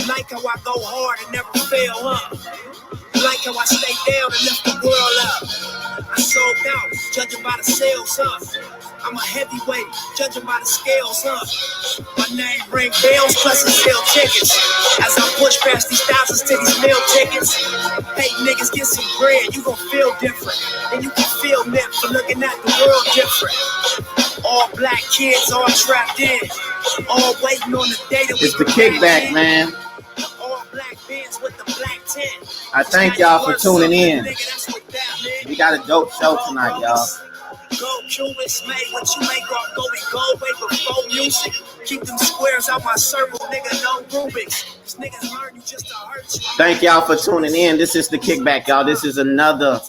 You like how I go hard and never fail, huh? You like how I stay down and lift the world up. I sold out, judging by the sales, huh? I'm a heavyweight, judging by the scales, huh? My name ring bells, plus I sell tickets. As I push past these thousands to these meal tickets. Hey, niggas, get some bread, you gon' feel different. And you can feel Nip for looking at the world different. All black kids, all trapped in. All waiting on the day that we It's the KikBack, man. All black bands with the black tent. I thank y'all for tuning in. We got a dope show tonight, y'all. Go Cubans, made what you make off go way before music. Keep them squares out my circle, nigga, no Rubik's. These niggas learn you just to hurt you. Thank y'all for tuning in. This is the KikBack, y'all. This is another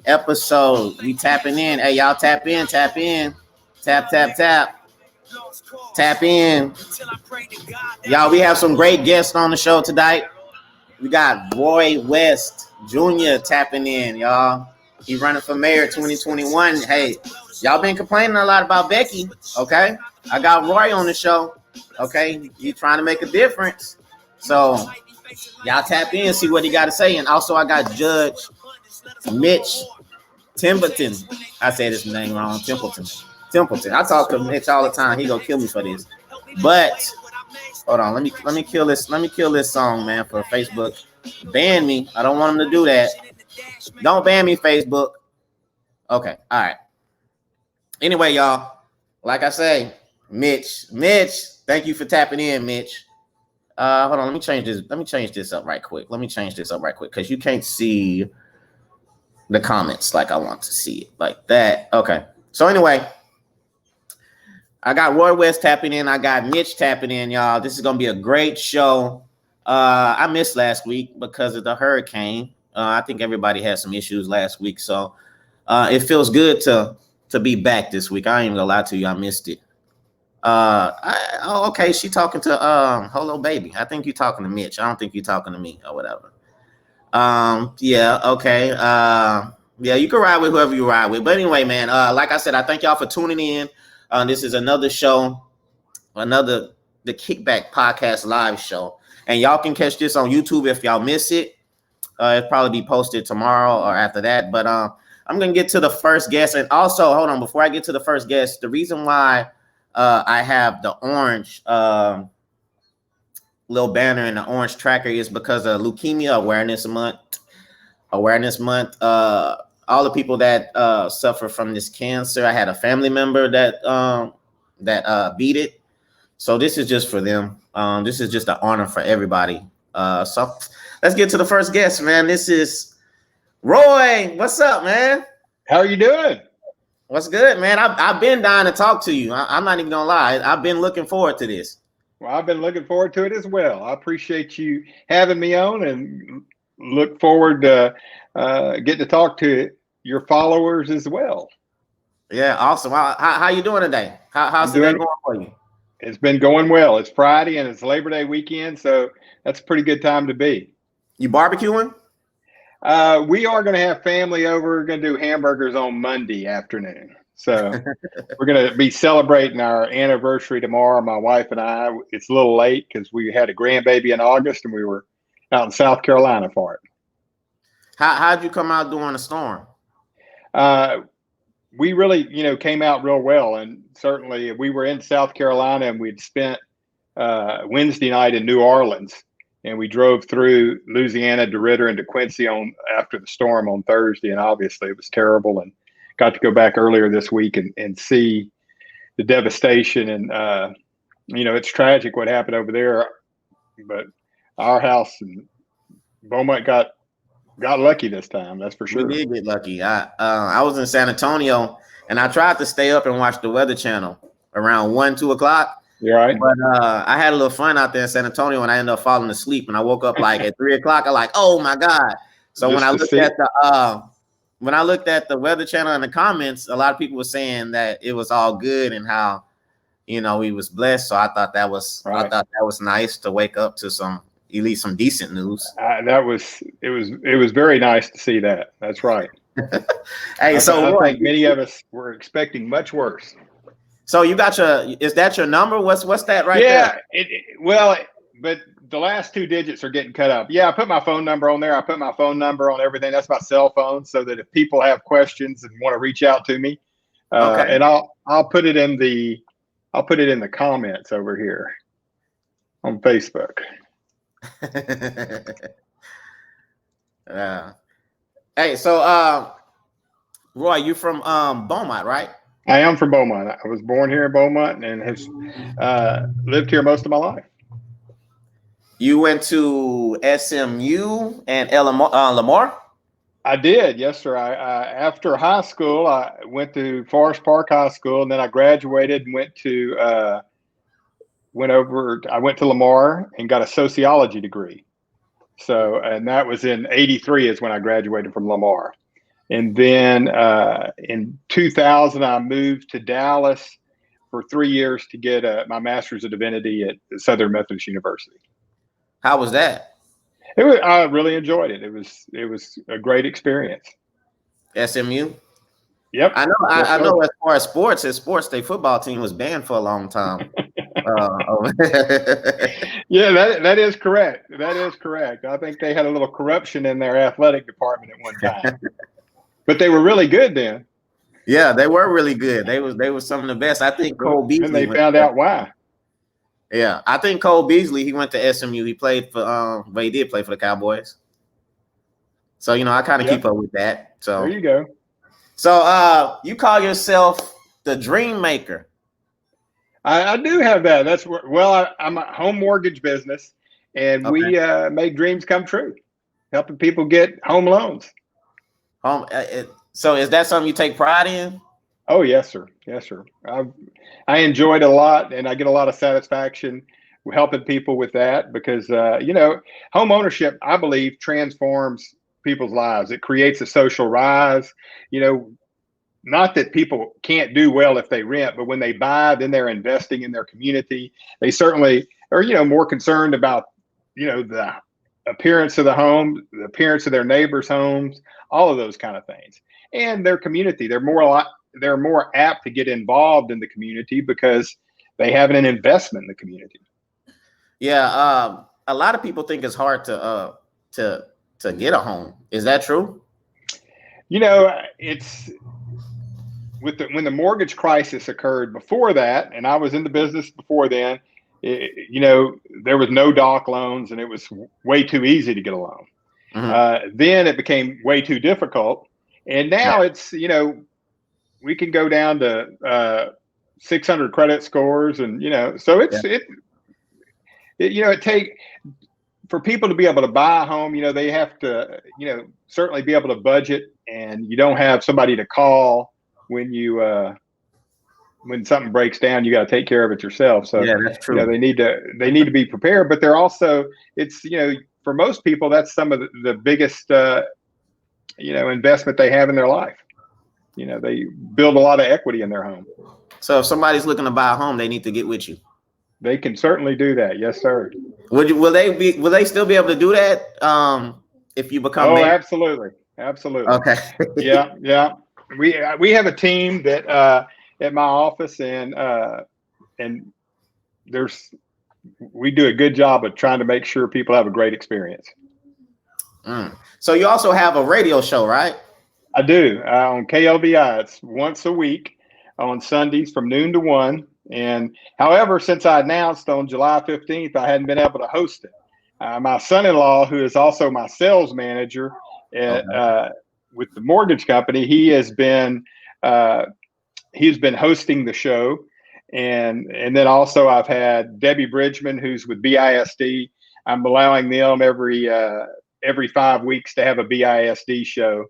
episode. We tapping in. Hey, y'all tap in, tap in. Tap, tap, tap. Tap in. Y'all, we have some great guests on the show tonight. We got Roy West Jr. tapping in, y'all. He's running for mayor 2021. Hey, y'all been complaining a lot about Becky, okay? I got Roy on the show, okay? He's trying to make a difference. So, y'all tap in, see what he got to say. And also, I got Judge Mitch Templeton. I said his name wrong, Templeton. I talk to Mitch all the time. He gonna kill me for this. But, hold on, let me kill this. Let me kill this song, man, for Facebook. Ban me. I don't want him to do that. Don't ban me, Facebook. Okay, all right. Anyway, y'all, like I say, Mitch, thank you for tapping in, Mitch. Hold on, let me change this up right quick. Because you can't see the comments like I want to see it, like that. Okay. So anyway, I got Roy West tapping in. I got Mitch tapping in, y'all. This is gonna be a great show. I missed last week because of the hurricane. I think everybody had some issues last week, so it feels good to be back this week. I ain't even gonna lie to you, I missed it. Okay, she talking to Hello Baby. I think you're talking to Mitch. I don't think you're talking to me or whatever. Yeah, okay. Yeah, you can ride with whoever you ride with. But anyway, man, like I said, I thank y'all for tuning in. This is another show, the KikBack podcast live show, and y'all can catch this on YouTube if y'all miss it. It'll probably be posted tomorrow or after that. But I'm gonna get to the first guest, and also hold on before I get to the first guest. The reason why I have the orange little banner and the orange tracker is because of Leukemia Awareness Month. All the people that suffer from this cancer. I had a family member that beat it. So this is just for them. This is just an honor for everybody. So let's get to the first guest, man. This is Roy. What's up, man? How are you doing? What's good, man? I've been dying to talk to you. I'm not even gonna lie. I've been looking forward to this. Well, I've been looking forward to it as well. I appreciate you having me on and look forward to getting to talk to your followers as well. Yeah, awesome. How you doing today? How's the day going for you? It's been going well. It's Friday and it's Labor Day weekend, so that's a pretty good time to be. You barbecuing? We are going to have family over. We're going to do hamburgers on Monday afternoon. So we're going to be celebrating our anniversary tomorrow, my wife and I. It's a little late because we had a grandbaby in August and we were out in South Carolina for it. How'd you come out during the storm? We really, came out real well. And certainly we were in South Carolina and we'd spent Wednesday night in New Orleans. And we drove through Louisiana, DeRidder, and DeQuincy after the storm on Thursday. And obviously it was terrible. And got to go back earlier this week and see the devastation. And, it's tragic what happened over there. But our house in Beaumont got lucky this time. That's for sure. We did get lucky. I was in San Antonio, and I tried to stay up and watch the Weather Channel around 1, 2 o'clock. You're right. But I had a little fun out there in San Antonio, and I ended up falling asleep. And I woke up like at 3 o'clock. I'm like, oh my God. So when I looked at the Weather Channel in the comments, a lot of people were saying that it was all good and how, we was blessed. So I thought that was nice to wake up to at least some decent news. It was very nice to see that. That's right. Hey, I think many of us were expecting much worse. So you got is that your number? What's that right there? Yeah. Well, but the last 2 digits are getting cut up. Yeah, I put my phone number on there. I put my phone number on everything. That's my cell phone, so that if people have questions and want to reach out to me, Okay. and I'll put it in the comments over here on Facebook. Hey, so Roy, you from Beaumont, right? I am from Beaumont. I was born here in Beaumont and have lived here most of my life. You went to SMU and Lamar? I did, yes, sir. I after high school, I went to Forest Park High School, and then I graduated and went to Lamar and got a sociology degree. So, and that was in '83 is when I graduated from Lamar. And then in 2000, I moved to Dallas for 3 years to get my Master's of Divinity at Southern Methodist University. How was that? I really enjoyed it. It was a great experience. SMU? Yep. I know as far as sports, their football team was banned for a long time. Yeah, that is correct. That is correct. I think they had a little corruption in their athletic department at one time. But they were really good then. Yeah, they were really good. They were some of the best. I think Cole Beasley. And they found out why. Yeah, I think Cole Beasley, he went to SMU. He played for but he did play for the Cowboys. So, I kind of keep up with that. So there you go. So you call yourself the dream maker. I do have that. That's I'm a home mortgage business, and we make dreams come true, helping people get home loans. So is that something you take pride in? Oh, yes, sir. Yes, sir. I enjoyed it a lot, and I get a lot of satisfaction helping people with that because, home ownership, I believe, transforms people's lives. It creates a social rise. Not that people can't do well if they rent, but when they buy, then they're investing in their community. They certainly are, more concerned about, the appearance of the home, the appearance of their neighbors' homes, all of those kind of things. And their community, they're more apt to get involved in the community because they have an investment in the community. Yeah, a lot of people think it's hard to get a home. Is that true? It's when the mortgage crisis occurred before that, and I was in the business before then. There was no doc loans, and it was way too easy to get a loan. Mm-hmm. Then it became way too difficult, and now it's we can go down to 600 credit scores, and so it take for people to be able to buy a home. They have to certainly be able to budget, and you don't have somebody to call when when something breaks down. You got to take care of it yourself. So yeah, that's true. They need to be prepared, but they're also for most people that's some of the biggest investment they have in their life. They build a lot of equity in their home. So if somebody's looking to buy a home, they need to get with you. They can certainly do that. Yes, sir. Will they still be able to do that if you become? Oh, absolutely. Okay. Yeah. We have a team that at my office, and we do a good job of trying to make sure people have a great experience. So you also have a radio show, right? I do on KLVI. It's once a week on Sundays from noon to 1. And however, since I announced on July 15th, I hadn't been able to host it. My son-in-law, who is also my sales manager with the mortgage company, he's been hosting the show. And then also I've had Debbie Bridgman, who's with BISD. I'm allowing them every 5 weeks to have a BISD show.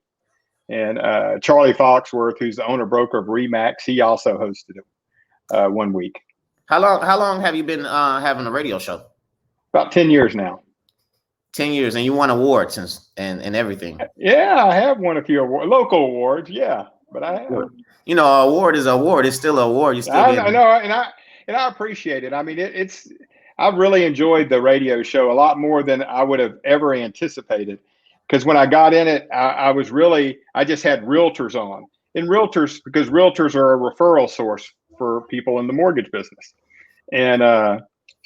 And Charlie Foxworth, who's the owner broker of Remax, he also hosted it 1 week. How long have you been having a radio show? About 10 years now. 10 years, and you won awards and everything. Yeah, I have won a few local awards. Yeah, but I have. An award is an award. It's still an award. I know, and I appreciate it. I mean, I really enjoyed the radio show a lot more than I would have ever anticipated. Because when I got in it, I just had realtors on. Because realtors are a referral source for people in the mortgage business. And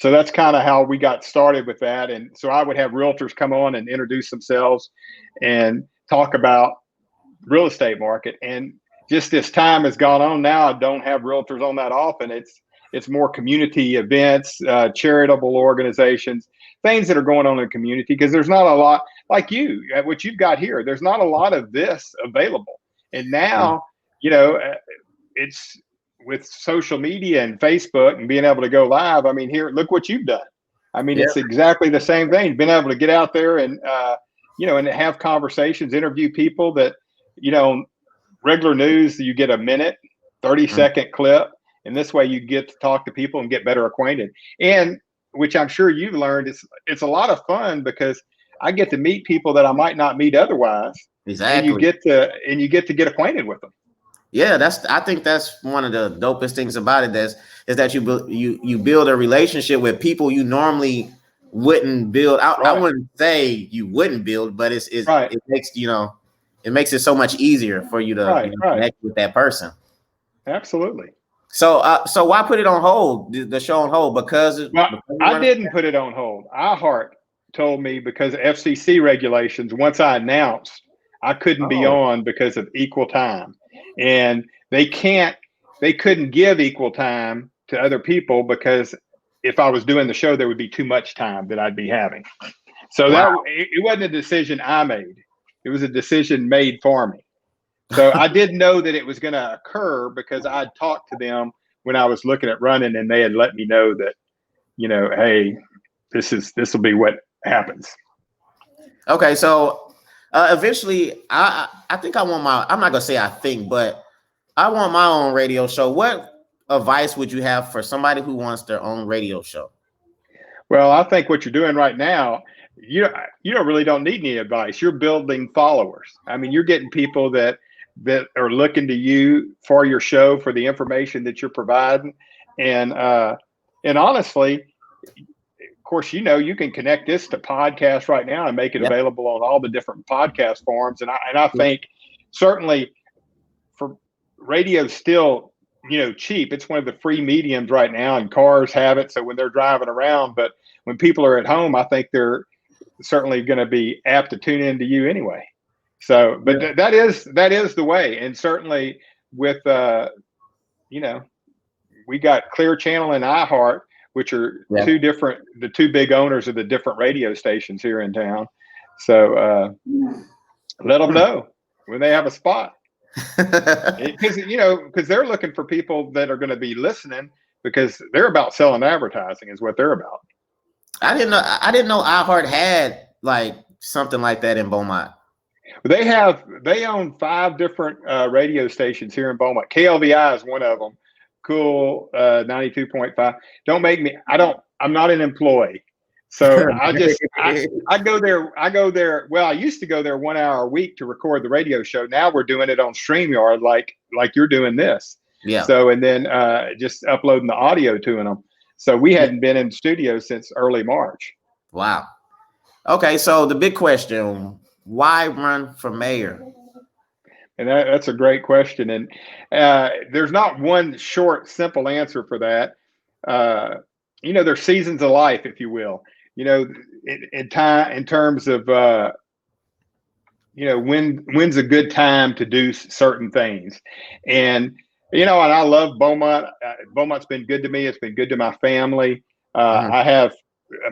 So that's kind of how we got started with that. And so I would have realtors come on and introduce themselves and talk about real estate market. And just as time has gone on now, I don't have realtors on that often. It's more community events, charitable organizations, things that are going on in the community, because there's not a lot like you, what you've got here. There's not a lot of this available. And now, it's with social media and Facebook and being able to go live. I mean, here, look what you've done. I mean, it's exactly the same thing. Being able to get out there and, and have conversations, interview people that, regular news, you get a minute, 30-second clip. And this way you get to talk to people and get better acquainted. And which I'm sure you've learned, it's a lot of fun because I get to meet people that I might not meet otherwise. Exactly. And you get to get acquainted with them. Yeah, I think that's one of the dopest things about it. Is that you build a relationship with people you normally wouldn't build. I wouldn't say you wouldn't build, but it makes it makes it so much easier for you to connect with that person. Absolutely. So why put it on hold? The show on hold because I didn't put it on hold. iHeart told me because of FCC regulations. Once I announced, I couldn't be on because of equal time. And they couldn't give equal time to other people because if I was doing the show, there would be too much time that I'd be having. So it wasn't a decision I made. It was a decision made for me. So I didn't know that it was going to occur because I'd talked to them when I was looking at running, and they had let me know that, hey, this will be what happens. Okay, so eventually, I think I want I'm not gonna say I think, but I want my own radio show. What advice would you have for somebody who wants their own radio show? Well, I think what you're doing right now, you don't need any advice. You're building followers. I mean, you're getting people that are looking to you for your show, for the information that you're providing, and honestly, of course, you can connect this to podcasts right now and make it available on all the different podcast forms. And I think certainly for radio still, cheap. It's one of the free mediums right now, and cars have it. So when they're driving around, but when people are at home, I think they're certainly going to be apt to tune into you anyway. So, but that is the way. And certainly with, we got Clear Channel and iHeart, which are the two big owners of the different radio stations here in town. So let them know when they have a spot. Because they're looking for people that are going to be listening, because they're about selling advertising is what they're about. I didn't know iHeart had like something like that in Beaumont. They own 5 different radio stations here in Beaumont. KLVI is one of them. Cool, 92.5. Don't make me. I'm not an employee, so I go there. Well, I used to go there 1 hour a week to record the radio show. Now we're doing it on StreamYard, like you're doing this. Yeah. So and then just uploading the audio to them. So we hadn't been in studio since early March. Wow. Okay, so the big question: why run for mayor? And that's a great question. And there's not one short, simple answer for that. There's seasons of life, if you will, in terms of, when's a good time to do certain things. And, and I love Beaumont. Beaumont's been good to me. It's been good to my family. My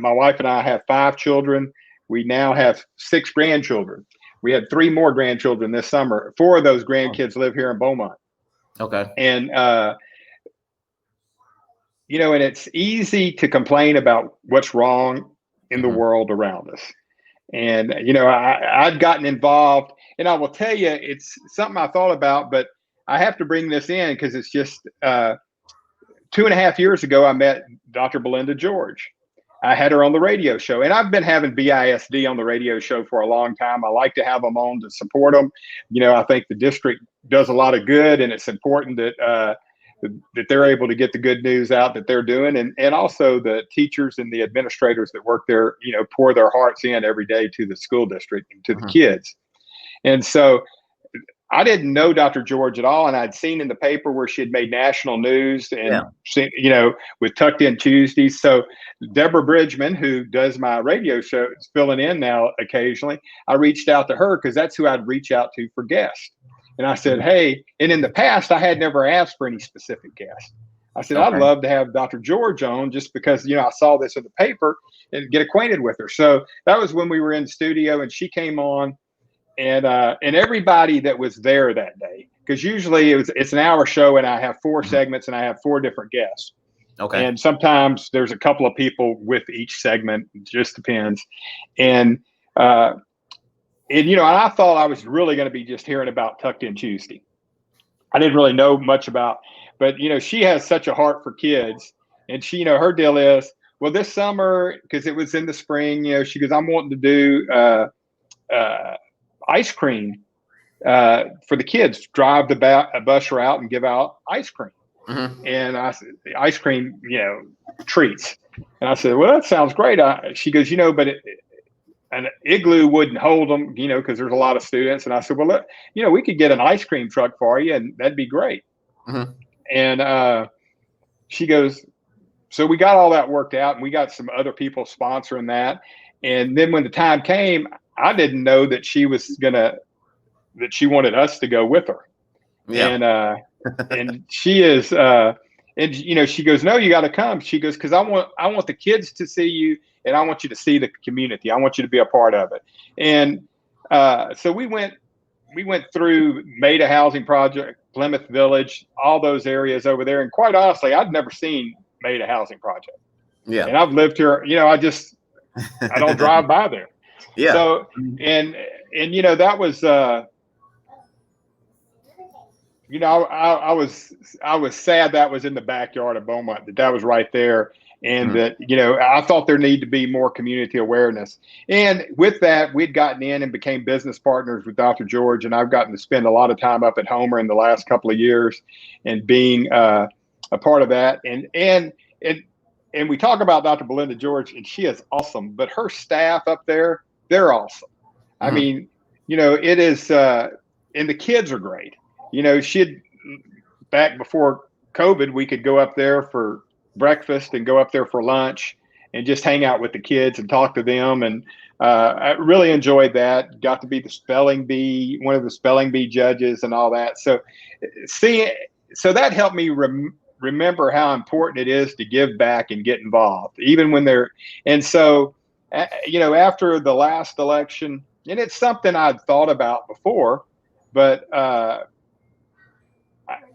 wife and I have 5 children. We now have 6 grandchildren. We had 3 more grandchildren this summer. 4 of those grandkids live here in Beaumont. Okay. And, and it's easy to complain about what's wrong in the world around us. And, I'd gotten involved, and I will tell you, it's something I thought about, but I have to bring this in because it's just 2.5 years ago, I met Dr. Belinda George. I had her on the radio show, and I've been having BISD on the radio show for a long time. I like to have them on to support them. I think the district does a lot of good, and it's important that they're able to get the good news out that they're doing. And also the teachers and the administrators that work there, pour their hearts in every day to the school district and to the kids. And so I didn't know Dr. George at all, and I'd seen in the paper where she had made national news and seen, with Tucked In Tuesdays. So Deborah Bridgman, who does my radio show, is filling in now occasionally. I reached out to her because that's who I'd reach out to for guests. And I said, hey, and in the past, I had never asked for any specific guest. I said, I'd love to have Dr. George on just because, I saw this in the paper and get acquainted with her. So that was when we were in the studio and she came on. And everybody that was there that day, because usually it's an hour show and I have 4 segments and I have 4 different guests. Okay. And sometimes there's a couple of people with each segment. It just depends. And I thought I was really going to be just hearing about Tucked In Tuesday. I didn't really know much about, but she has such a heart for kids, and she, her deal is, well, this summer, because it was in the spring, she goes, I'm wanting to do ice cream for the kids, drive a bus route and give out ice cream. Mm-hmm. And I said, ice cream, treats. And I said, well, that sounds great. She goes, but an igloo wouldn't hold them, because there's a lot of students. And I said, well, we could get an ice cream truck for you and that'd be great. Mm-hmm. And she goes, so we got all that worked out and we got some other people sponsoring that. And then when the time came, I didn't know that she wanted us to go with her. Yeah. And she is, she goes, no, you got to come. She goes, cause I want the kids to see you and I want you to see the community. I want you to be a part of it. And, so we went through Maida Housing Project, Plymouth Village, all those areas over there. And quite honestly, I'd never seen Maida Housing Project. Yeah. And I've lived here, I don't drive by there. Yeah. So, and that was, I was sad that was in the backyard of Beaumont, that was right there. And that, I thought there needed to be more community awareness. And with that, we'd gotten in and became business partners with Dr. George. And I've gotten to spend a lot of time up at Homer in the last couple of years and being a part of that. And we talk about Dr. Belinda George, and she is awesome, but her staff up there, they're awesome. Mm-hmm. I mean, it is, and the kids are great. Back before COVID, we could go up there for breakfast and go up there for lunch and just hang out with the kids and talk to them. And I really enjoyed that. Got to be one of the spelling bee judges and all that. So that helped me remember how important it is to give back and get involved, even when and so, after the last election, and it's something I'd thought about before, but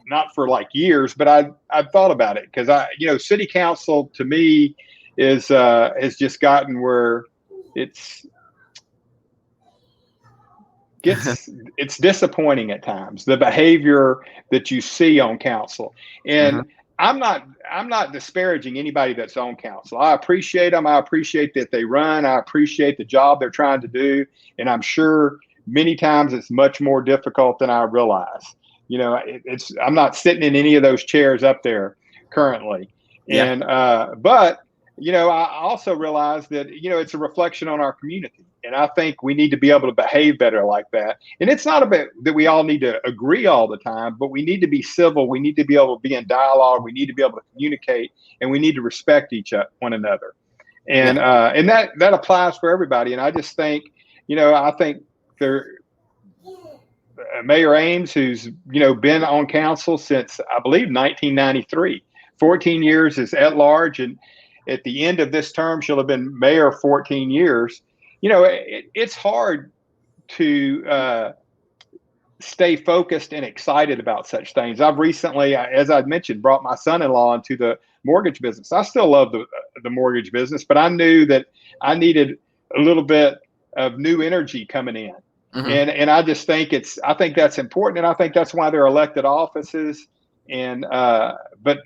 not for like years, but I've thought about it because city council to me is has just gotten where it's disappointing at times, the behavior that you see on council. And I'm not disparaging anybody that's on council. I appreciate them. I appreciate that they run. I appreciate the job they're trying to do. And I'm sure many times it's much more difficult than I realize. I'm not sitting in any of those chairs up there currently. Yeah. And, but, I also realize that, it's a reflection on our community. And I think we need to be able to behave better like that. And it's not about that we all need to agree all the time, but we need to be civil. We need to be able to be in dialogue. We need to be able to communicate, and we need to respect one another. And, and that applies for everybody. And I just think, I think Mayor Ames, who's, been on council since, I believe, 1993, 14 years is at large. And at the end of this term, she'll have been mayor 14 years. It's hard to stay focused and excited about such things. I've recently, as I've mentioned, brought my son-in-law into the mortgage business. I still love the mortgage business, but I knew that I needed a little bit of new energy coming in. Mm-hmm. And I just think I think that's important. And I think that's why they're elected offices. And, but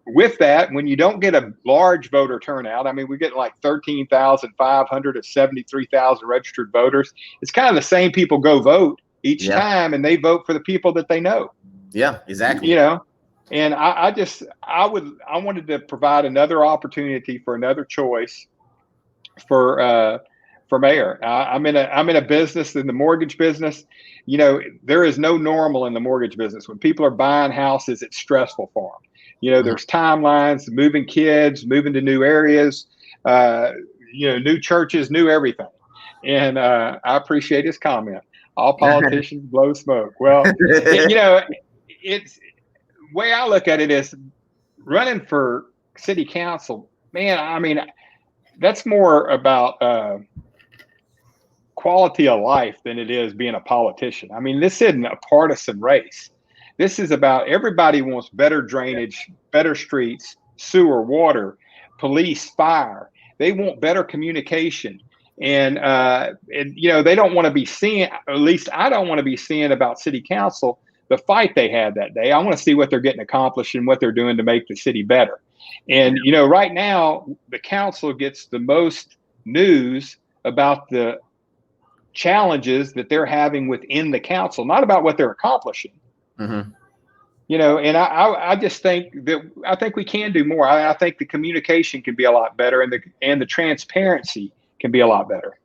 with that, when you don't get a large voter turnout, I mean, we get like 13,500 of 73,000 registered voters. It's kind of the same people go vote each time, and they vote for the people that they know. Yeah, exactly. And I wanted to provide another opportunity for another choice for for mayor. I'm in a business, in the mortgage business. You know, there is no normal in the mortgage business. When people are buying houses, it's stressful for them. You know, there's timelines, moving kids, moving to new areas, you know, new churches, new everything. And I appreciate his comment. All politicians blow smoke. Well, you know, it's way I look at it is running for city council. Man, I mean, that's more about quality of life than it is being a politician. I mean, this isn't a partisan race. This is about everybody wants better drainage, better streets, sewer, water, police, fire. They want better communication. And you know, they don't want to be seeing, at least I don't want to be seeing about city council the fight they had that day. I want to see what they're getting accomplished and what they're doing to make the city better. And, you know, right now, the council gets the most news about the challenges that they're having within the council, not about what they're accomplishing. Mm-hmm. You know, and I just think we can do more. I think the communication can be a lot better, and the transparency can be a lot better.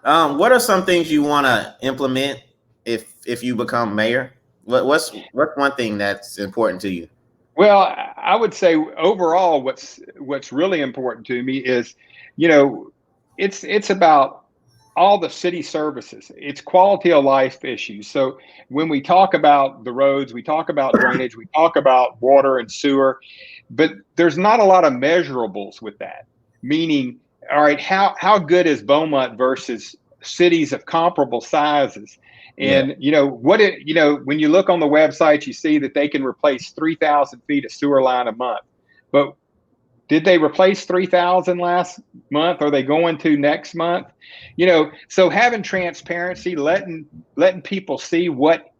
What are some things you want to implement if you become mayor? What's one thing that's important to you? Well, I would say overall, what's really important to me is, you know, it's about all the city services. It's quality of life issues. So when we talk about the roads, we talk about drainage, we talk about water and sewer, but there's not a lot of measurables with that. Meaning, all right, how good is Beaumont versus cities of comparable sizes? And, you know, when you look on the website, you see that they can replace 3,000 feet of sewer line a month. But did they replace 3,000 last month? Are they going to next month? You know, so having transparency, letting people see what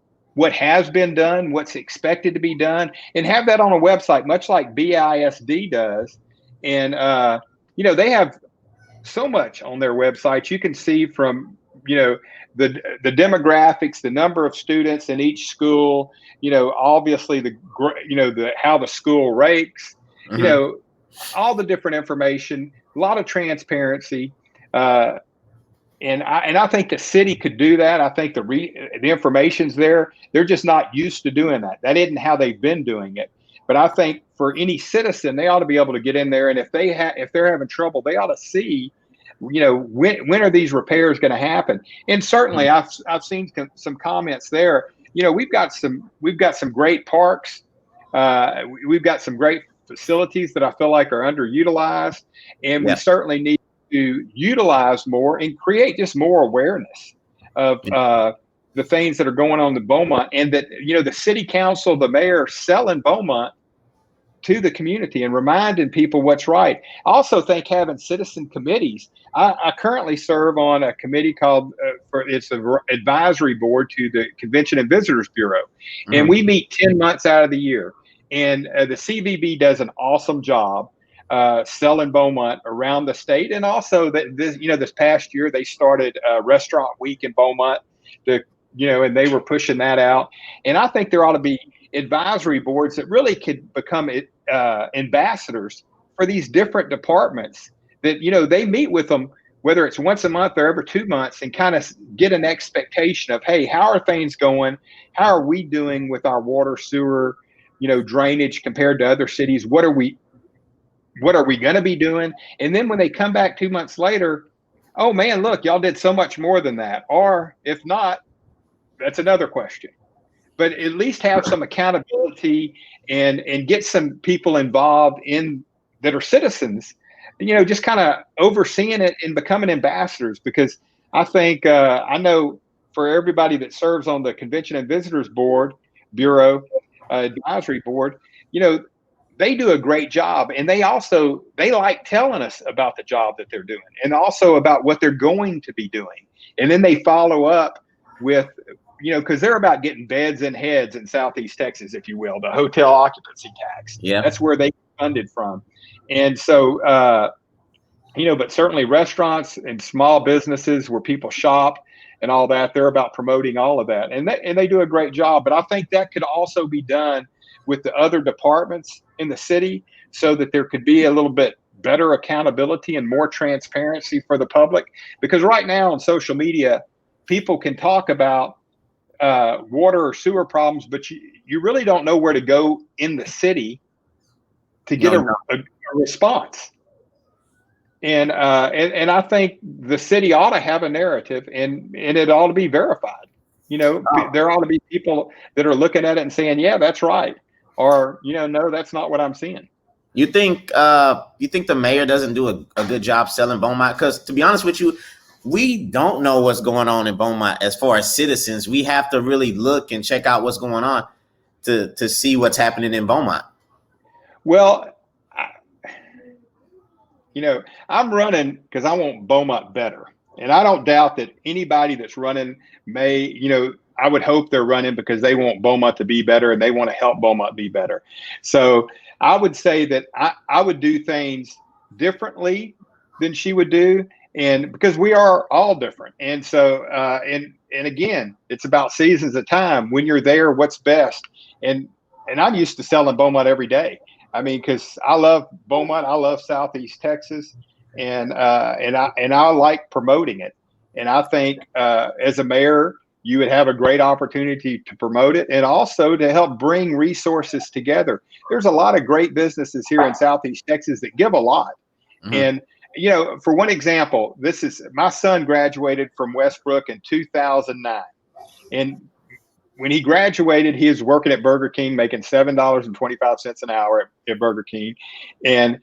has been done, what's expected to be done, and have that on a website, much like BISD does. And, you know, they have so much on their website. You can see from, you know, the demographics, the number of students in each school, you know, obviously how the school ranks, you know, all the different information, a lot of transparency. And I think the city could do that. I think the information's there. They're just not used to doing that. That isn't how they've been doing it. But I think for any citizen, they ought to be able to get in there. And if they're having trouble, they ought to see, you know, when are these repairs going to happen? And certainly I've seen some comments there. You know, we've got some great parks. We've got some great facilities that I feel like are underutilized, and we certainly need to utilize more and create just more awareness of the things that are going on in Beaumont, and that, you know, the city council, the mayor selling Beaumont to the community and reminding people what's right. I also think having citizen committees. I currently serve on a committee called it's an advisory board to the Convention and Visitors Bureau, and we meet 10 months out of the year. And the CVB does an awesome job selling Beaumont around the state. And also this past year, they started Restaurant Week in Beaumont, and they were pushing that out. And I think there ought to be advisory boards that really could become ambassadors for these different departments that, you know, they meet with them, whether it's once a month or every 2 months, and kind of get an expectation of, hey, how are things going? How are we doing with our water, sewer, you know, drainage compared to other cities? What are we going to be doing? And then when they come back 2 months later, oh man, look, y'all did so much more than that. Or if not, that's another question. But at least have some accountability and get some people involved that are citizens, you know, just kind of overseeing it and becoming ambassadors. Because I think I know for everybody that serves on the Convention and Visitors Bureau advisory board, you know, they do a great job, and they like telling us about the job that they're doing, and also about what they're going to be doing. And then they follow up with, you know, because they're about getting beds and heads in Southeast Texas, if you will, the hotel occupancy tax. Yeah, that's where they funded from. And so, you know, but certainly restaurants and small businesses where people shop and all that, they're about promoting all of that, and they do a great job. But I think that could also be done with the other departments in the city, so that there could be a little bit better accountability and more transparency for the public. Because right now on social media, people can talk about water or sewer problems, but you really don't know where to go in the city to get a response. And I think the city ought to have a narrative, and it ought to be verified. There ought to be people that are looking at it and saying, yeah, that's right. Or, no, that's not what I'm seeing. You think the mayor doesn't do a good job selling Beaumont? Because to be honest with you, we don't know what's going on in Beaumont as far as citizens. We have to really look and check out what's going on to see what's happening in Beaumont. Well, I'm running because I want Beaumont better. And I don't doubt that anybody that's running I would hope they're running because they want Beaumont to be better and they want to help Beaumont be better. So I would say that I would do things differently than she would do. And because we are all different. And so, and again, it's about seasons of time. When you're there, what's best. And I'm used to selling Beaumont every day. I mean, because I love Beaumont, I love Southeast Texas, and I like promoting it. And I think as a mayor, you would have a great opportunity to promote it and also to help bring resources together. There's a lot of great businesses here in Southeast Texas that give a lot. Mm-hmm. And for one example, my son graduated from Westbrook in 2009, and when he graduated, he was working at Burger King, making $7.25 an hour at Burger King. And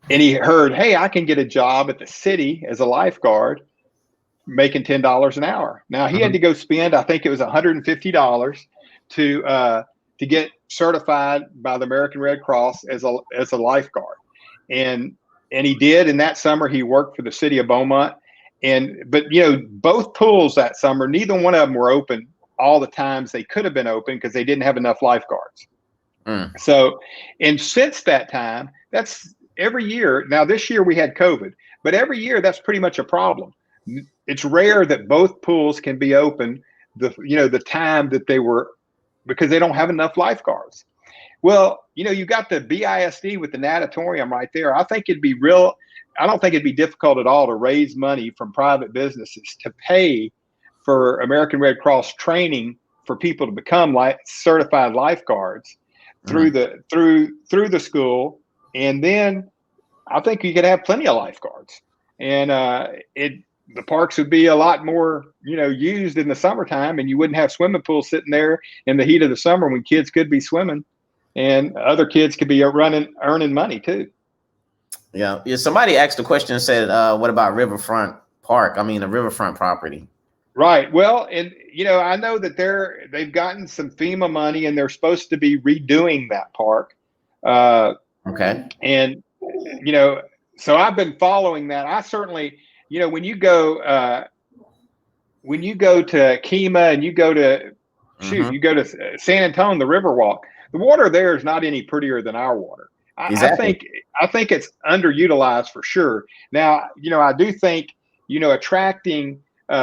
he heard, hey, I can get a job at the city as a lifeguard, making $10 an hour. Now he had to go spend, I think it was $150 to get certified by the American Red Cross as a lifeguard. And he did. And that summer he worked for the city of Beaumont. But both pools that summer, neither one of them were open all the times they could have been open because they didn't have enough lifeguards. So, and since that time, that's every year. Now this year we had COVID, but every year that's pretty much a problem. It's rare that both pools can be open the time that they were, because they don't have enough lifeguards. Well, you got the BISD with the natatorium right there. I don't think it'd be difficult at all to raise money from private businesses to pay for American Red Cross training for people to become certified lifeguards through the school. And then I think you could have plenty of lifeguards, and the parks would be a lot more, used in the summertime, and you wouldn't have swimming pools sitting there in the heat of the summer when kids could be swimming and other kids could be earning money too. Yeah. Somebody asked the question and said, what about Riverfront Park? I mean, the Riverfront property. Right. Well, and, I know that they've gotten some FEMA money and they're supposed to be redoing that park. Okay. And, so I've been following that. I certainly, when you go to Kemah and you go to you go to San Antonio, the Riverwalk, the water there is not any prettier than our water. Exactly. I think it's underutilized for sure. Now, I do think, attracting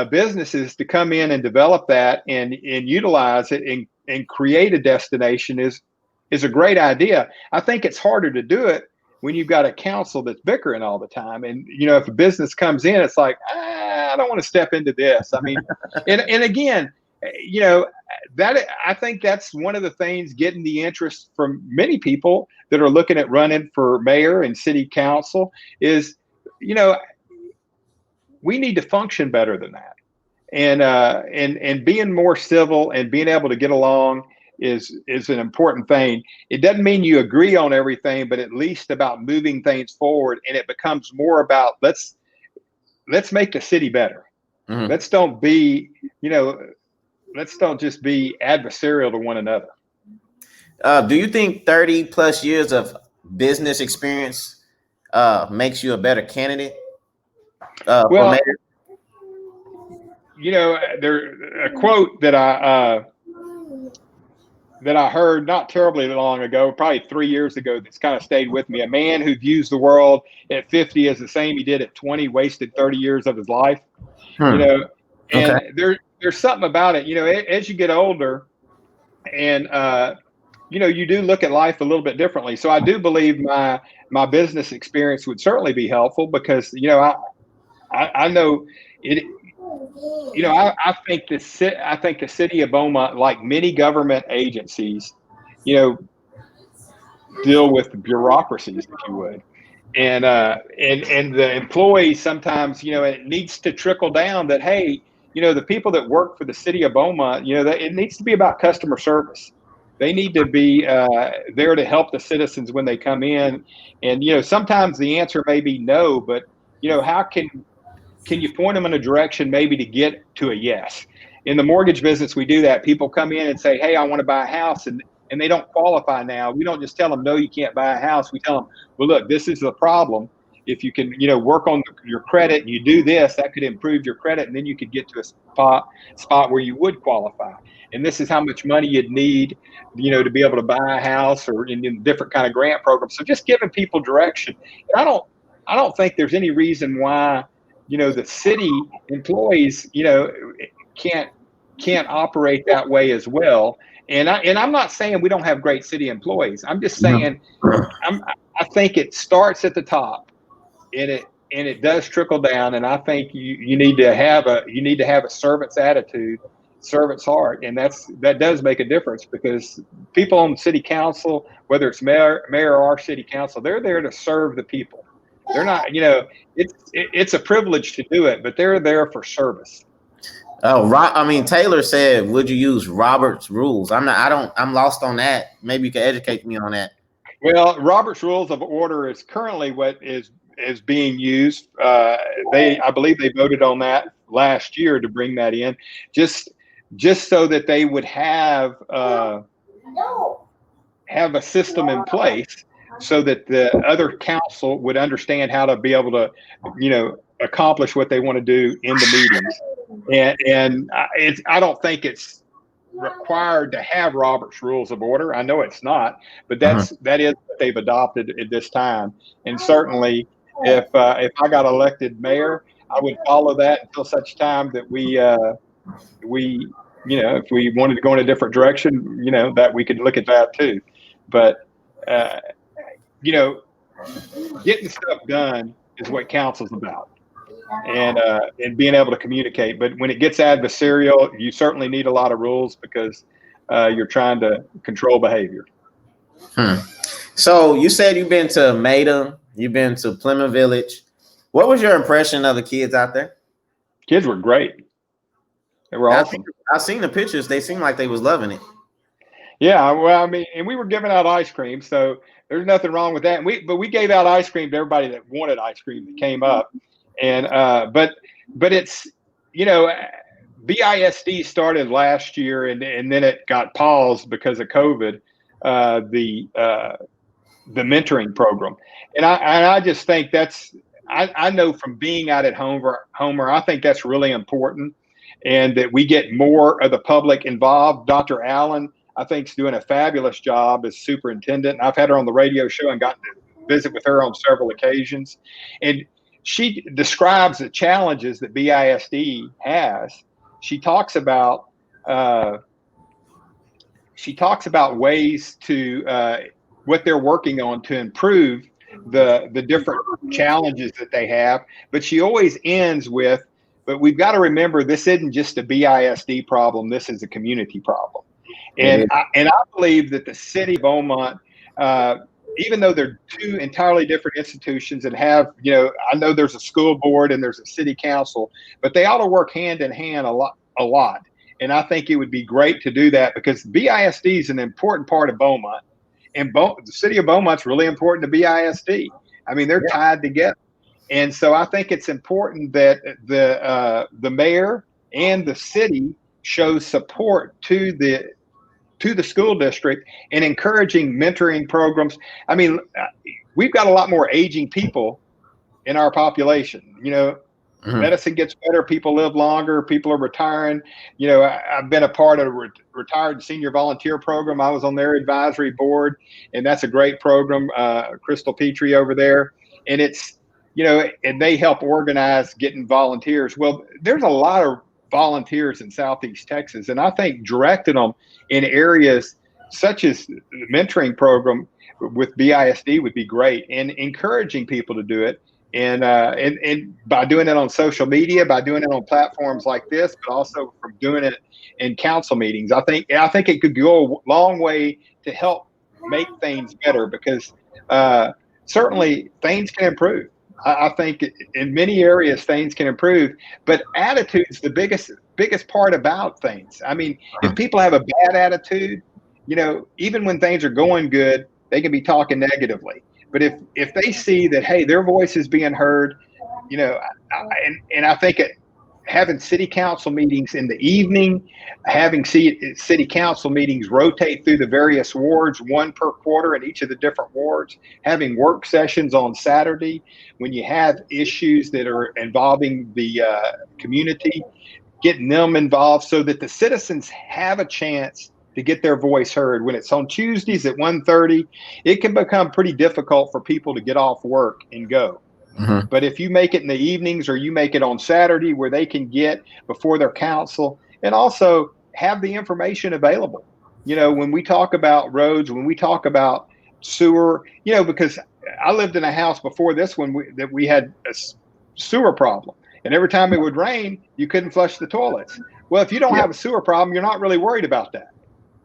businesses to come in and develop that and utilize it and create a destination is a great idea. I think it's harder to do it when you've got a council that's bickering all the time. And, if a business comes in, it's like, I don't want to step into this. I mean, and again, that I think that's one of the things getting the interest from many people that are looking at running for mayor and city council is, we need to function better than that. And being more civil and being able to get along is an important thing. It doesn't mean you agree on everything, but at least about moving things forward. And it becomes more about let's make the city better. Mm-hmm. Let's don't just be adversarial to one another. Do you think 30 plus years of business experience makes you a better candidate? Well, there's a quote that I heard not terribly long ago, probably 3 years ago, that's kind of stayed with me. A man who views the world at 50 as the same he did at 20 wasted 30 years of his life. And there's something about it, as you get older and you do look at life a little bit differently. So I do believe my business experience would certainly be helpful because, I know it. I think the city of Beaumont, like many government agencies, you know, deal with bureaucracies, if you would, and the employees sometimes, it needs to trickle down that, hey, the people that work for the city of Beaumont, that it needs to be about customer service. They need to be there to help the citizens when they come in, and sometimes the answer may be no, but how can you point them in a direction maybe to get to a yes? In the mortgage business, we do that. People come in and say, hey, I want to buy a house, and they don't qualify now. We don't just tell them, no, you can't buy a house. We tell them, well, look, this is the problem. If you can, work on your credit, and you do this, that could improve your credit, and then you could get to a spot where you would qualify. And this is how much money you'd need, to be able to buy a house, or in different kind of grant programs. So just giving people direction. And I don't think there's any reason why the city employees, can't operate that way as well. And I'm not saying we don't have great city employees. I'm just saying I think it starts at the top, and it does trickle down. And I think you need to have a servant's attitude, servant's heart, and that does make a difference, because people on city council, whether it's mayor or our city council, they're there to serve the people. They're not, it's a privilege to do it, but they're there for service. Oh, Taylor said, would you use Robert's rules? I'm lost on that. Maybe you can educate me on that. Well, Robert's Rules of Order is currently what is being used. I believe they voted on that last year to bring that in, just so that they would have a system in place, so that the other council would understand how to be able to, accomplish what they want to do in the meetings. And I don't think it's required to have Robert's Rules of Order. I know it's not, but that is what they've adopted at this time. And certainly, if I got elected mayor, I would follow that until such time that if we wanted to go in a different direction, that we could look at that too. But getting stuff done is what council's about, and being able to communicate. But when it gets adversarial, you certainly need a lot of rules, because you're trying to control behavior. So you said you've been to Maiden, you've been to Plymouth Village. What was your impression of the kids out there? Kids were great. They were awesome. I've seen the pictures. They seemed like they was loving it. Yeah, well, and we were giving out ice cream, so there's nothing wrong with that. But we gave out ice cream to everybody that wanted ice cream that came up. And but it's, BISD started last year, and then it got paused because of COVID, the mentoring program. And I just think I know from being out at Homer, I think that's really important, and that we get more of the public involved. Dr. Allen, I think, is doing a fabulous job as superintendent. I've had her on the radio show and gotten to visit with her on several occasions. And she describes the challenges that BISD has. She talks about ways to what they're working on to improve the different challenges that they have. But she always ends with, but we've got to remember, this isn't just a BISD problem. This is a community problem. And I believe that the city of Beaumont, even though they're two entirely different institutions and have, I know there's a school board and there's a city council, but they ought to work hand in hand a lot. And I think it would be great to do that, because BISD is an important part of Beaumont, and the city of Beaumont's really important to BISD. I mean, they're tied together. And so I think it's important that the mayor and the city show support to the school district and encouraging mentoring programs. I mean, we've got a lot more aging people in our population. Medicine gets better, people live longer, people are retiring. I've been a part of a retired senior volunteer program. I was on their advisory board, and that's a great program. Crystal Petrie over there, and it's, and they help organize getting volunteers. Well, there's a lot of volunteers in Southeast Texas, and I think directing them in areas such as the mentoring program with BISD would be great, and encouraging people to do it. And by doing it on social media, by doing it on platforms like this, but also from doing it in council meetings, I think it could go a long way to help make things better, because certainly things can improve. I think in many areas things can improve, but attitude's the biggest part about things. I mean, if people have a bad attitude, even when things are going good, they can be talking negatively. But if they see that, hey, their voice is being heard, and I think having city council meetings in the evening, having city council meetings rotate through the various wards, one per quarter in each of the different wards, having work sessions on Saturday when you have issues that are involving the community, getting them involved so that the citizens have a chance to get their voice heard. When it's on Tuesdays at 1:30, it can become pretty difficult for people to get off work and go. Mm-hmm. But if you make it in the evenings, or you make it on Saturday where they can get before their council, and also have the information available. When we talk about roads, when we talk about sewer, because I lived in a house before this one that we had a sewer problem. And every time it would rain, you couldn't flush the toilets. Well, if you don't have a sewer problem, you're not really worried about that.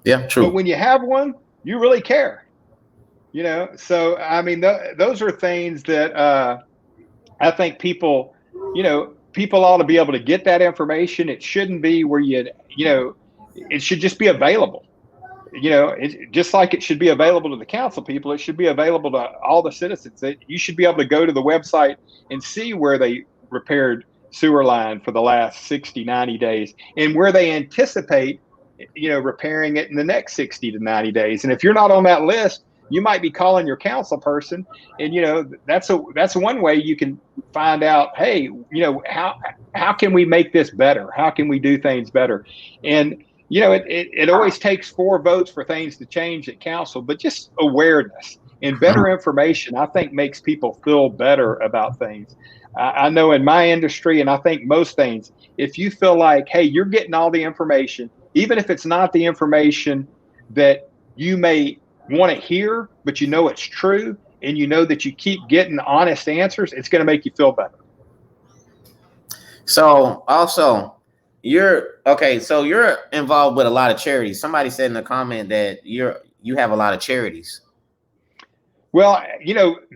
Yeah, true. But when you have one, you really care. So I mean, those are things that I think people ought to be able to get that information. It shouldn't be where it should just be available. Just like it should be available to the council people, it should be available to all the citizens. You should be able to go to the website and see where they repaired sewer line for the last 60, 90 days, and where they anticipate, repairing it in the next 60 to 90 days. And if you're not on that list, you might be calling your council person, and that's one way you can find out, hey, how can we make this better? How can we do things better? And it always takes 4 votes for things to change at council, but just awareness and better information, I think, makes people feel better about things. I know in my industry, and I think most things, if you feel like, hey, you're getting all the information, even if it's not the information that you may want to hear, but it's true, and that you keep getting honest answers, it's going to make you feel better. So also, you're involved with a lot of charities. Somebody said in the comment that you have a lot of charities. Well,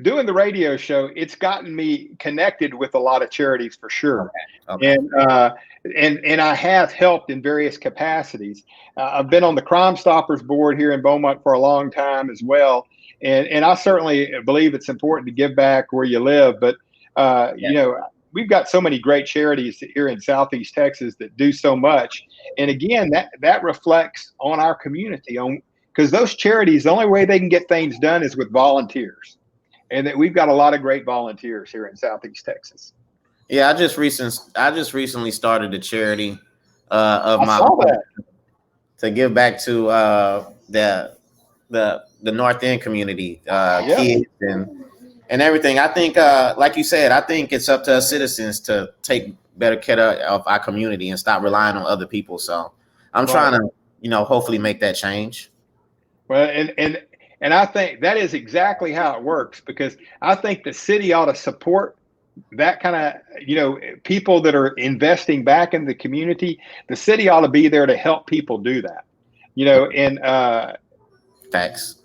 doing the radio show, it's gotten me connected with a lot of charities for sure. Okay. And I have helped in various capacities. I've been on the Crime Stoppers board here in Beaumont for a long time as well. And I certainly believe it's important to give back where you live. But, we've got so many great charities here in Southeast Texas that do so much. And again, that reflects on our community, because those charities, the only way they can get things done is with volunteers. And that we've got a lot of great volunteers here in Southeast Texas. Yeah, I just recently started a charity to give back to the North End community, kids and everything. I think, like you said, I think it's up to us citizens to take better care of our community and stop relying on other people. So I'm trying to, hopefully make that change. Well, and I think that is exactly how it works, because I think the city ought to support that kind of, people that are investing back in the community. The city ought to be there to help people do that, and thanks.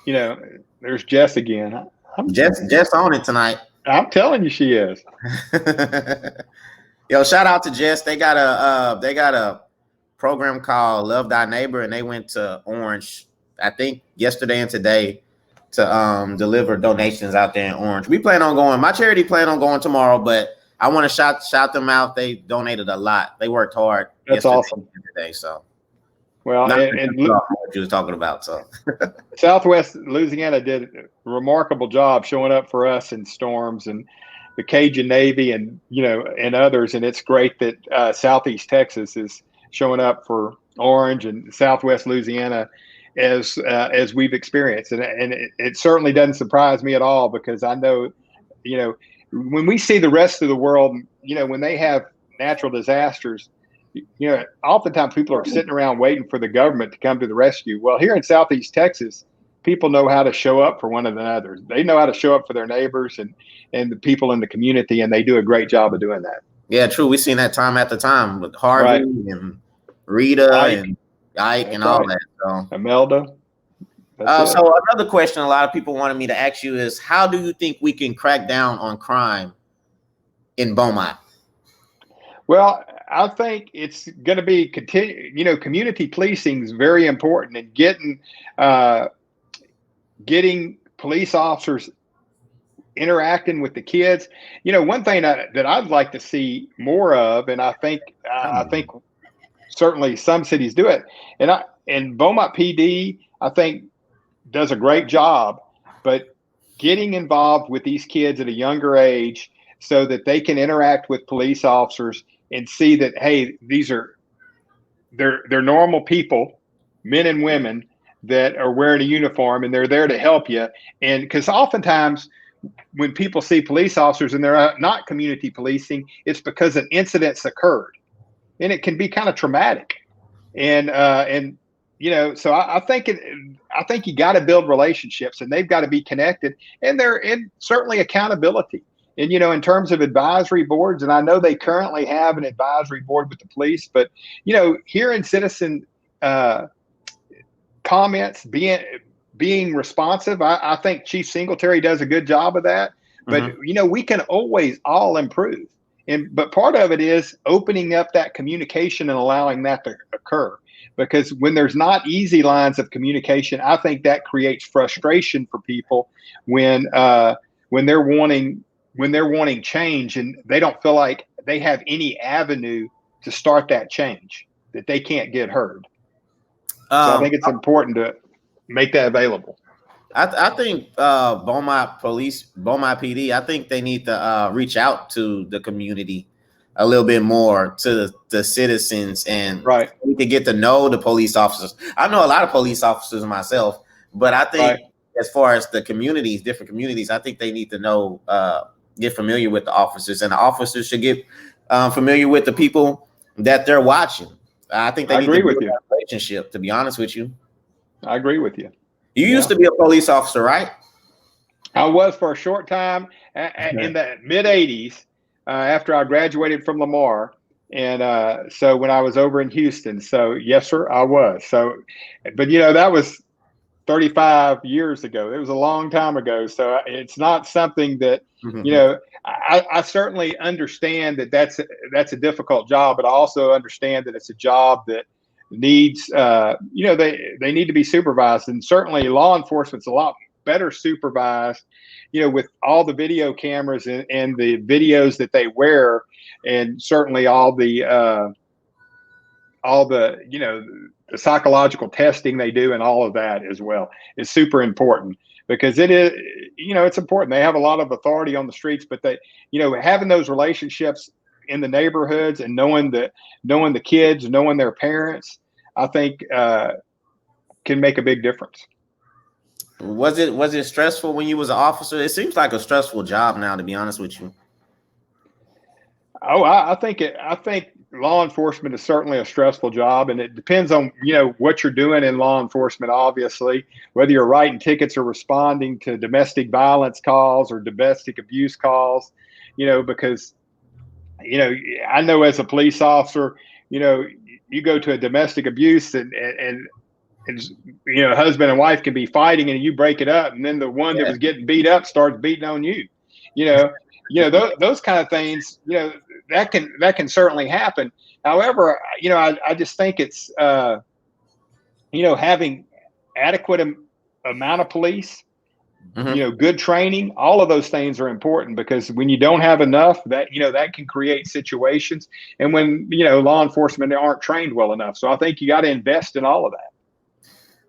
There's Jess again. Jess on it tonight. I'm telling you, she is. Yo, shout out to Jess. They got a program called Love Thy Neighbor, and they went to Orange, I think yesterday and today, to deliver donations out there in Orange. We plan on going. My charity plan on going tomorrow, but I want to shout them out. They donated a lot. They worked hard. That's awesome. Today, so. Well, and what you was talking about. So Southwest Louisiana did a remarkable job showing up for us in storms, and the Cajun Navy, and and others. And it's great that Southeast Texas is showing up for Orange and Southwest Louisiana as we've experienced. And it certainly doesn't surprise me at all, because I know, when we see the rest of the world, when they have natural disasters, oftentimes people are sitting around waiting for the government to come to the rescue. Well, here in Southeast Texas, people know how to show up for one another. They know how to show up for their neighbors and the people in the community, and they do a great job of doing that. Yeah, true. We've seen that time after time with Harvey Right. and Rita and Ike and all that. So, Imelda. So another question a lot of people wanted me to ask you is, how do you think we can crack down on crime in Beaumont? Well, I think it's going to be community policing is very important, and getting police officers interacting with the kids. One thing that I'd like to see more of, and I think certainly some cities do it, and Beaumont PD, I think, does a great job, but getting involved with these kids at a younger age so that they can interact with police officers and see that, hey, they're normal people, men and women that are wearing a uniform, and they're there to help you. And because oftentimes when people see police officers and they're not community policing, it's because an incident's occurred, and it can be kind of traumatic. And so I think you got to build relationships, and they've got to be connected, and certainly accountability. And, in terms of advisory boards, and I know they currently have an advisory board with the police, but, hearing citizen comments, being responsive, I think Chief Singletary does a good job of that. But, we can always all improve. But part of it is opening up that communication and allowing that to occur. Because when there's not easy lines of communication, I think that creates frustration for people when they're wanting change and they don't feel like they have any avenue to start that change, that they can't get heard. So I think it's important to make that available. I think Beaumont PD, I think they need to reach out to the community a little bit more, to the citizens, and we can get to know the police officers. I know a lot of police officers myself, but I think as far as the communities, different communities, I think they need to know, get familiar with the officers, and the officers should get familiar with the people that they're watching. I think they need to build that relationship, to be honest with you. I agree with you. You used to be a police officer, right? I was for a short time in the mid 80s after I graduated from Lamar. And so when I was over in Houston, so yes, sir, I was. So, but that was 35 years ago. It was a long time ago. So it's not something that, I certainly understand that that's a difficult job, but I also understand that it's a job that needs, they need to be supervised. And certainly law enforcement's a lot better supervised, with all the video cameras and the videos that they wear, and certainly all the the psychological testing they do and all of that as well is super important, because it is, it's important. They have a lot of authority on the streets, but they, having those relationships in the neighborhoods and knowing the kids, knowing their parents, I think can make a big difference. Was it stressful when you was an officer? It seems like a stressful job now, to be honest with you. Oh, I think law enforcement is certainly a stressful job, and it depends on, what you're doing in law enforcement, obviously, whether you're writing tickets or responding to domestic violence calls or domestic abuse calls, because, I know as a police officer, you go to a domestic abuse and husband and wife can be fighting and you break it up, and then the one that was getting beat up starts beating on you, those kind of things, that can certainly happen. However, I just think it's, having adequate amount of police, good training, all of those things are important, because when you don't have enough, that can create situations, and when law enforcement aren't trained well enough. So I think you got to invest in all of that.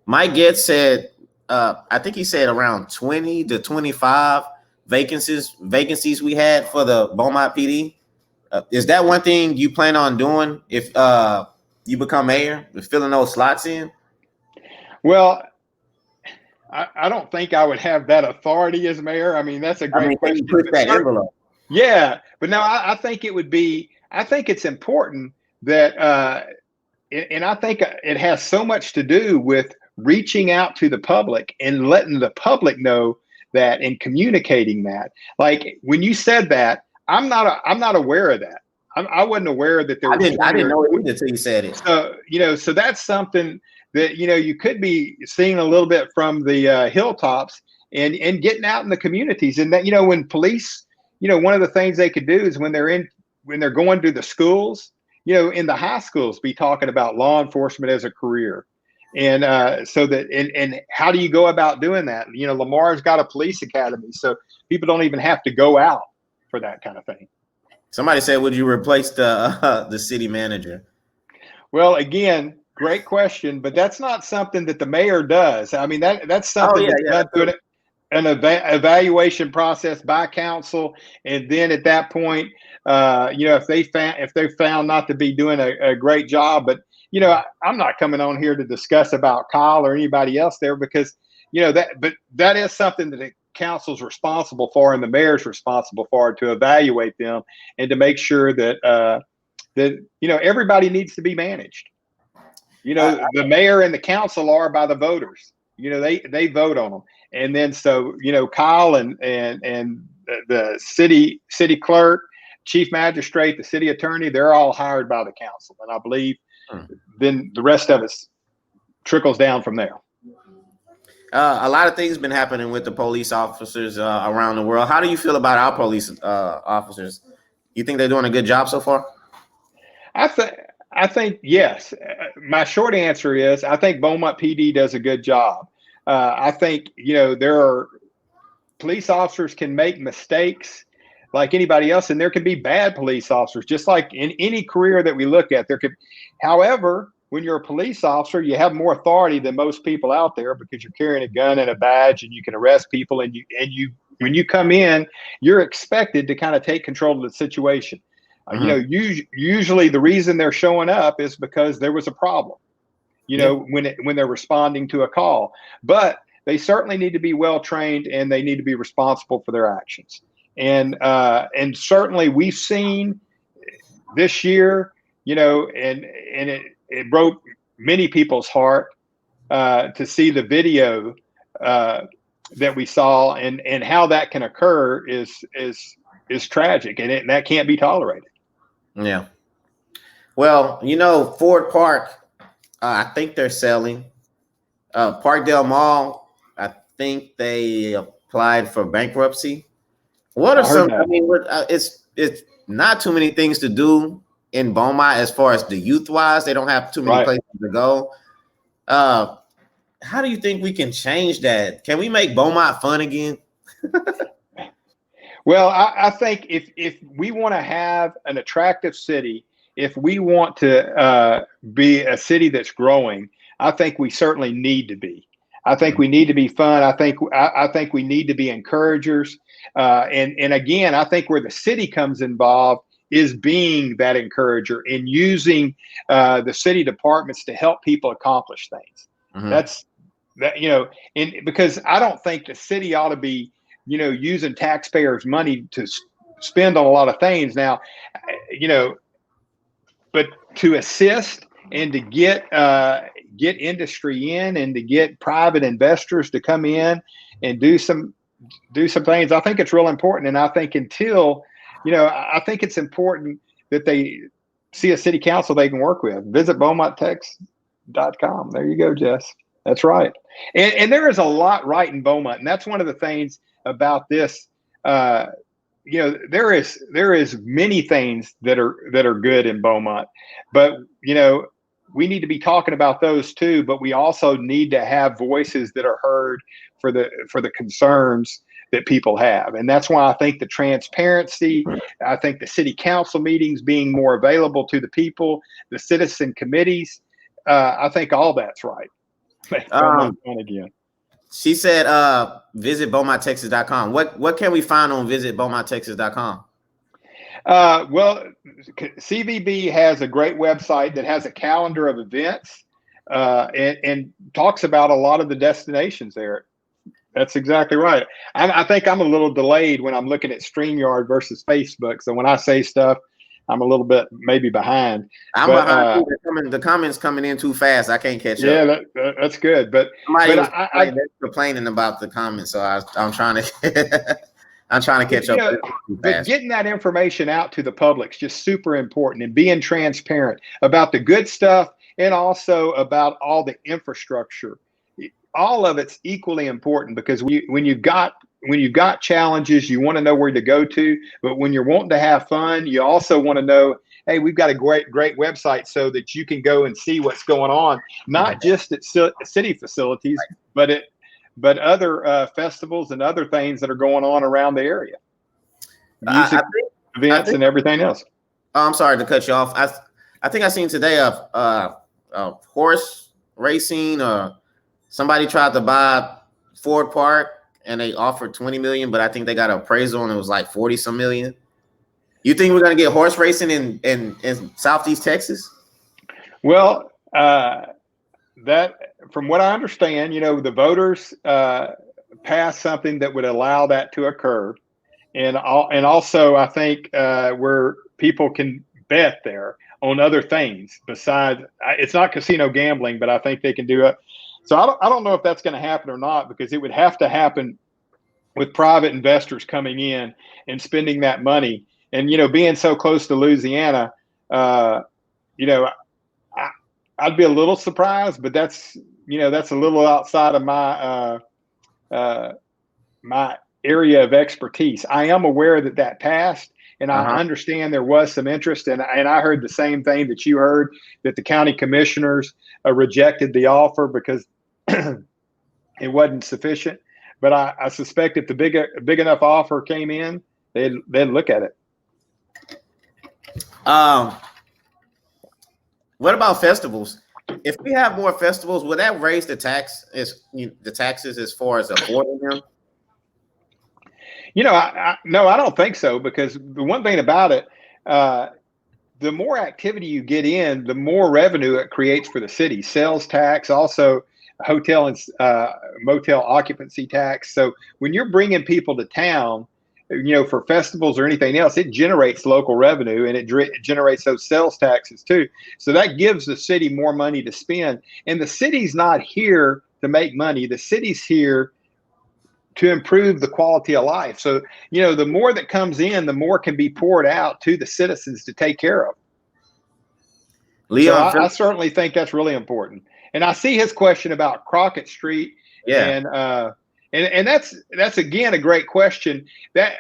Mike Getz said, I think he said around 20 to 25 vacancies we had for the Beaumont PD. Is that one thing you plan on doing if you become mayor, filling those slots in? Well, I don't think I would have that authority as mayor. I mean, that's a great question. Put that envelope. Yeah, but no, I think it would be. I think it's important that, and I think it has so much to do with reaching out to the public and letting the public know that and communicating that. Like when you said that, I'm not aware of that. I wasn't aware that there was. I didn't know it either until you said it. So, so that's something that, you could be seeing a little bit from the hilltops and getting out in the communities. And that, when police, one of the things they could do is when they're going to the schools, in the high schools, be talking about law enforcement as a career. And so that, and how do you go about doing that? Lamar's got a police academy, so people don't even have to go out for that kind of thing. Somebody said, would you replace the city manager? Well, again, great question, but that's not something that the mayor does. I mean, that's something that's done through an evaluation process by council, and then at that point, if they found not to be doing a great job, but I'm not coming on here to discuss about Kyle or anybody else there because that is something that the council's responsible for and the mayor's responsible for, to evaluate them and to make sure that everybody needs to be managed. The mayor and the council are by the voters. They vote on them. And then so Kyle and the city clerk, chief magistrate, the city attorney, they're all hired by the council. And I believe then the rest of it trickles down from there. A lot of things been happening with the police officers around the world. How do you feel about our police officers? You think they're doing a good job so far? I think yes. My short answer is I think Beaumont PD does a good job. I think there are police officers can make mistakes like anybody else, and there can be bad police officers, just like in any career that we look at. However, when you're a police officer, you have more authority than most people out there because you're carrying a gun and a badge, and you can arrest people. And you when you come in, you're expected to kind of take control of the situation. Usually the reason they're showing up is because there was a problem. When they're responding to a call, but they certainly need to be well trained and they need to be responsible for their actions. And certainly we've seen this year, and it broke many people's heart to see the video that we saw, and how that can occur is tragic, and that can't be tolerated. Yeah. Well, Ford Park, I think they're selling. Parkdale Mall, I think they applied for bankruptcy. What are some? I mean, it's not too many things to do in Beaumont as far as the youth wise. They don't have too many places to go. How do you think we can change that? Can we make Beaumont fun again? Well, I think if we want to have an attractive city, if we want to be a city that's growing, I think we certainly need to be. I think we need to be fun. I think we need to be encouragers. And again, I think where the city comes involved is being that encourager and using the city departments to help people accomplish things. Mm-hmm. Because I don't think the city ought to be, using taxpayers' money to spend on a lot of things now, but to assist and to get industry in and to get private investors to come in and do some things, I think it's real important. And I think I think it's important that they see a city council they can work with. Visit BeaumontTex.com. There you go, Jess. That's right. And there is a lot right in Beaumont. And that's one of the things about this. There is many things that are good in Beaumont, but we need to be talking about those too. But we also need to have voices that are heard for the concerns that people have, and that's why I think the transparency, I think the city council meetings being more available to the people, the citizen committees, I think all that's right. Again. She said, visit BeaumontTexas.com. What can we find on visit BeaumontTexas.com? Well, CVB has a great website that has a calendar of events and talks about a lot of the destinations there. That's exactly right. I think I'm a little delayed when I'm looking at StreamYard versus Facebook. So when I say stuff, I'm a little bit maybe behind. I'm But behind too. The comments coming in too fast. I can't catch yeah, up. that's good. But Somebody was I complaining about the comments, so I'm trying to I'm trying to catch up. Too but fast. getting that information out to the public is just super important, and being transparent about the good stuff and also about all the infrastructure. All of it's equally important, because when you've got challenges, you want to know where to go to. But when you're wanting to have fun, you also want to know, hey, we've got a great website so that you can go and see what's going on, not just at city facilities, but other festivals and other things that are going on around the area, music events and everything else. Oh, I'm sorry to cut you off. I think I seen today a horse racing. Somebody tried to buy Ford Park and they offered 20 million, but I think they got an appraisal and it was like 40 some million. You think we're gonna get horse racing in Southeast Texas? Well, that, from what I understand, the voters passed something that would allow that to occur, and also I think where people can bet there on other things besides, it's not casino gambling, but I think they can do it. So I don't know if that's going to happen or not, because it would have to happen with private investors coming in and spending that money. And, being so close to Louisiana, I'd be a little surprised, but that's a little outside of my my area of expertise. I am aware that passed, and I understand there was some interest, and I heard the same thing that you heard, that the county commissioners rejected the offer because it wasn't sufficient. But I suspect if the big enough offer came in, they'd look at it. What about festivals? If we have more festivals, would that raise the taxes as far as affording them? No, I don't think so, because the one thing about it, the more activity you get in, the more revenue it creates for the city. Sales tax, also hotel and motel occupancy tax. So when you're bringing people to town, for festivals or anything else, it generates local revenue, and it generates those sales taxes too. So that gives the city more money to spend. And the city's not here to make money. The city's here to improve the quality of life. So, the more that comes in, the more can be poured out to the citizens to take care of. Leon, so I certainly think that's really important. And I see his question about Crockett Street. Yeah. And that's again a great question. That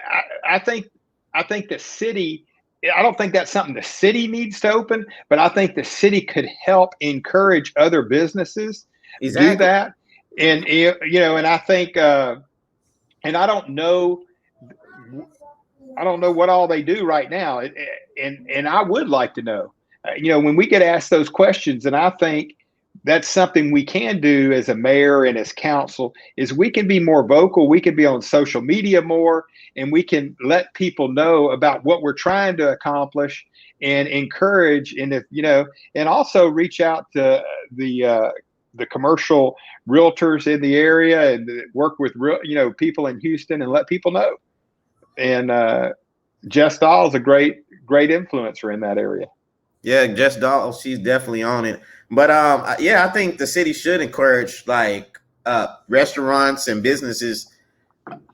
I think the city, I don't think that's something the city needs to open, but I think the city could help encourage other businesses do that. And and I think and I don't know what all they do right now. And I would like to know, when we get asked those questions, and I think that's something we can do as a mayor and as council, is we can be more vocal. We can be on social media more, and we can let people know about what we're trying to accomplish and encourage. And and also reach out to the commercial realtors in the area, and work with people in Houston, and let people know. And Jess Dahl is a great influencer in that area. Yeah, Jess Dahl, she's definitely on it. But I think the city should encourage restaurants and businesses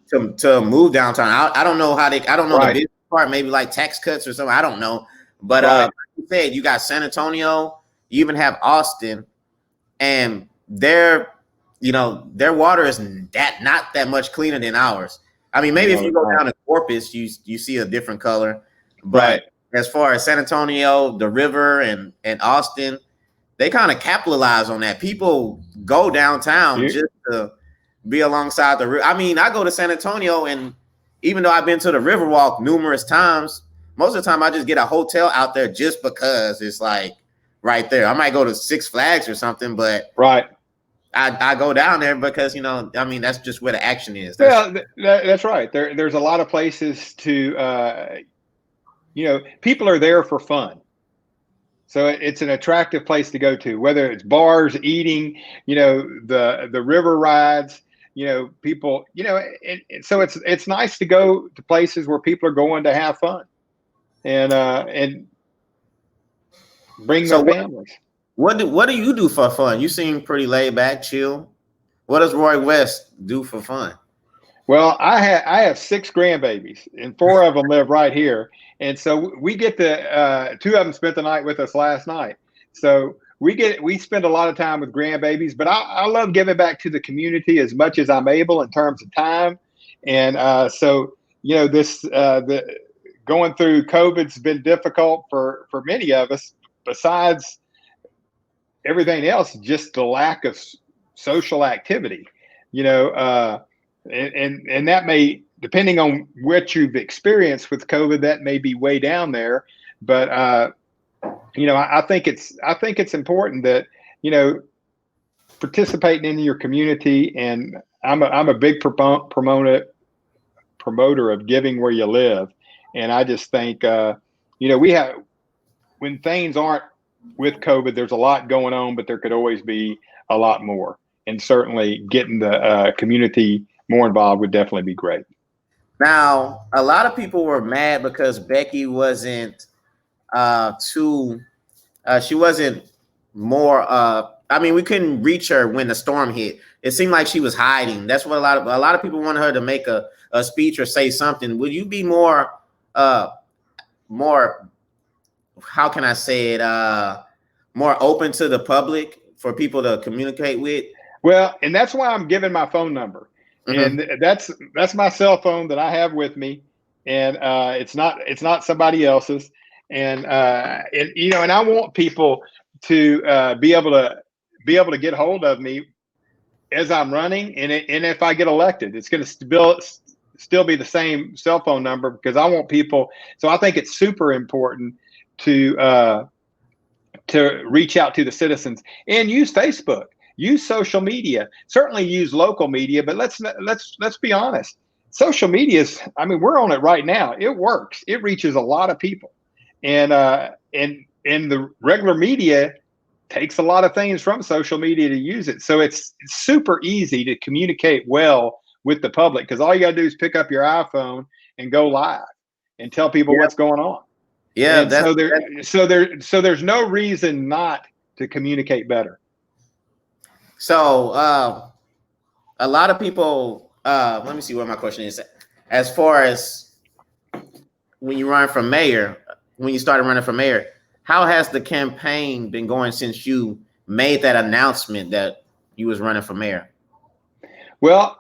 to move downtown. I don't know how I don't know the business part, maybe like tax cuts or something. I don't know. But like you said, you got San Antonio, you even have Austin, and their water is not that much cleaner than ours. I mean, maybe if you go down to Corpus, you see a different color. But as far as San Antonio, the river, and Austin, they kind of capitalize on that. People go downtown just to be alongside the river. I mean, I go to San Antonio, and even though I've been to the Riverwalk numerous times, most of the time I just get a hotel out there just because it's like right there. I might go to Six Flags or something, but I go down there because, that's just where the action is. That's right. There's a lot of places to, people are there for fun. So it's an attractive place to go to, whether it's bars, eating, the river rides, people, and so it's nice to go to places where people are going to have fun. and bring So their families. what do you do for fun? You seem pretty laid back, chill. What does Roy West do for fun? Well, I have 6 grandbabies, and 4 of them live right here, and so we get the 2 of them spent the night with us last night. So we spend a lot of time with grandbabies, but I love giving back to the community as much as I'm able in terms of time, and so this the going through COVID's been difficult for many of us. Besides everything else, just the lack of social activity, you know. And that may, depending on what you've experienced with COVID, that may be way down there. But I think it's important that participating in your community, and I'm a big promoter of giving where you live, and I just think we have, when things aren't with COVID, there's a lot going on, but there could always be a lot more, and certainly getting the community more involved would definitely be great. Now, a lot of people were mad because Becky wasn't she wasn't more I mean, we couldn't reach her when the storm hit. It seemed like she was hiding. That's what a lot of people wanted her to make a speech or say something. Would you be more how can I say it, more open to the public for people to communicate with? Well, and that's why I'm giving my phone number. Mm-hmm. And that's my cell phone that I have with me, and it's not somebody else's. And and I want people to be able to get hold of me as I'm running, and if I get elected, it's going to still be the same cell phone number, because I want people. So I think it's super important to reach out to the citizens and use Facebook. Use social media. Certainly use local media, but let's be honest. Social media is, I mean, we're on it right now. It works. It reaches a lot of people, and the regular media takes a lot of things from social media to use it. So it's super easy to communicate well with the public, because all you got to do is pick up your iPhone and go live and tell people what's going on. Yeah, and so there's no reason not to communicate better. So a lot of people, let me see what my question is. As far as when you run for mayor, when you started running for mayor, how has the campaign been going since you made that announcement that you was running for mayor? Well,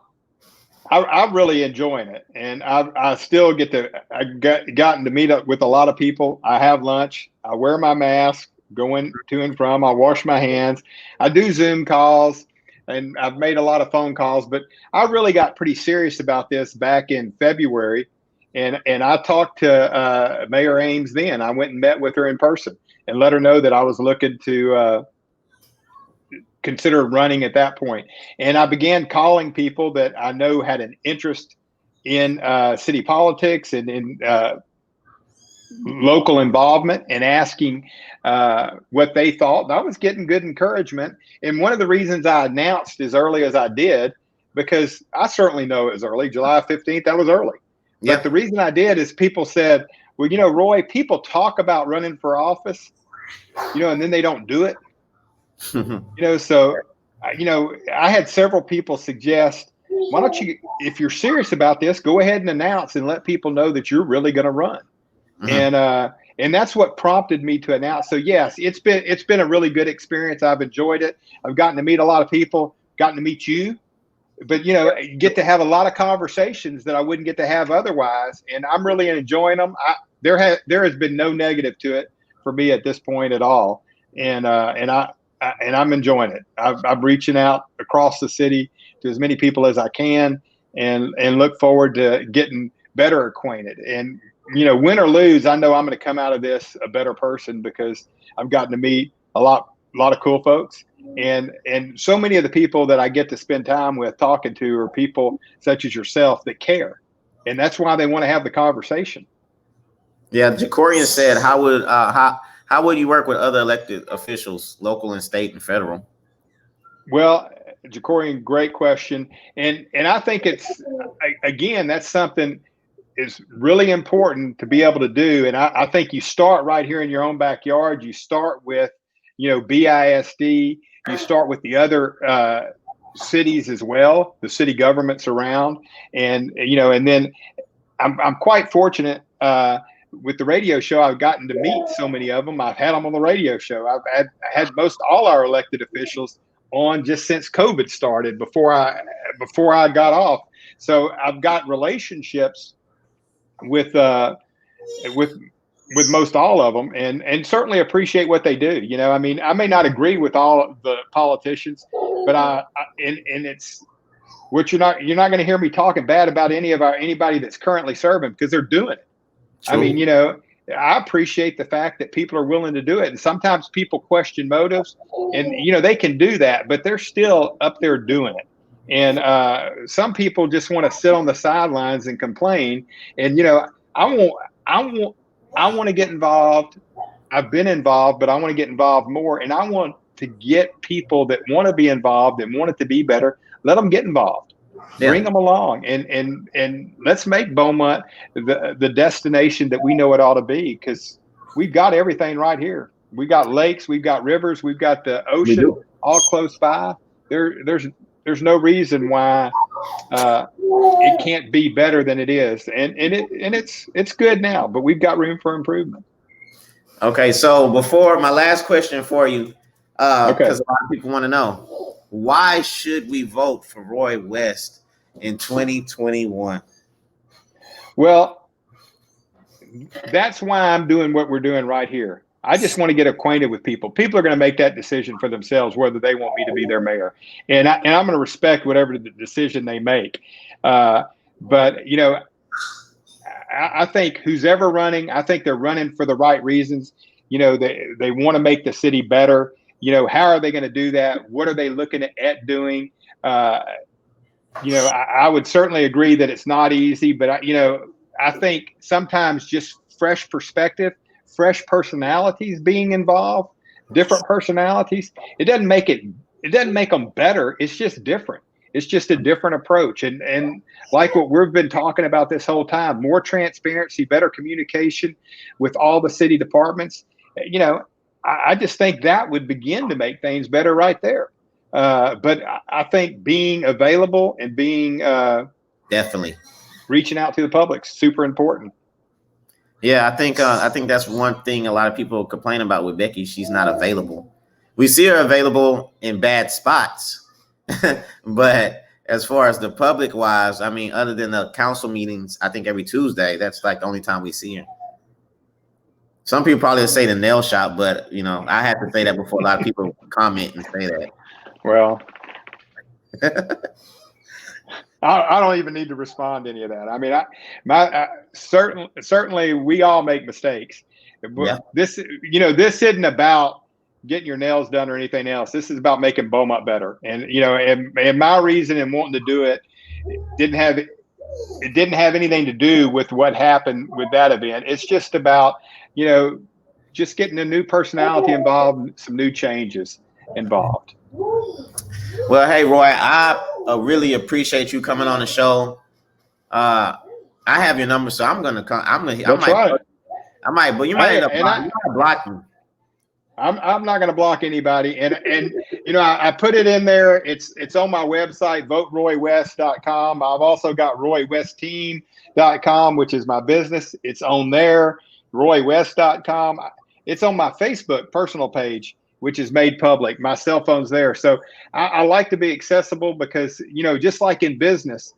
I'm really enjoying it, and I still gotten to meet up with a lot of people. I have lunch. I wear my mask going to and from. I wash my hands. I do Zoom calls, and I've made a lot of phone calls. But I really got pretty serious about this back in February, and I talked to Mayor Ames then. I went and met with her in person and let her know that I was looking to consider running at that point. And I began calling people that I know had an interest in city politics and in local involvement, and asking what they thought. And I was getting good encouragement. And one of the reasons I announced as early as I did, because I certainly know it was early, July 15th, that was early. But the reason I did is people said, well, Roy, people talk about running for office, and then they don't do it. So I had several people suggest, why don't you, if you're serious about this, go ahead and announce and let people know that you're really going to run. Mm-hmm. And that's what prompted me to announce. So yes, it's been a really good experience. I've enjoyed it. I've gotten to meet a lot of people, gotten to meet you, but get to have a lot of conversations that I wouldn't get to have otherwise. And I'm really enjoying them. There has been no negative to it for me at this point at all. And I'm enjoying it. I'm reaching out across the city to as many people as I can, and look forward to getting better acquainted. And win or lose, I know I'm going to come out of this a better person, because I've gotten to meet a lot of cool folks, and so many of the people that I get to spend time with talking to are people such as yourself that care, and that's why they want to have the conversation. Yeah, Jacorian said, how would you work with other elected officials, local and state and federal? Well, Jacorian, great question, and I think it's, again, that's something is really important to be able to do. And I think you start right here in your own backyard. You start with, BISD. You start with the other cities as well, the city governments around, and then I'm quite fortunate with the radio show. I've gotten to meet so many of them. I've had them on the radio show. I've had most all our elected officials on just since COVID started, before I got off. So I've got relationships with most all of them, and certainly appreciate what they do. I mean, I may not agree with all the politicians, but it's what you're not going to hear me talking bad about anybody that's currently serving, because they're doing it. True. I mean, I appreciate the fact that people are willing to do it. And sometimes people question motives, and, they can do that, but they're still up there doing it. And some people just want to sit on the sidelines and complain. And, I want to get involved. I've been involved, but I want to get involved more. And I want to get people that want to be involved and want it to be better. Let them get involved. Yeah. Bring them along, and let's make Beaumont the destination that we know it ought to be, because we've got everything right here. We got lakes, we've got rivers, we've got the ocean all close by. There's no reason why it can't be better than it is, and it's good now, but we've got room for improvement. Okay, so before my last question for you, because a lot of people want to know, why should we vote for Roy West in 2021? Well, that's why I'm doing what we're doing right here. I just want to get acquainted with people. People are going to make that decision for themselves, whether they want me to be their mayor. And I'm going to respect whatever the decision they make. But, I think who's ever running, I think they're running for the right reasons. They want to make the city better. How are they going to do that? What are they looking at doing? I would certainly agree that it's not easy, but I think sometimes just fresh perspective, fresh personalities being involved, different personalities, it doesn't make them better. It's just different. It's just a different approach. And like what we've been talking about this whole time, more transparency, better communication with all the city departments, I just think that would begin to make things better right there. But I think being available and being definitely reaching out to the public is super important. Yeah, I think that's one thing a lot of people complain about with Becky. She's not available. We see her available in bad spots, but as far as the public wise, I mean, other than the council meetings, I think every Tuesday, that's like the only time we see her. Some people probably say the nail shop, but I have to say that before a lot of people comment and say that. Well, I don't even need to respond to any of that. I mean, certainly we all make mistakes. Yeah. This isn't about getting your nails done or anything else. This is about making Beaumont better. And and my reason in wanting to do it didn't have anything to do with what happened with that event. It's just about just getting a new personality involved, some new changes involved. Well, hey, Roy, I really appreciate you coming on the show. I have your number, so I'm gonna come. I might, but you might end up blocking. I'm not going to block anybody, and I put it in there. It's on my website, voteroywest.com. I've also got roywestteam.com, which is my business. It's on there, roywest.com. It's on my Facebook personal page, which is made public. My cell phone's there. So I like to be accessible because, just like in business,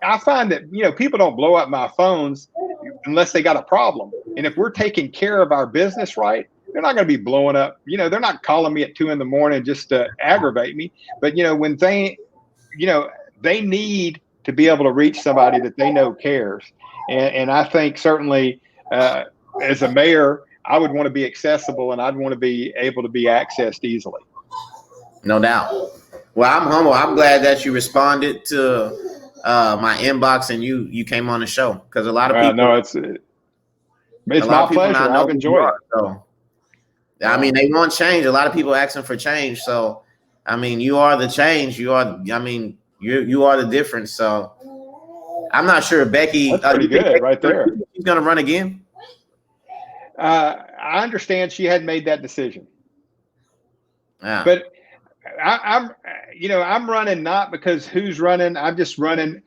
I find that, people don't blow up my phones unless they got a problem. And if we're taking care of our business right, they're not going to be blowing up. They're not calling me at 2 a.m. just to aggravate me. But, when they need to be able to reach somebody that they know cares. And I think certainly as a mayor, I would want to be accessible, and I'd want to be able to be accessed easily. No doubt. Well, I'm humble. I'm glad that you responded to my inbox and you came on the show, because a lot of people. No, it's my pleasure. I've enjoyed it. So, I mean, they want change. A lot of people asking for change. So, I mean, you are the change. You are the difference. So, I'm not sure Becky. That's pretty good right there. She's gonna run again. I understand she hadn't made that decision, Yeah. but I'm running not because who's running. I'm just running.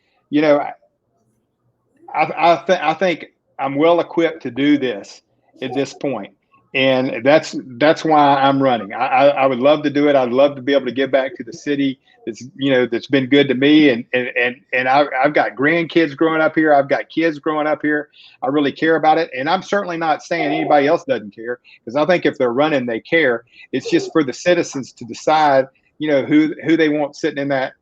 I think I'm well equipped to do this at this point, and that's why I'm running. I would love to do it. I'd love to be able to give back to the city that's been good to me, and I've got grandkids growing up here. I've got kids growing up here. I really care about it, and I'm certainly not saying anybody else doesn't care, because I think if they're running, they care. It's just for the citizens to decide, who they want sitting in that,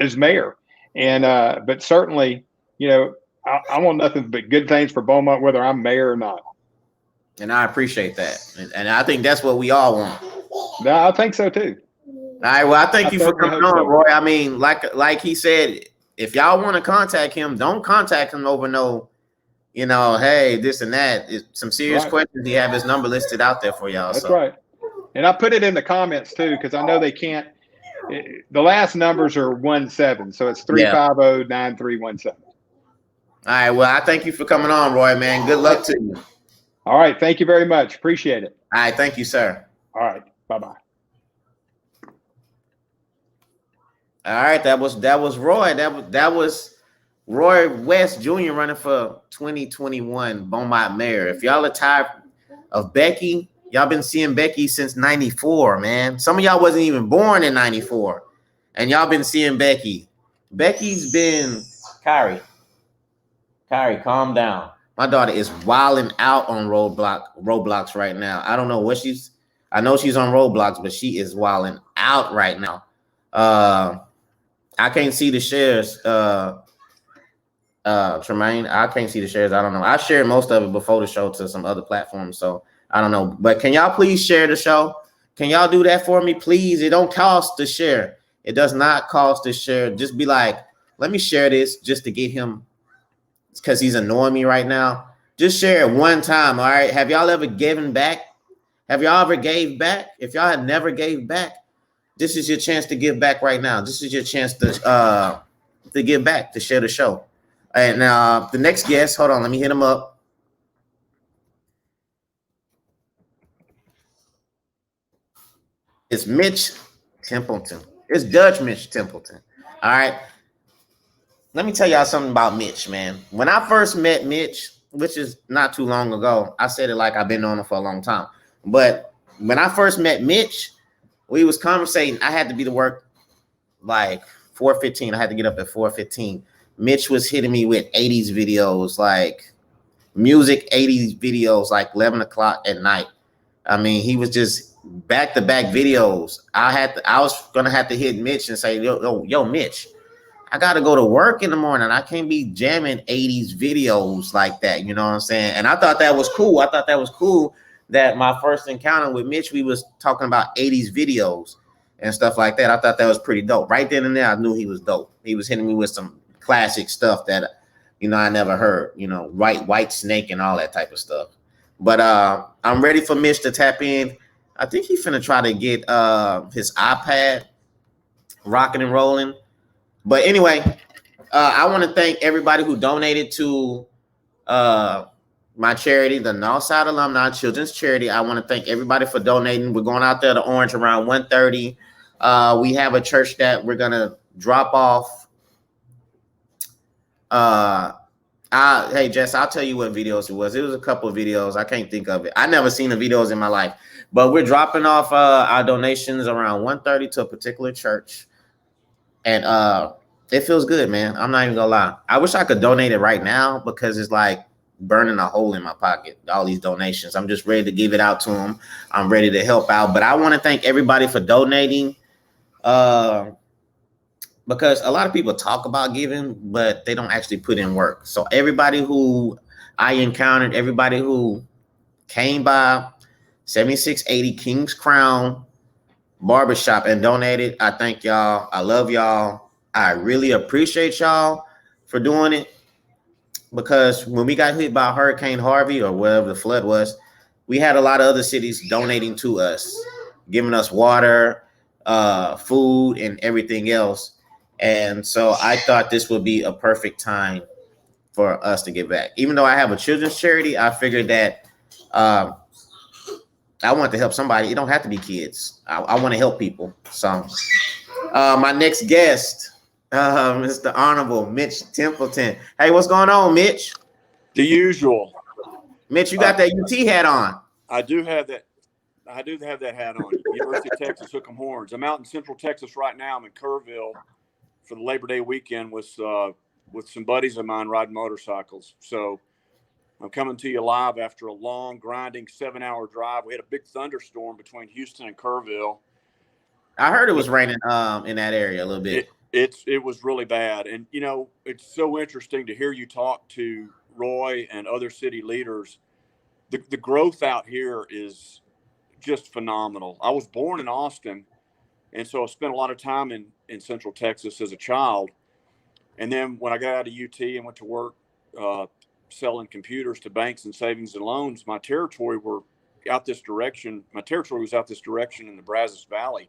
as mayor. And but certainly, I want nothing but good things for Beaumont, whether I'm mayor or not. And I appreciate that. And I think that's what we all want. No, I think so too. All right. Well, I thank you for coming on, Roy. I mean, like he said, if y'all want to contact him, don't contact him over no, hey, this and that. Some serious questions. He have his number listed out there for y'all. That's right. And I put it in the comments too, because I know they can't. The last numbers are 17, so it's 350-9317. All right. Well, I thank you for coming on, Roy, man. Good luck to you. All right. Thank you very much. Appreciate it. All right. Thank you, sir. All right. Bye-bye. All right. That was Roy. That was Roy West Jr. running for 2021 Beaumont mayor. If y'all are tired of Becky, y'all been seeing Becky since 94, man. Some of y'all wasn't even born in 94. And y'all been seeing Becky. Becky's been Kyrie, calm down. My daughter is wilding out on Roblox right now. I don't know what I know she's on Roblox, but she is wilding out right now. I can't see the shares. Tremaine, I can't see the shares. I don't know. I shared most of it before the show to some other platforms, so I don't know. But can y'all please share the show? Can y'all do that for me, please? It don't cost to share. It does not cost to share. Just be like, let me share this just to get him, because he's annoying me right now. Just share it one time, all right? Have y'all ever given back? Have y'all ever gave back? If y'all had never gave back, this is your chance to give back right now. This is your chance to give back, to share the show. And the next guest, hold on, let me hit him up. It's Mitch Templeton. It's Judge Mitch Templeton. All right. Let me tell y'all something about Mitch, man. When I first met Mitch, which is not too long ago, I said it like I've been on him for a long time. But when I first met Mitch, we was conversating. I had to be to work like 4:15. I had to get up at 4:15. Mitch was hitting me with 80s videos, like music 80s videos, like 11 o'clock at night. I mean, he was just back-to-back videos. I was gonna have to hit Mitch and say, yo, Mitch, I gotta go to work in the morning. I can't be jamming 80s videos like that. You know what I'm saying? And I thought that was cool. I thought that was cool that my first encounter with Mitch, we was talking about 80s videos and stuff like that. I thought that was pretty dope. Right then and there, I knew he was dope. He was hitting me with some classic stuff that, I never heard, White Snake and all that type of stuff. But I'm ready for Mitch to tap in. I think he's finna try to get his iPad rocking and rolling. But anyway, I want to thank everybody who donated to my charity, the Northside Alumni Children's Charity. I want to thank everybody for donating. We're going out there to Orange around 1:30. We have a church that we're going to drop off. Hey, Jess, I'll tell you what videos it was. It was a couple of videos. I can't think of it. I never seen the videos in my life. But we're dropping off our donations around 1:30 to a particular church. And it feels good, man. I'm not even gonna lie. I wish I could donate it right now, because it's like burning a hole in my pocket, all these donations. I'm just ready to give it out to them. I'm ready to help out. But I want to thank everybody for donating, because a lot of people talk about giving, but they don't actually put in work. So everybody who I encountered, everybody who came by 7680 King's Crown Barbershop and donated, I thank y'all. I love y'all. I really appreciate y'all for doing it, because when we got hit by Hurricane Harvey or whatever the flood was, we had a lot of other cities donating to us, giving us water, food, and everything else. And so I thought this would be a perfect time for us to give back. Even though I have a children's charity, I figured that um, I want to help somebody. It don't have to be kids. I want to help people. So my next guest, Mr. Honorable Mitch Templeton. Hey, what's going on, Mitch? The usual. Mitch, you got that UT hat on. I do have that. I do have that hat on. University of Texas Hook'em Horns. I'm out in Central Texas right now. I'm in Kerrville for the Labor Day weekend with some buddies of mine riding motorcycles. So I'm coming to you live after a long, grinding 7-hour drive. We had a big thunderstorm between Houston and Kerrville. I heard it was raining in that area a little bit. It was really bad. And, you know, it's so interesting to hear you talk to Roy and other city leaders. The growth out here is just phenomenal. I was born in Austin, and so I spent a lot of time in Central Texas as a child. And then when I got out of UT and went to work selling computers to banks and savings and loans, my territory was out this direction in the Brazos Valley.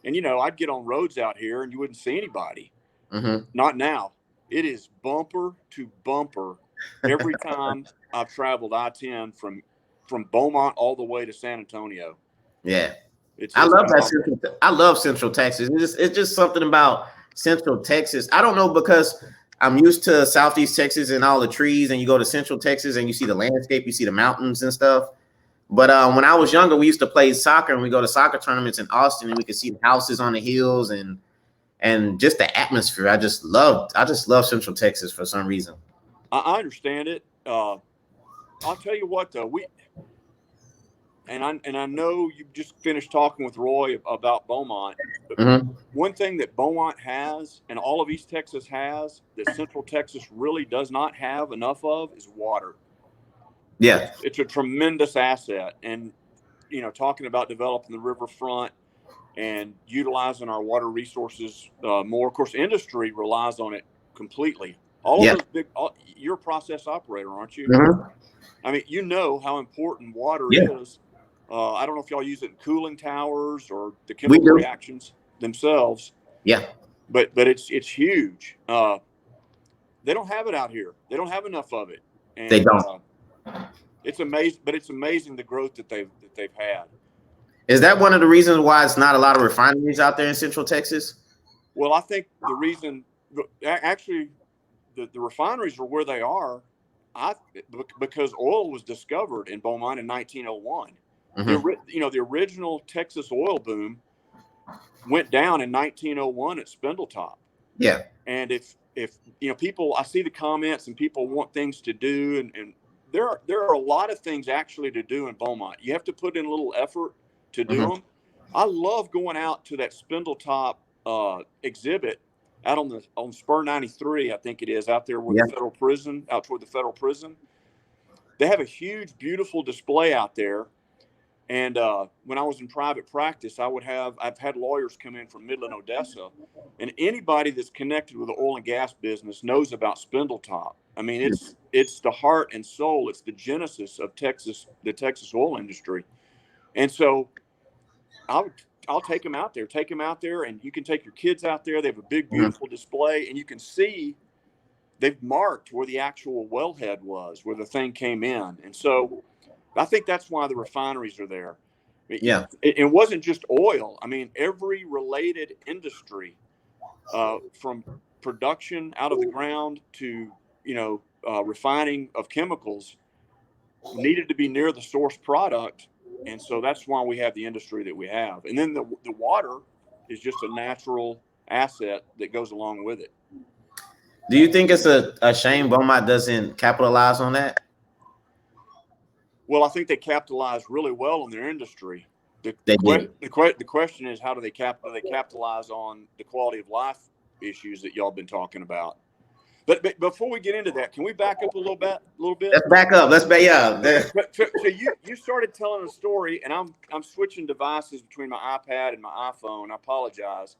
And, you know, I'd get on roads out here and you wouldn't see anybody. Mm-hmm. Not now. It is bumper to bumper every time I've traveled I-10 from Beaumont all the way to San Antonio. Yeah. I love that. I love Central Texas. It's just something about Central Texas. I don't know, because I'm used to Southeast Texas and all the trees, and you go to Central Texas and you see the landscape, you see the mountains and stuff. But when I was younger, we used to play soccer, and we go to soccer tournaments in Austin, and we could see the houses on the hills and just the atmosphere. I just love Central Texas for some reason. I understand it. I'll tell you what, though, I know you just finished talking with Roy about Beaumont. Mm-hmm. One thing that Beaumont has, and all of East Texas has, that Central Texas really does not have enough of, is water. Yeah, it's a tremendous asset. And, you know, talking about developing the riverfront and utilizing our water resources more. Of course, industry relies on it completely. You're a process operator, aren't you? Mm-hmm. I mean, you know how important water is. I don't know if y'all use it in cooling towers or the chemical reactions themselves. Yeah, but it's huge. They don't have it out here. They don't have enough of it. And, they don't. It's amazing, but it's amazing the growth that they've had. Is that one of the reasons why it's not a lot of refineries out there in Central Texas? Well, I think the reason, actually, the refineries are where they are, because oil was discovered in Beaumont in 1901. Mm-hmm. The original Texas oil boom went down in 1901 at Spindletop. Yeah. And if people, I see the comments and people want things to do, and there are a lot of things actually to do in Beaumont. You have to put in a little effort to do them. I love going out to that Spindletop exhibit out on Spur 93, I think it is, out there with the federal prison, out toward the federal prison. They have a huge, beautiful display out there. And when I was in private practice, I've had lawyers come in from Midland, Odessa, and anybody that's connected with the oil and gas business knows about Spindletop. I mean, it's the heart and soul. It's the genesis of Texas, the Texas oil industry. And so I'll take them out there, and you can take your kids out there. They have a big, beautiful display, and you can see they've marked where the actual wellhead was, where the thing came in. And so I think that's why the refineries are there. Yeah. It wasn't just oil. I mean, every related industry, from production out of the ground to, refining of chemicals, needed to be near the source product. And so that's why we have the industry that we have. And then the water is just a natural asset that goes along with it. Do you think it's a shame Beaumont doesn't capitalize on that? Well, I think they capitalize really well on their industry. The question is, how do they capitalize on the quality of life issues that y'all been talking about? But before we get into that, can we back up a little bit? Let's back up. So you started telling a story, and I'm switching devices between my iPad and my iPhone. I apologize.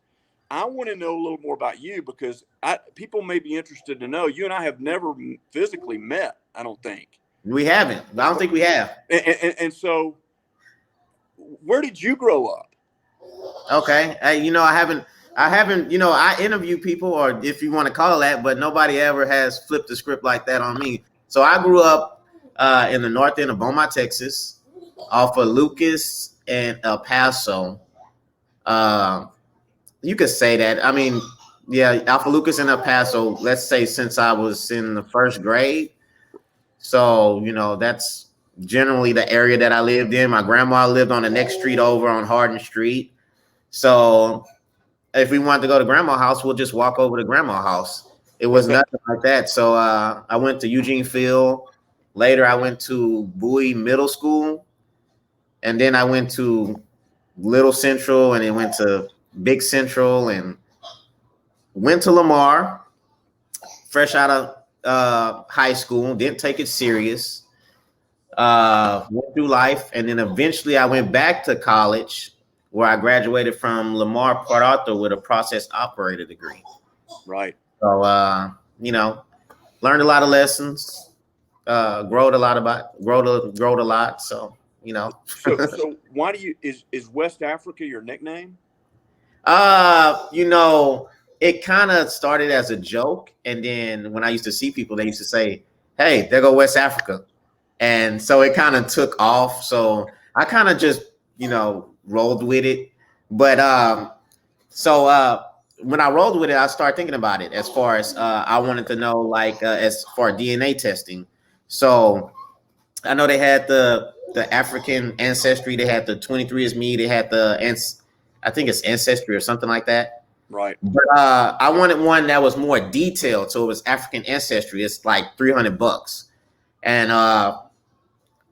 I want to know a little more about you, because people may be interested to know. You and I have never physically met, I don't think. We haven't. I don't think we have. And so, where did you grow up? Okay. I haven't. I haven't, I interview people, or if you want to call it that, but nobody ever has flipped the script like that on me. So I grew up in the north end of Beaumont, Texas, off of Lucas and El Paso. Uh, you could say that. I mean, yeah, Alpha Lucas and El Paso, let's say since I was in the first grade. So, that's generally the area that I lived in. My grandma lived on the next street over on Hardin Street. So if we wanted to go to grandma's house, we'll just walk over to grandma's house. It was nothing like that. So I went to Eugene Field. Later, I went to Bowie Middle School. And then I went to Little Central, and then went to Big Central, and went to Lamar, fresh out of high school. Didn't take it serious. Went through life. And then eventually I went back to college, where I graduated from Lamar Port Arthur with a process operator degree. Right. So, learned a lot of lessons, growed a lot. So, So why is West Africa your nickname? It kind of started as a joke. And then when I used to see people, they used to say, "Hey, there go West Africa." And so it kind of took off. So I kind of just, rolled with it. But when I rolled with it, I started thinking about it as far as I wanted to know, like, as far as DNA testing. So I know they had the African ancestry, they had the 23andMe, they had I think it's Ancestry or something like that. Right. But I wanted one that was more detailed. So it was African ancestry. It's like $300. And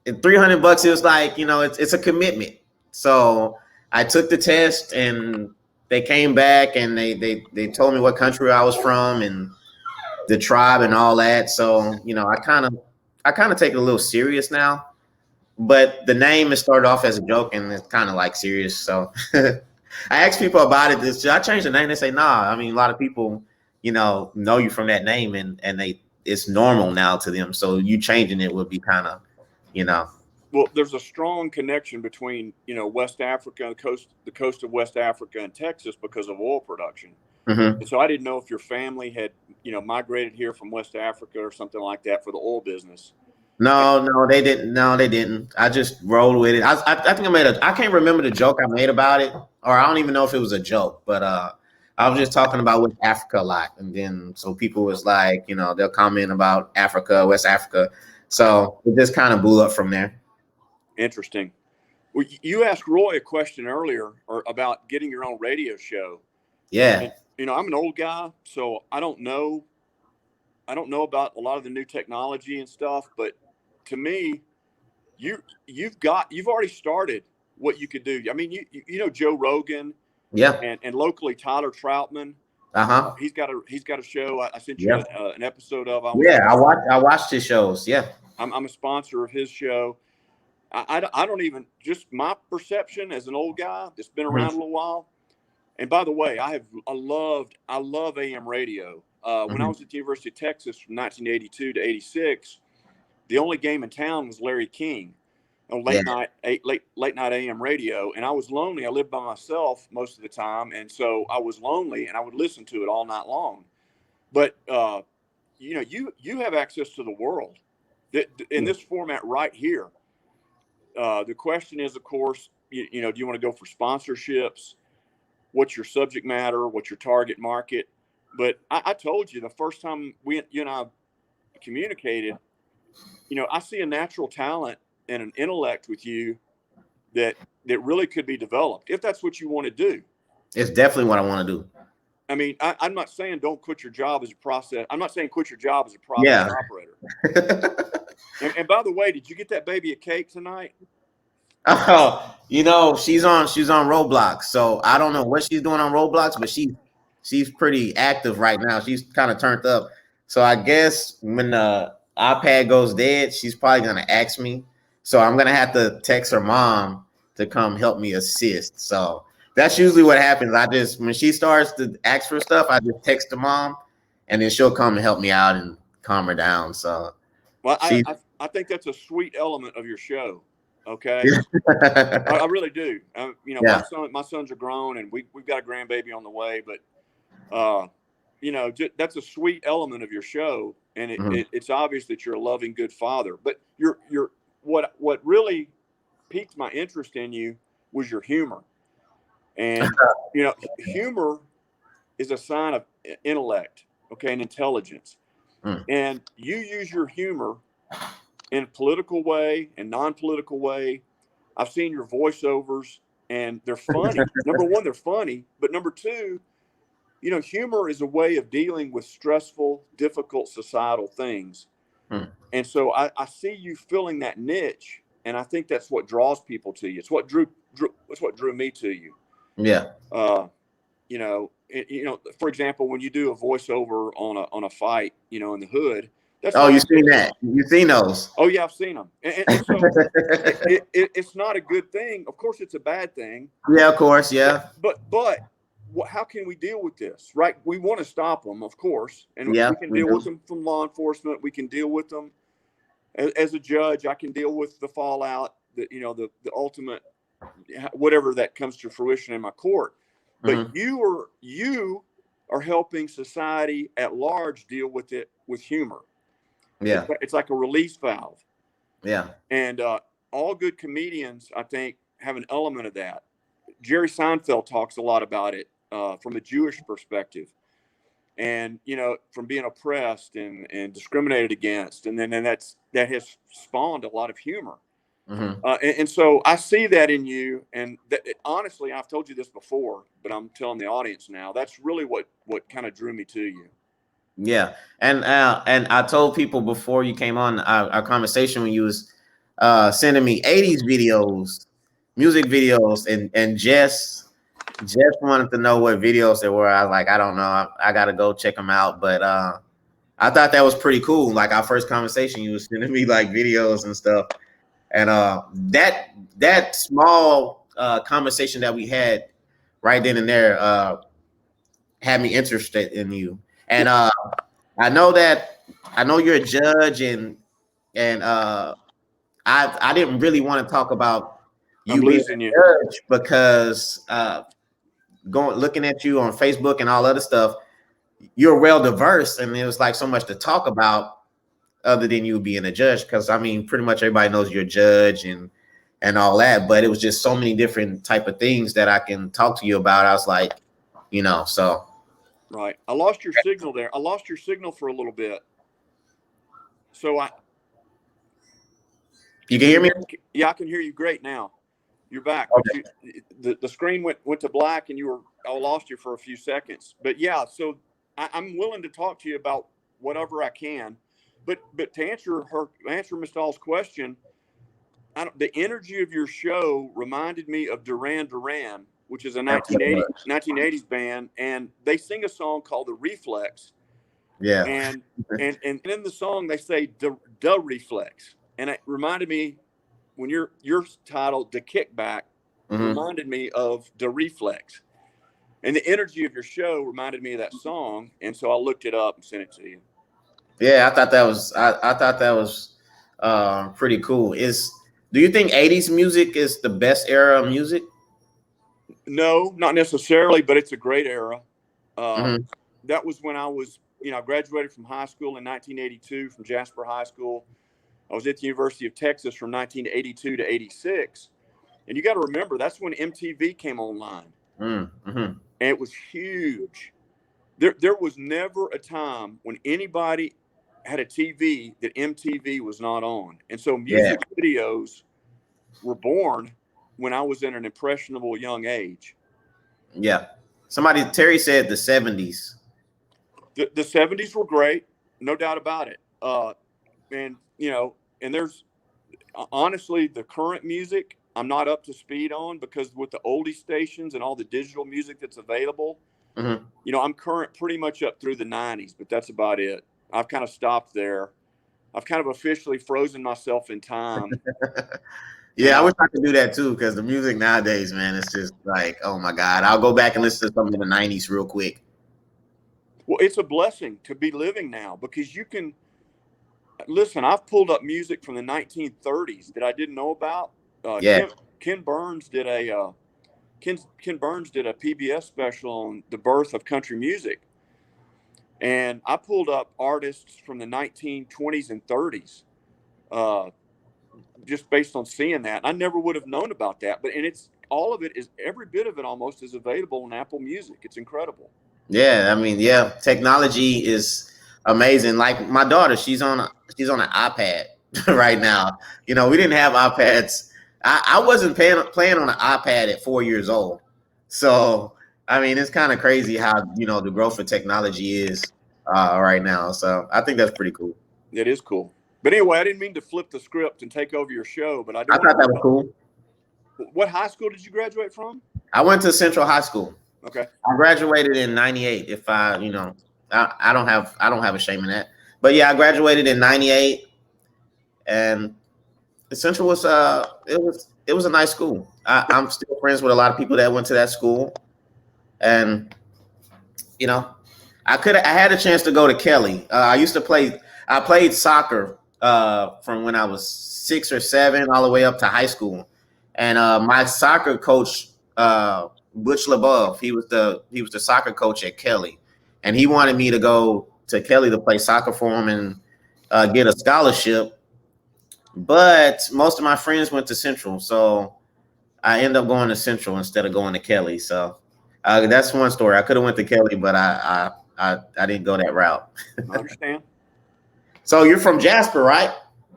$300, it was like, it's a commitment. So I took the test, and they came back, and they told me what country I was from and the tribe and all that. So, I kind of take it a little serious now, but the name has started off as a joke, and it's kind of like serious. So I ask people about it. Should I change the name? They say, nah. I mean, a lot of people, know you from that name, and it's normal now to them. So you changing it would be kind of, Well, there's a strong connection between, West Africa, the coast of West Africa and Texas because of oil production. Mm-hmm. And so I didn't know if your family had, migrated here from West Africa or something like that for the oil business. No, they didn't. No, they didn't. I just rolled with it. I think I can't remember the joke I made about it, or I don't even know if it was a joke, but I was just talking about West Africa a lot. And then, so people was like, they'll comment about Africa, West Africa. So it just kind of blew up from there. Interesting. Well, you asked Roy a question earlier about getting your own radio show. Yeah. And, I'm an old guy, so I don't know about a lot of the new technology and stuff, but to me, you've already started what you could do. I mean, you know Joe Rogan, yeah, and locally Tyler Troutman. He's got a show. I sent you an episode of. I watched his shows. Yeah, I'm a sponsor of his show. I don't even, just my perception as an old guy that's been around a little while. And by the way, I love AM radio. When I was at the University of Texas from 1982 to 86, the only game in town was Larry King on late night AM radio. And I was lonely. I lived by myself most of the time. And so I was lonely, and I would listen to it all night long. But, you have access to the world in this format right here. The question is, of course, do you want to go for sponsorships? What's your subject matter? What's your target market? But I told you the first time you and I communicated, I see a natural talent and an intellect with you that really could be developed if that's what you want to do. It's definitely what I want to do. I mean, I'm not saying don't quit your job as a process. I'm not saying quit your job as a process operator. And by the way, did you get that baby a cake tonight? Oh, she's on Roblox. So I don't know what she's doing on Roblox, but she's pretty active right now. She's kind of turned up. So I guess when the iPad goes dead, she's probably gonna ask me. So I'm gonna have to text her mom to come help me assist. So that's usually what happens. When she starts to ask for stuff, I just text the mom, and then she'll come and help me out and calm her down. So well, I think that's a sweet element of your show. Okay. I really do. You know, Yeah. my sons are grown, and we've got a grandbaby on the way, but, you know, that's a sweet element of your show. And it's obvious that you're a loving, good father, but what really piqued my interest in you was your humor. And, you know, humor is a sign of intellect, okay, and intelligence. Mm. And you use your humor in a political way and non-political way. I've seen your voiceovers, and they're funny. Number one, they're funny, but number two, you know, humor is a way of dealing with stressful, difficult societal things. Mm. And so I see you filling that niche, and I think that's what draws people to you. It's what drew me to you. Yeah. You know, for example, when you do a voiceover on a fight, you know, in the hood, that's Oh, not you seen that? You seen those? Oh yeah, I've seen them, and so it's not a good thing. Of course, it's a bad thing. Yeah, of course. Yeah. But how can we deal with this? Right? We want to stop them, of course, and Yeah, we can we deal do. with them from law enforcement. We can deal with them as a judge. I can deal with the fallout, you know, the ultimate, whatever that comes to fruition in my court. But you are helping society at large deal with it with humor. Yeah. It's like a release valve. Yeah. And all good comedians, I think, have an element of that. Jerry Seinfeld talks a lot about it from a Jewish perspective, and you know, from being oppressed and discriminated against, and then that has spawned a lot of humor. And so I see that in you, and honestly, I've told you this before, but I'm telling the audience now. That's really what kind of drew me to you. Yeah, and I told people before you came on our conversation when you was sending me 80s videos, music videos, and Jess wanted to know what videos there were. I was like, I don't know, I got to go check them out. But I thought that was pretty cool. Like our first conversation, you was sending me like videos and stuff, and that small conversation that we had right then and there had me interested in you. And I know you're a judge, and I didn't really want to talk about I'm you being losing you. a judge because looking at you on Facebook and all other stuff, you're well diverse, and there was like so much to talk about other than you being a judge. Because I mean, pretty much everybody knows you're a judge and all that, but it was just so many different type of things that I can talk to you about. I was like, you know, so. Right. I lost your signal there. I lost your signal for a little bit. So You can hear me? Yeah, I can hear you great now. You're back. Okay. But the screen went to black, and I lost you for a few seconds. But yeah, so I'm willing to talk to you about whatever I can. But to answer Miss Dahl's question, the energy of your show reminded me of Duran Duran, which is a 1980s band, and they sing a song called "The Reflex." Yeah. And in the song they say "the Reflex," and it reminded me when your title "The KikBack" reminded me of "The Reflex," and the energy of your show reminded me of that song, and so I looked it up and sent it to you. Yeah, I thought that was pretty cool. Do you think 80s music is the best era of music? No, not necessarily, but it's a great era. That was when I graduated from high school in 1982 from Jasper High School. I was at the University of Texas from 1982 to 86. And you got to remember, that's when MTV came online. And it was huge. There was never a time when anybody had a TV that MTV was not on. And so music videos were born when I was in an impressionable young age. Yeah. Terry said the 70s. The 70s were great, no doubt about it. And, you know, and there's honestly the current music I'm not up to speed on, because with the oldie stations and all the digital music that's available, you know, I'm current pretty much up through the 90s, but that's about it. I've kind of stopped there. I've kind of officially frozen myself in time. Yeah, I wish I could do that too, because the music nowadays, man, it's just like, oh my God. I'll go back and listen to something in the 90s real quick. Well, it's a blessing to be living now, because you can listen. I've pulled up music from the 1930s that I didn't know about, Yeah. Ken Burns did a Ken Burns did a PBS special on the birth of country music, and I pulled up artists from the 1920s and 30s, just based on seeing that. I never would have known about that, but it's all of it is every bit of it almost is available on Apple Music. It's incredible. Yeah, I mean, yeah, technology is amazing. Like my daughter, she's on an iPad right now. You know, we didn't have iPads. I wasn't playing on an iPad at 4 years old. So I mean, it's kind of crazy how the growth of technology is right now. So I think that's pretty cool. It is cool. But anyway, I didn't mean to flip the script and take over your show, but I do I want thought to that know was cool. what high school did you graduate from? I went to Central High School. Okay. I graduated in '98. If I don't have a shame in that. But yeah, I graduated in '98, and Central was it was a nice school. I'm still friends with a lot of people that went to that school, and you know, I had a chance to go to Kelly. I used to play. I played soccer from when I was 6 or 7 all the way up to high school, and my soccer coach Butch LeBeouf, he was the soccer coach at Kelly, and he wanted me to go to Kelly to play soccer for him and get a scholarship. But most of my friends went to Central, so I ended up going to Central instead of going to Kelly. So that's one story. I could have went to Kelly, but I didn't go that route. I understand. So you're from Jasper, right?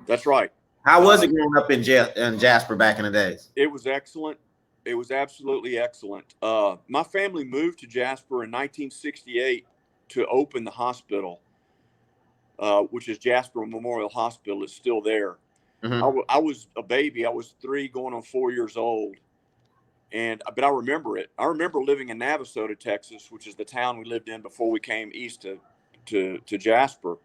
That's right. How was it growing up in Jasper back in the days? It was excellent. It was absolutely excellent. My family moved to Jasper in 1968 to open the hospital, which is Jasper Memorial Hospital. It's still there. Mm-hmm. I was a baby. I was 3 going on 4 years old. But I remember it. I remember living in Navasota, Texas, which is the town we lived in before we came east to Jasper.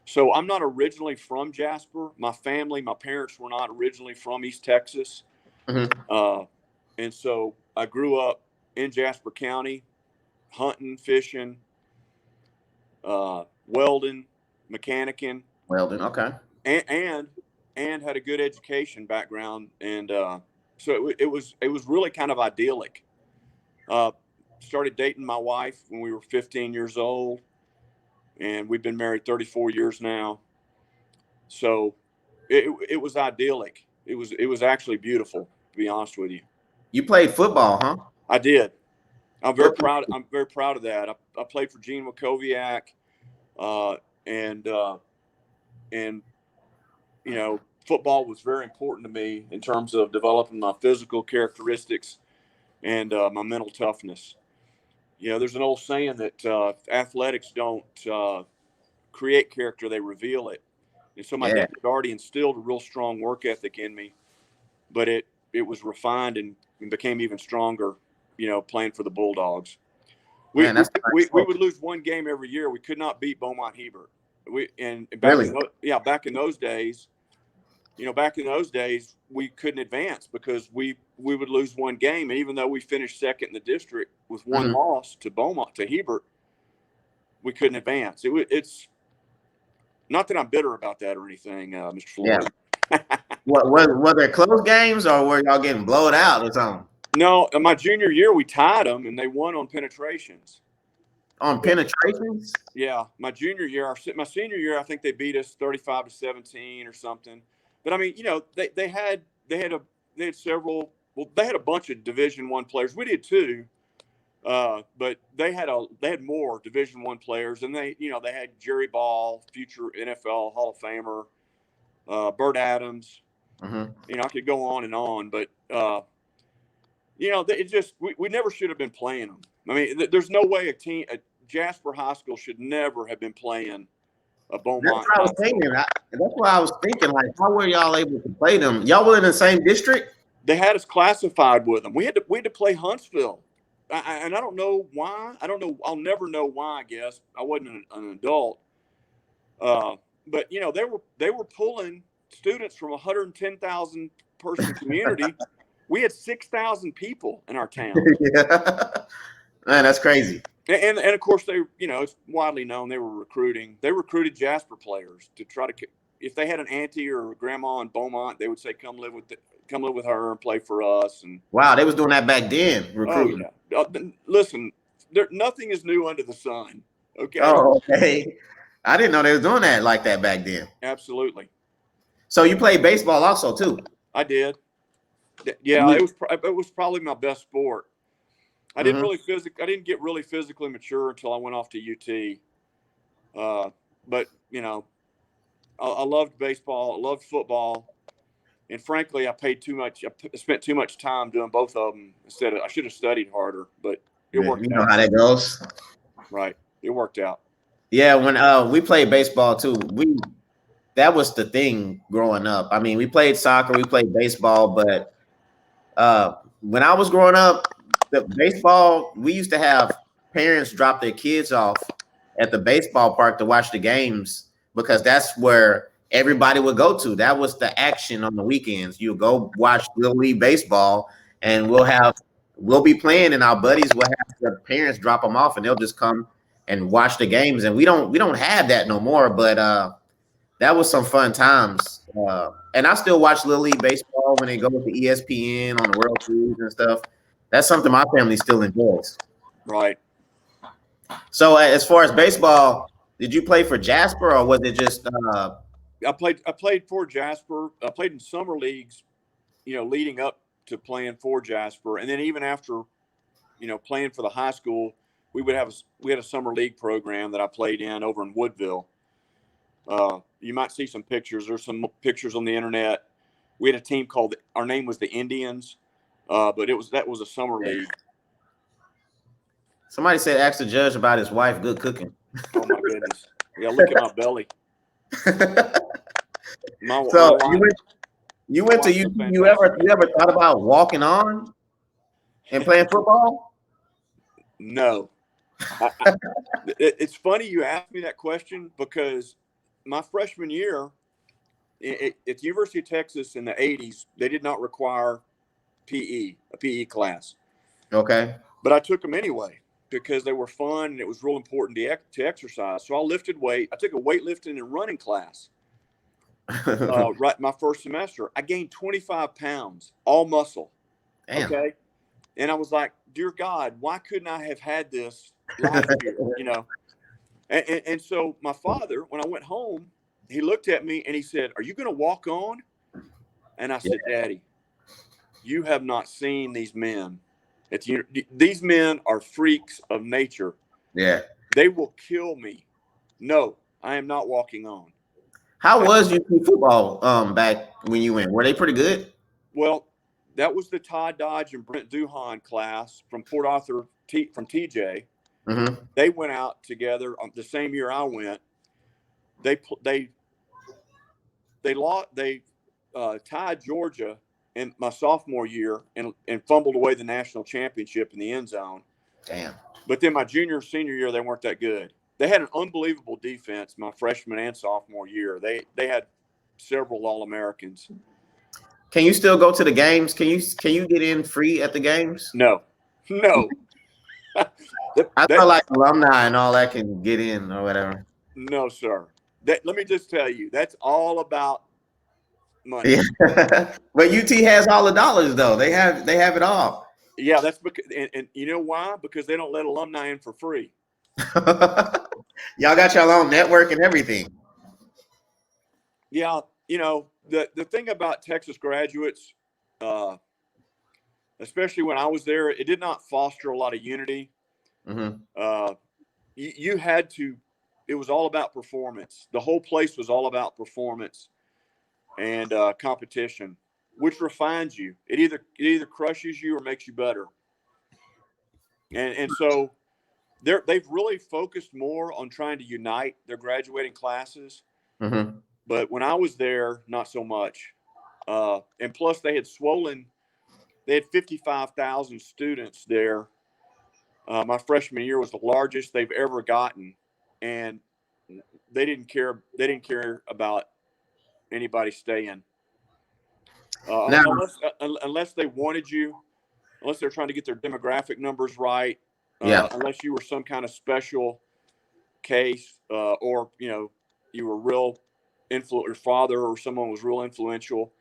So I'm not originally from Jasper. My parents were not originally from East Texas. Mm-hmm. And so I grew up in Jasper County, hunting, fishing, welding, mechanicking. Welding, okay. And had a good education background. And so it was really kind of idyllic. Started dating my wife when we were 15 years old, and we've been married 34 years now. So it was idyllic. It was actually beautiful, to be honest with you. You played football, huh? I did. I'm very proud of that. I played for Gene Wackowiak, and football was very important to me in terms of developing my physical characteristics and my mental toughness. There's an old saying that athletics don't create character, they reveal it. And so my dad had already instilled a real strong work ethic in me, but it was refined and became even stronger, playing for the Bulldogs. We would lose one game every year. We could not beat Beaumont Hebert. Back in those days, we couldn't advance because we would lose one game. And even though we finished second in the district with one loss to Hebert, we couldn't advance. It's not that I'm bitter about that or anything, Mr. Floyd. Yeah. Were there close games or were y'all getting blown out or something? No, my junior year we tied them and they won on penetrations. On penetrations? Yeah, my junior year, my senior year, I think they beat us 35-17 or something. But I mean, they had several. Well, they had a bunch of Division I players. We did too, but they had more Division I players, and they had Jerry Ball, future NFL Hall of Famer, Bert Adams. Mm-hmm. I could go on, but it just we never should have been playing them. I mean, there's no way a Jasper High School should never have been playing a Beaumont. That's what I was thinking. Like, how were y'all able to play them? Y'all were in the same district? They had us classified with them. We had to play Huntsville, and I don't know why. I don't know. I'll never know why. I guess I wasn't an adult, but they were pulling students from a 110,000 person community. We had 6,000 people in our town. Yeah. Man, that's crazy. And of course it's widely known they were recruiting. They recruited Jasper players to try to, if they had an auntie or a grandma in Beaumont, they would say, come live with come live with her and play for us. And wow, they was doing that back then, oh recruiting. yeah, listen, nothing is new under the sun. Okay. Oh, okay. I didn't know they was doing that like that back then. Absolutely. So you played baseball also too? I did. Yeah, it was probably my best sport. I didn't get really physically mature until I went off to UT. But you know, I loved baseball. I loved football. And frankly, I spent too much time doing both of them I should have studied harder, but it worked out. You know how that goes. Right. It worked out. Yeah, when we played baseball too, that was the thing growing up. I mean, we played soccer, we played baseball, but when I was growing up, the baseball, we used to have parents drop their kids off at the baseball park to watch the games because that's where everybody would go to. That was the action on the weekends. You go watch Little League baseball, and we'll be playing, and our buddies will have their parents drop them off, and they'll just come and watch the games. And we don't have that no more. But that was some fun times. And I still watch Little League baseball when they go to ESPN on the World Series and stuff. That's something my family still enjoys. Right. So as far as baseball, did you play for Jasper or was it just I played for Jasper. I played in summer leagues, leading up to playing for Jasper. And then even after, playing for the high school, we had a summer league program that I played in over in Woodville. You might see some pictures. There's some pictures on the internet. We had a team our name was the Indians, but that was a summer league. Somebody said ask the judge about his wife good cooking. Oh my goodness. Yeah, look at my belly. So you went to you ever thought about walking on and playing football? No. It's funny you asked me that question because my freshman year at the University of Texas in the 80s, they did not require a PE class. Okay. But I took them anyway because they were fun and it was real important to exercise. So I lifted weight. I took a weightlifting and running class right my first semester. I gained 25 pounds, all muscle. Damn. Okay. And I was like, dear God, why couldn't I have had this last year? And so my father, when I went home, he looked at me and he said, "Are you going to walk on?" And I said, "Daddy, you have not seen these men. These men are freaks of nature. Yeah. They will kill me. No, I am not walking on." How was UT football back when you went? Were they pretty good? Well, that was the Todd Dodge and Brent Duhan class from Port Arthur from TJ. Mm-hmm. They went out together the same year I went. They tied Georgia in my sophomore year and fumbled away the national championship in the end zone. Damn. But then my senior year, they weren't that good. They had an unbelievable defense my freshman and sophomore year. They had several All-Americans. Can you still go to the games? Can you get in free at the games? No. I feel like alumni and all that can get in or whatever. No, sir. Let me just tell you, that's all about money. Yeah. But UT has all the dollars though. They have it all. Yeah, that's because, and you know why? Because they don't let alumni in for free. Y'all got your own network and everything. Yeah, the thing about Texas graduates, especially when I was there, it did not foster a lot of unity. Mm-hmm. You had to. It was all about performance. The whole place was all about performance and competition, which refines you. It either crushes you or makes you better. And so they've really focused more on trying to unite their graduating classes. Mm-hmm. But when I was there, not so much. And plus, they had swollen. They had 55,000 students there. My freshman year was the largest they've ever gotten, and they didn't care. They didn't care about anybody staying unless they wanted you, unless they're trying to get their demographic numbers right. Unless you were some kind of special case, or you were real your father or someone was real influential.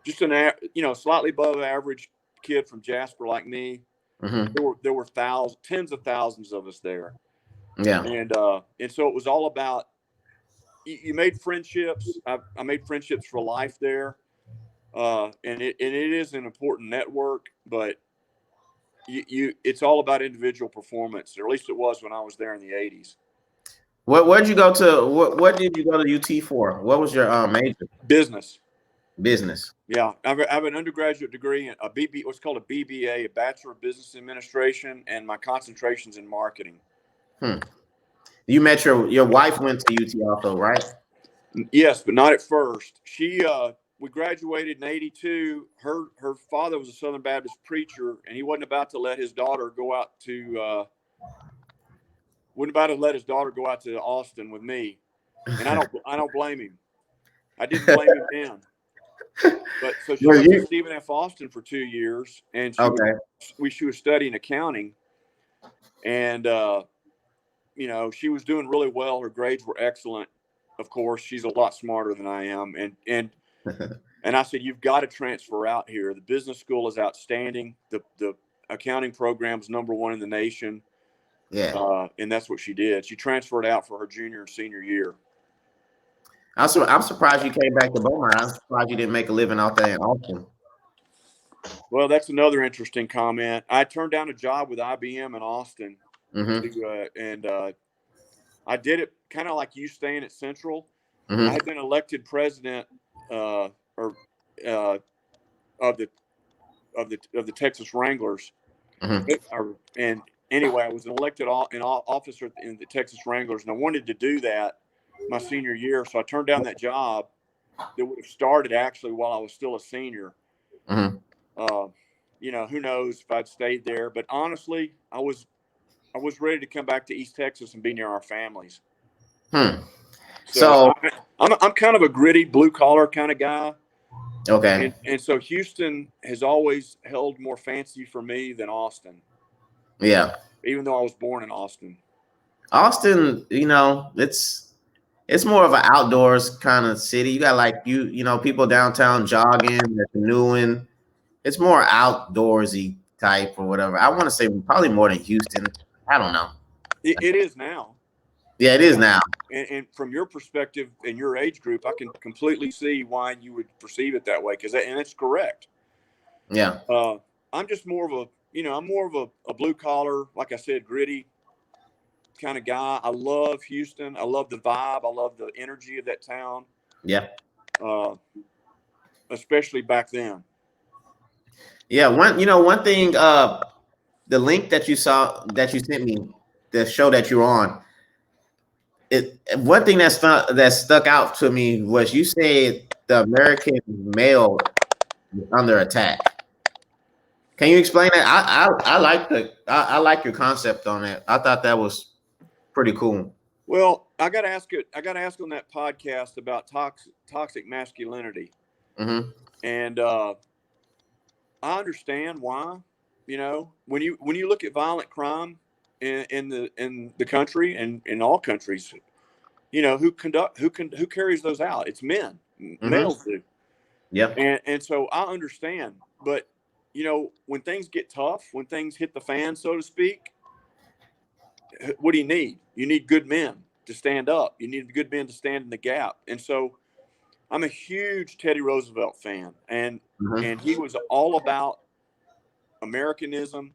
just slightly above average kid from Jasper like me. There were tens of thousands of us there. Yeah. And so it was all about, you made friendships. I made friendships for life there. And it is an important network, but it's all about individual performance, or at least it was when I was there in the 80s. What did you go to? What did you go to UT for? What was your major? Business. Yeah, I have an undergraduate degree in what's called a BBA, a Bachelor of Business Administration, and my concentration's in marketing. You met your wife went to UT also, right? Yes, but not at first. We graduated in 82. Her father was a Southern Baptist preacher, and he wasn't about to let his daughter go out to Austin with me. And I don't blame him. I didn't blame him then. But so she went to Stephen F. Austin for 2 years, and she was studying accounting, and she was doing really well. Her grades were excellent. Of course, she's a lot smarter than I am, and I said, you've got to transfer out here. The business school is outstanding. The accounting program's #1 in the nation. Yeah, and that's what she did. She transferred out for her junior and senior year. I'm surprised you came back to Beaumont. I'm surprised you didn't make a living out there in Austin. Well, that's another interesting comment. I turned down a job with IBM in Austin, and I did it kind of like you staying at Central. I had been elected president of the Texas Wranglers, and anyway, I was an elected officer in the Texas Wranglers, and I wanted to do that my senior year, so I turned down that job that would have started actually while I was still a senior. Who knows if I'd stayed there, but honestly, I was ready to come back to East Texas and be near our families. So I'm kind of a gritty blue collar kind of guy. Okay. And so Houston has always held more fancy for me than Austin. Yeah. Even though I was born in Austin. Austin, it's more of an outdoors kind of city. You got people downtown jogging, they're canoeing. It's more outdoorsy type or whatever. I want to say probably more than Houston. I don't know. It is now. Yeah, it is now. And from your perspective and your age group, I can completely see why you would perceive it that way, and it's correct. Yeah. I'm just more of a blue collar, like I said, gritty kind of guy. I love Houston. I love the vibe. I love the energy of that town. Yeah. Especially back then. Yeah. One thing, the link that you sent me, the show that you're on, one thing that stuck out to me was you said the American male is under attack. Can you explain that? I like your concept on that. I thought that was pretty cool. Well, I got to ask on that podcast about toxic masculinity, and I understand why. When you look at violent crime in the country and in all countries, who carries those out? It's men. Males do. Yeah. And so I understand, but when things get tough, when things hit the fan, so to speak, what do you need? You need good men to stand up. You need good men to stand in the gap. And so I'm a huge Teddy Roosevelt fan, and he was all about Americanism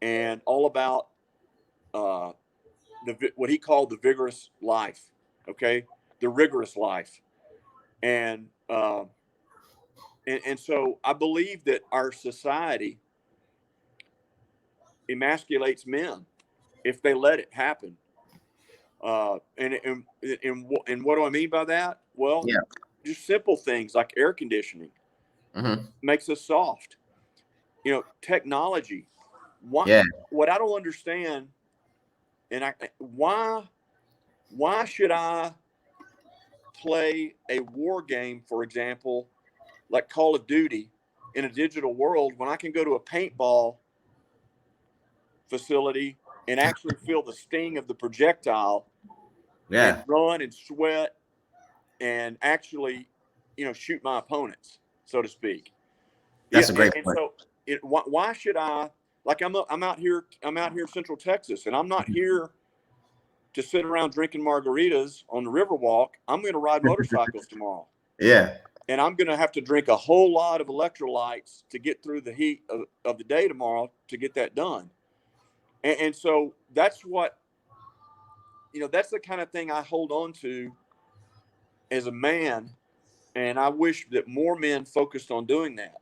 and all about what he called the vigorous life. Okay, the rigorous life, and so I believe that our society emasculates men if they let it happen. And what do I mean by that? Well, just simple things like air conditioning makes us soft. Technology. What I don't understand, and why should I play a war game, for example, like Call of Duty, in a digital world when I can go to a paintball facility and actually feel the sting of the projectile, and run and sweat and actually, shoot my opponents. so to speak. That's a great and point. so why should I, like, I'm out here in Central Texas, and I'm not here to sit around drinking margaritas on the Riverwalk. I'm going to ride motorcycles tomorrow. Yeah. And I'm going to have to drink a whole lot of electrolytes to get through the heat of the day tomorrow to get that done. And so that's what, that's the kind of thing I hold on to as a man. And I wish that more men focused on doing that.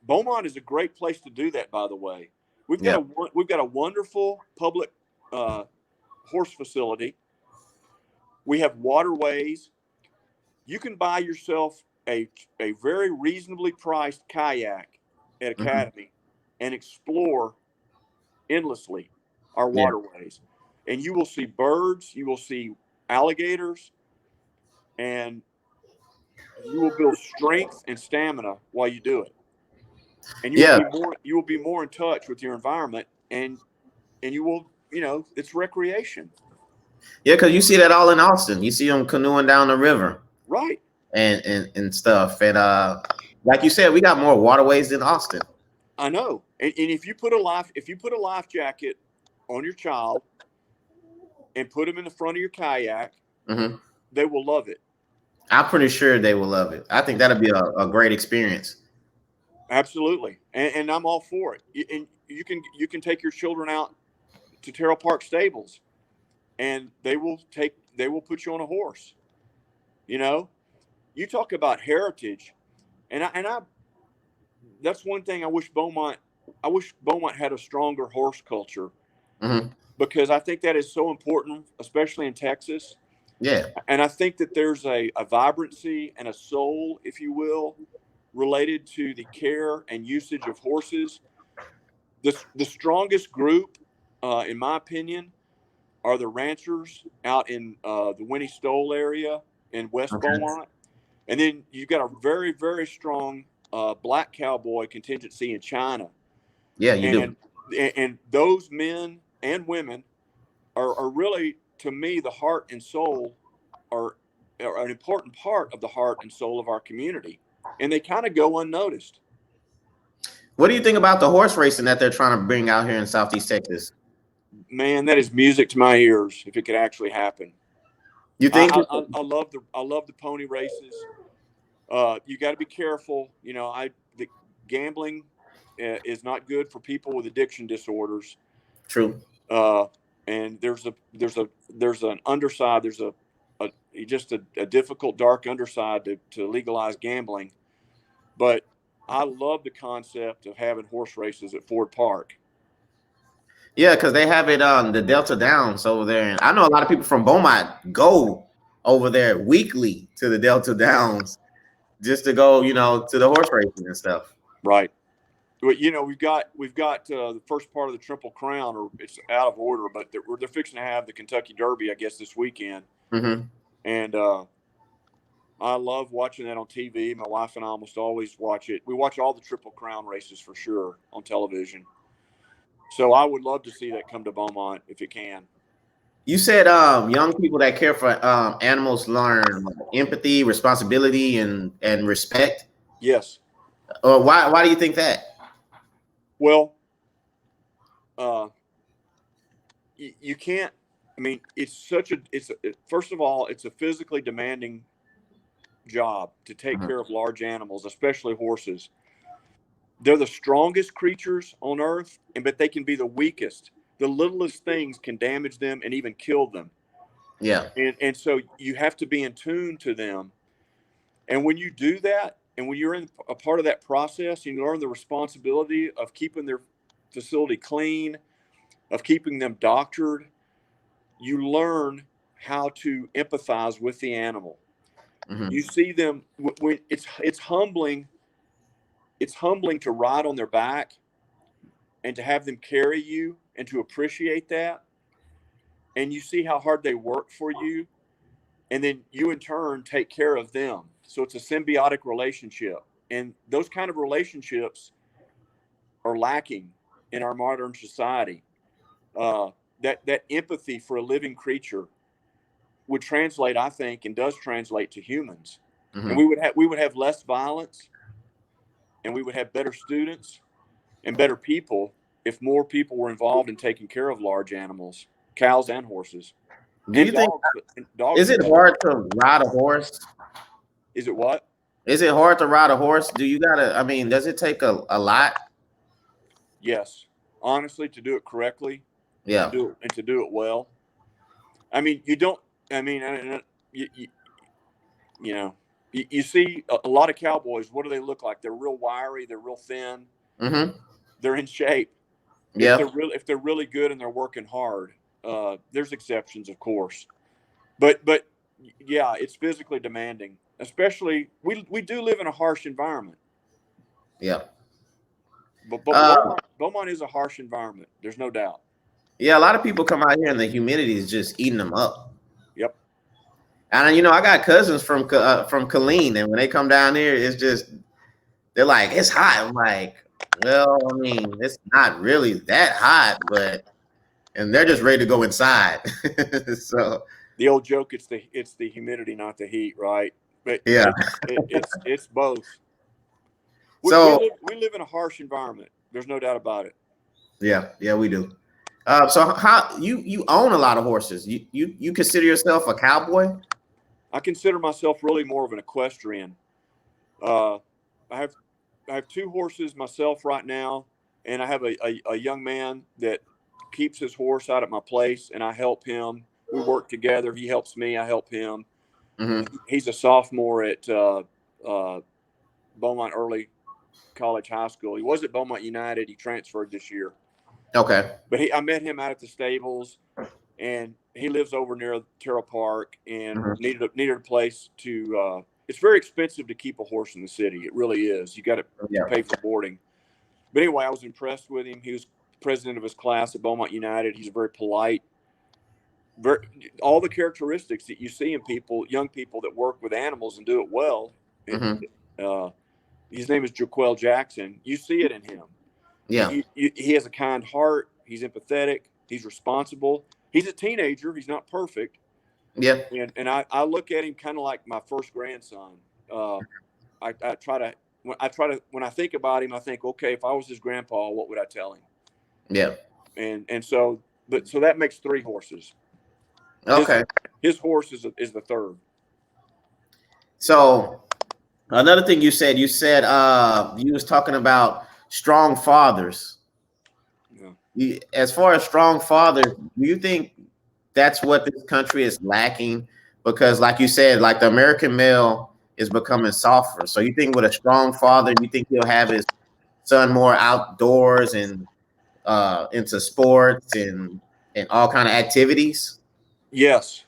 Beaumont is a great place to do that, by the way. We've got a wonderful public horse facility. We have waterways. You can buy yourself a very reasonably priced kayak at Academy and explore endlessly our waterways. And you will see birds, you will see alligators, and you will build strength and stamina while you do it. And you will be more in touch with your environment, and you will, it's recreation. Yeah, because you see that all in Austin. You see them canoeing down the river. Right. And stuff. And like you said, we got more waterways than Austin. I know. And if you put a life jacket on your child and put them in the front of your kayak, they will love it. I'm pretty sure they will love it. I think that'll be a great experience. Absolutely. And I'm all for it. And you can take your children out to Terrell Park Stables, and they will put you on a horse. You talk about heritage, and I that's one thing I wish Beaumont had a stronger horse culture, because I think that is so important, especially in Texas. Yeah. And I think that there's a vibrancy and a soul, if you will, related to the care and usage of horses. The strongest group, in my opinion, are the ranchers out in the Winnie Stoll area in West Beaumont. And then you've got a very, very strong black cowboy contingency in China. Yeah, you do. And those men and women are really, to me, the heart and soul, are an important part of the heart and soul of our community. And they kind of go unnoticed. What do you think about the horse racing that they're trying to bring out here in Southeast Texas? Man, that is music to my ears if it could actually happen. You think? I love the pony races. You got to be careful. The gambling is not good for people with addiction disorders. True. And there's an underside. There's just a difficult, dark underside to legalize gambling. But I love the concept of having horse races at Ford Park. Yeah, because they have it on the Delta Downs over there. And I know a lot of people from Beaumont go over there weekly to the Delta Downs just to go, to the horse racing and stuff. Right. But we've got the first part of the Triple Crown, or it's out of order, but they're fixing to have the Kentucky Derby, I guess, this weekend. And I love watching that on TV. My wife and I almost always watch it. We watch all the Triple Crown races for sure on television. So I would love to see that come to Beaumont if it can. You said young people that care for animals learn empathy, responsibility, and respect. Yes. Why do you think that? Well, you can't. I mean, first of all, it's a physically demanding job to take care of large animals, especially horses. They're the strongest creatures on earth, but they can be the weakest. The littlest things can damage them and even kill them. Yeah. And so you have to be in tune to them. And when you do that, and when you're in a part of that process, you learn the responsibility of keeping their facility clean, of keeping them doctored. You learn how to empathize with the animal. You see them when it's humbling. It's humbling to ride on their back and to have them carry you and to appreciate that. And you see how hard they work for you. And then you in turn take care of them. So it's a symbiotic relationship. And those kind of relationships are lacking in our modern society. That empathy for a living creature would translate, I think, and does translate to humans. and we would have less violence, and we would have better students and better people if more people were involved in taking care of large animals, cows and horses. Do you think dogs is it hard to ride a horse? Is it what? Is it hard to ride a horse? Do you gotta? I mean, does it take a lot? Yes, honestly, to do it correctly, Yeah, to do it well. I mean, you don't. I mean, you know, you see a lot of cowboys. What do they look like? They're real wiry. They're real thin. Mm-hmm. They're in shape. Yeah. If they're really good and they're working hard, there's exceptions, of course. But yeah, it's physically demanding. Especially, we do live in a harsh environment. Yeah. But Beaumont is a harsh environment. There's no doubt. Yeah, a lot of people come out here and the humidity is just eating them up. Yep. And you know, I got cousins from Killeen, and when they come down here, it's just they're like, it's hot. I'm like, well, I mean, it's not really that hot, and they're just ready to go inside. So the old joke, it's the humidity, not the heat, right? But yeah, it's both. We live in a harsh environment. There's no doubt about it. Yeah, we do. So how you own a lot of horses? You consider yourself a cowboy? I consider myself really more of an equestrian. I have 2 horses myself right now, and I have a young man that keeps his horse out at my place, and I help him. We work together. He helps me. I help him. Mm-hmm. He's a sophomore at Beaumont Early College High School. He was at Beaumont United. He transferred this year. Okay. But I met him out at the stables, and he lives over near Terrell Park, and mm-hmm. needed a place to. It's very expensive to keep a horse in the city. It really is. You got to pay for boarding. But anyway, I was impressed with him. He was president of his class at Beaumont United. He's very polite. All the characteristics that you see in young people that work with animals and do it well. Mm-hmm. His name is Jaquel Jackson. You see it in him. Yeah. He has a kind heart. He's empathetic. He's responsible. He's a teenager. He's not perfect. Yeah. And I look at him kind of like my first grandson. I try to when I think about him, I think, okay, if I was his grandpa, what would I tell him? Yeah. And so that makes 3 horses. Okay. His horse is the 3rd. So another thing you said you was talking about strong fathers. Yeah. As far as strong fathers, do you think that's what this country is lacking? Because like you said, like the American male is becoming softer. So you think with a strong father, you think he'll have his son more outdoors and into sports and all kind of activities? Yes.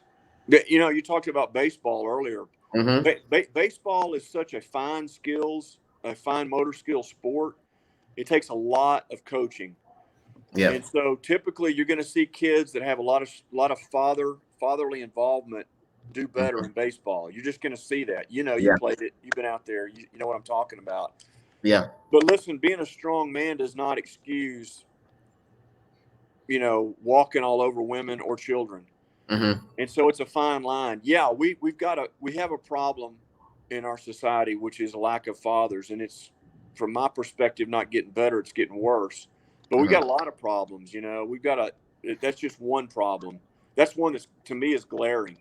You know, you talked about baseball earlier. Mm-hmm. Baseball is such a fine motor skill sport. It takes a lot of coaching. Yeah. And so typically you're going to see kids that have a lot of fatherly involvement do better in baseball. You're just going to see that. You know, you played it. You've been out there. You know what I'm talking about. Yeah. But listen, being a strong man does not excuse, walking all over women or children. Mm-hmm. And so it's a fine line. Yeah, we have a problem in our society, which is a lack of fathers. And it's, from my perspective, not getting better. It's getting worse. But we got a lot of problems, that's just one problem. That's one that to me is glaring.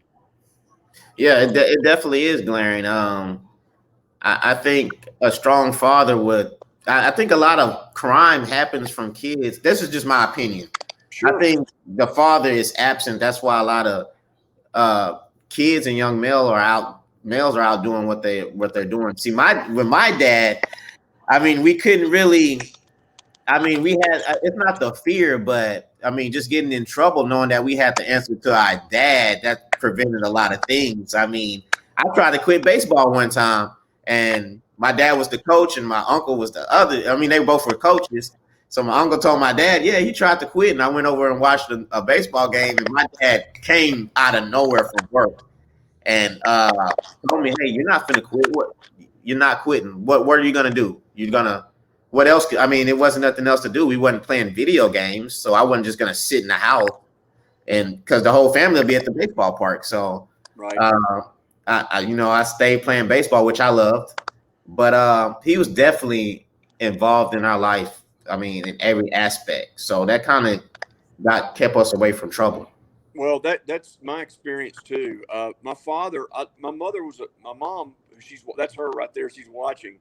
Yeah, it definitely is glaring. I think a strong father I think a lot of crime happens from kids. This is just my opinion. Sure. I think the father is absent. That's why a lot of kids and young males are out doing what they're doing. See, with my dad, I mean, we couldn't really. I mean, we had, it's not the fear, but I mean, just getting in trouble knowing that we had to answer to our dad, that prevented a lot of things. I mean, I tried to quit baseball one time, and my dad was the coach and my uncle was the other. I mean, they both were coaches. So my uncle told my dad, yeah, he tried to quit. And I went over and watched a baseball game, and my dad came out of nowhere from work and told me, hey, you're not finna quit. What? You're not quitting. What are you going to do? What else? I mean, it wasn't nothing else to do. We wasn't playing video games, so I wasn't just gonna sit in the house, and because the whole family would be at the baseball park. So, right. I stayed playing baseball, which I loved, but he was definitely involved in our life. I mean, in every aspect. So that kind of kept us away from trouble. Well, that's my experience too. My father, my mother was my mom. That's her right there. She's watching.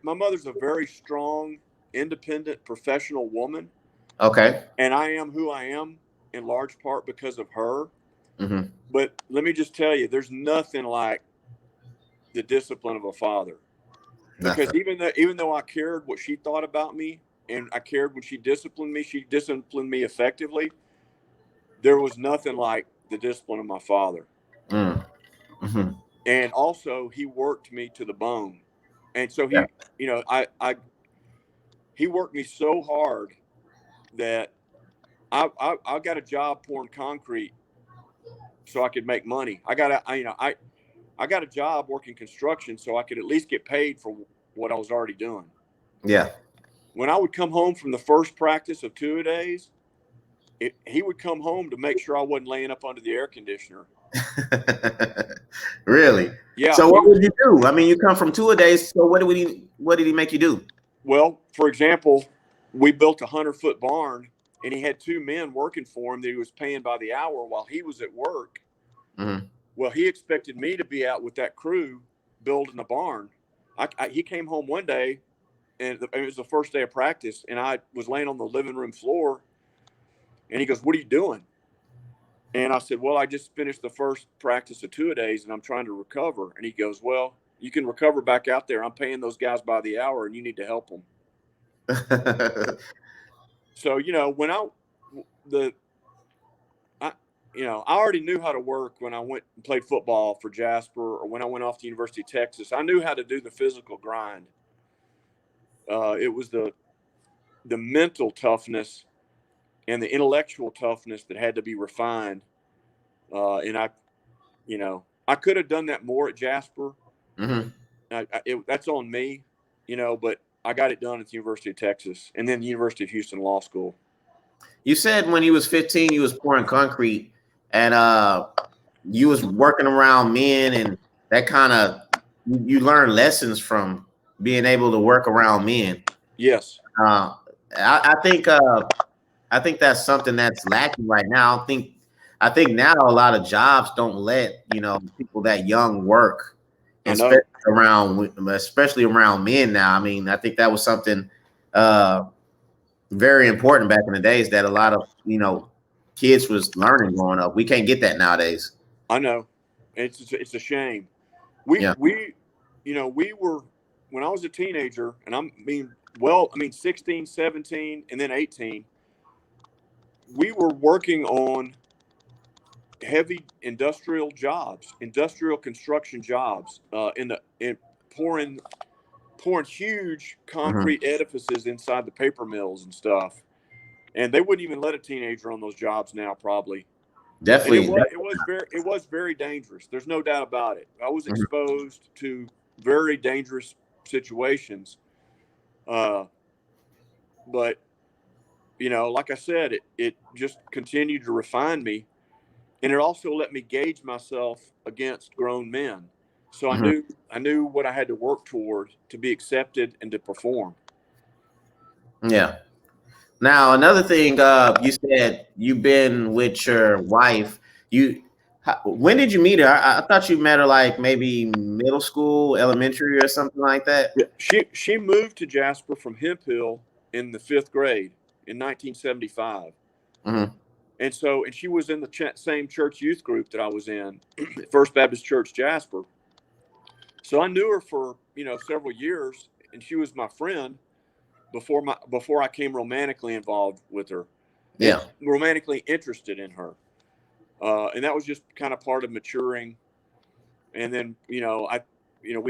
My mother's a very strong, independent, professional woman. Okay. And I am who I am in large part because of her. Mm-hmm. But let me just tell you, there's nothing like the discipline of a father. Because Nothing. even though I cared what she thought about me, and I cared when she disciplined me effectively. There was nothing like the discipline of my father. Mm-hmm. And also, he worked me to the bone. And so Yeah. he worked me so hard that I got a job pouring concrete so I could make money. I got a job working construction so I could at least get paid for what I was already doing. Yeah. When I would come home from the first practice of 2-a-days, he would come home to make sure I wasn't laying up under the air conditioner. Really? Yeah. So what would you do? I mean, you come from 2-a-days. So what did he make you do? Well, for example, we built a 100-foot barn, and he had 2 men working for him that he was paying by the hour while he was at work. Mm-hmm. Well, he expected me to be out with that crew building the barn. He came home one day, and it was the first day of practice, and I was laying on the living room floor, and he goes, "What are you doing?" And I said, "Well, I just finished the first practice of 2-a-days, and I'm trying to recover." And he goes, "Well, you can recover back out there. I'm paying those guys by the hour, and you need to help them." So, when I already knew how to work when I went and played football for Jasper, or when I went off to University of Texas. I knew how to do the physical grind. It was the mental toughness and the intellectual toughness that had to be refined. And I could have done that more at Jasper. Mm-hmm. That's on me, but I got it done at the University of Texas and then the University of Houston Law School. You said when you was 15, you was pouring concrete, and you was working around men, and that kind of you learn lessons from being able to work around men. Yes. I think that's something that's lacking right now. I think now a lot of jobs don't let people that young work, I know. especially around men now. I mean, I think that was something very important back in the days that a lot of kids was learning growing up. We can't get that nowadays. I know. It's a shame. We were, when I was a teenager, and I mean 16, 17, and then 18, we were working on heavy industrial jobs, industrial construction jobs, in pouring huge concrete edifices inside the paper mills and stuff. And they wouldn't even let a teenager on those jobs now, probably. Definitely. And it was very dangerous. There's no doubt about it. I was exposed to very dangerous situations. But like I said, it just continued to refine me, and it also let me gauge myself against grown men. So I knew what I had to work toward to be accepted and to perform. Yeah. Now, another thing, you said you've been with your wife. When did you meet her? I thought you met her like maybe middle school, elementary, or something like that. Yeah, she moved to Jasper from Hemp Hill in the 5th grade in 1975. Mm-hmm. And she was in the same church youth group that I was in, First Baptist Church Jasper. So I knew her for several years, and she was my friend before I came romantically involved with her. Yeah, romantically interested in her, and that was just kind of part of maturing. And then we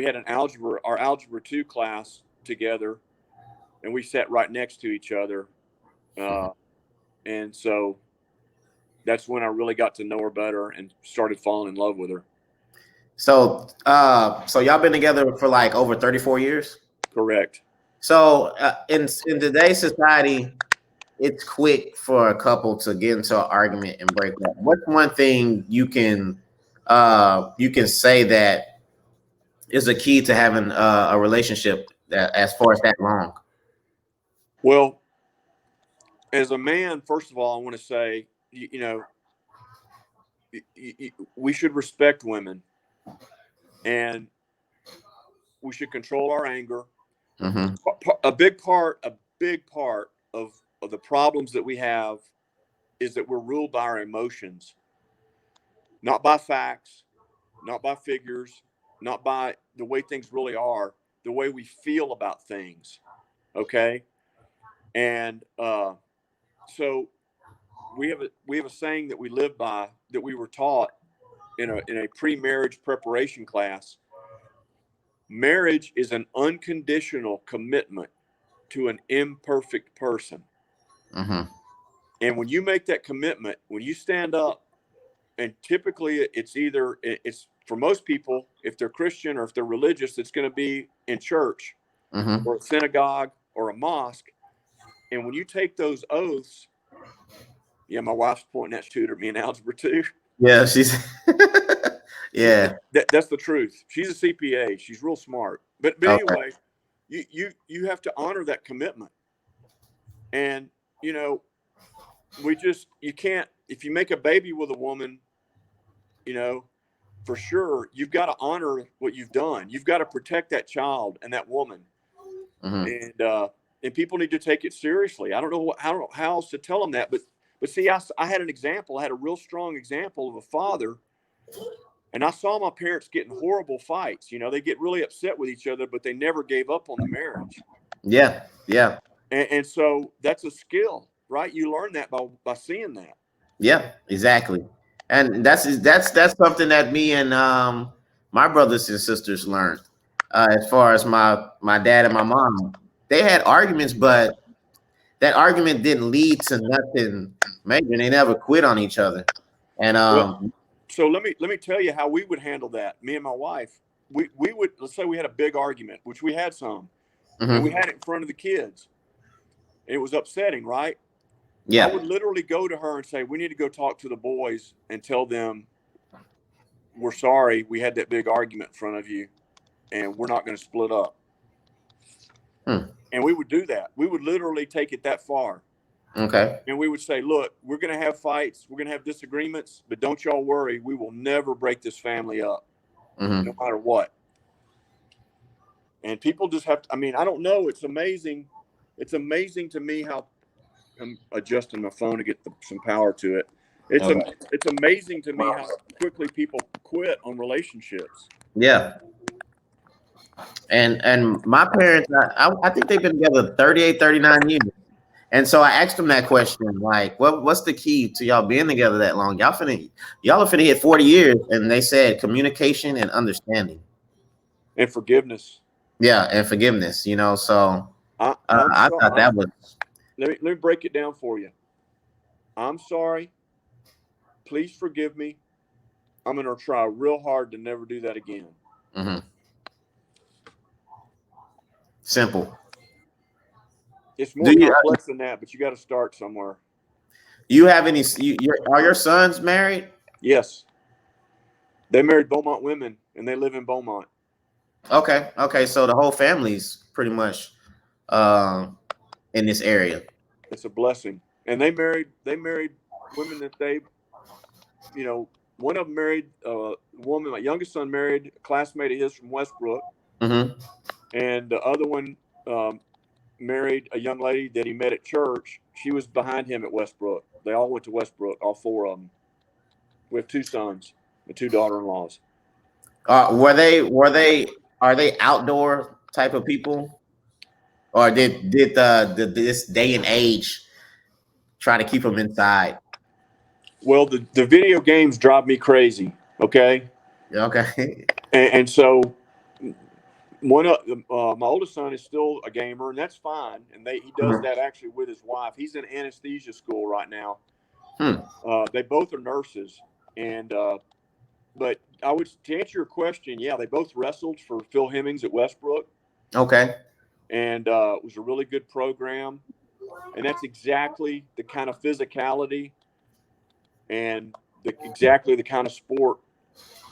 had our algebra 2 class together, and we sat right next to each other, and so that's when I really got to know her better and started falling in love with her. So y'all been together for like over 34 years? Correct. So in today's society, it's quick for a couple to get into an argument and break up. What's one thing you can you can say that is a key to having a relationship that as far as that long? Well, as a man, first of all, I want to say, we should respect women, and we should control our anger. Mm-hmm. A big part of the problems that we have is that we're ruled by our emotions, not by facts, not by figures, not by the way things really are, the way we feel about things. Okay. And so we have a saying that we live by, that we were taught in a pre-marriage preparation class. Marriage is an unconditional commitment to an imperfect person. Mm-hmm. And when you make that commitment, when you stand up, and typically it's for most people, if they're Christian or if they're religious, it's going to be in church Mm-hmm. or a synagogue or a mosque. And when you take those oaths, yeah, my wife's pointing at tutor me in algebra too. Yeah, she's yeah. That's the truth. She's a CPA. She's real smart. But Okay. anyway, you have to honor that commitment. And you can't, if you make a baby with a woman, for sure, you've got to honor what you've done. You've got to protect that child and that woman. Mm-hmm. And people need to take it seriously. I don't know how else to tell them that, but see, I had an example. I had a real strong example of a father, and I saw my parents get in horrible fights. They get really upset with each other, but they never gave up on the marriage. Yeah, yeah, And so that's a skill, right? You learn that by seeing that. yeah, exactly. And that's something that me and my brothers and sisters learned. As far as my dad and my mom, they had arguments, but that argument didn't lead to nothing major. They never quit on each other. And Well, so let me tell you how we would handle that. Me and my wife, we would, let's say we had a big argument, which we had some, and we mm-hmm. had it in front of the kids. It was upsetting, right? I Yeah, would literally go to her and say, we need to go talk to the boys and tell them we're sorry we had that big argument in front of you, and we're not going to split up. And we would do that. We would literally take it that far. Okay. And we would say, look, we're going to have fights. We're going to have disagreements, but don't y'all worry. We will never break this family up, no matter what. And people just have to, I don't know. It's amazing. It's amazing to me how I'm adjusting my phone to get some power to it. It's amazing to me how quickly people quit on relationships. Yeah. And my parents, I think they've been together 38, 39 years. And so I asked them that question, like, what's the key to y'all being together that long? Y'all are finna hit 40 years. And they said communication and understanding. And forgiveness. Yeah, and forgiveness, so I thought that was. Let me break it down for you. I'm sorry. Please forgive me. I'm going to try real hard to never do that again. Mm-hmm. Simple. It's more complex than that, but you got to start somewhere. You have any? Are your sons married? Yes. They married Beaumont women, and they live in Beaumont. Okay. So the whole family's pretty much in this area. It's a blessing. And they married women that they, one of them married a woman. My youngest son married a classmate of his from Westbrook. Mm-hmm. And the other one married a young lady that he met at church. She was behind him at Westbrook. They all went to Westbrook, all four of them. We have two sons and two daughter-in-laws. Are they outdoor type of people, or did this day and age try to keep them inside? Well, the video games drive me crazy. Okay. Okay. And so one of my oldest son is still a gamer, and that's fine. And he does that actually with his wife. He's in anesthesia school right now. They both are nurses, and but to answer your question, yeah, they both wrestled for Phil Hemmings at Westbrook. Okay. And it was a really good program, and that's exactly the kind of physicality and exactly the kind of sport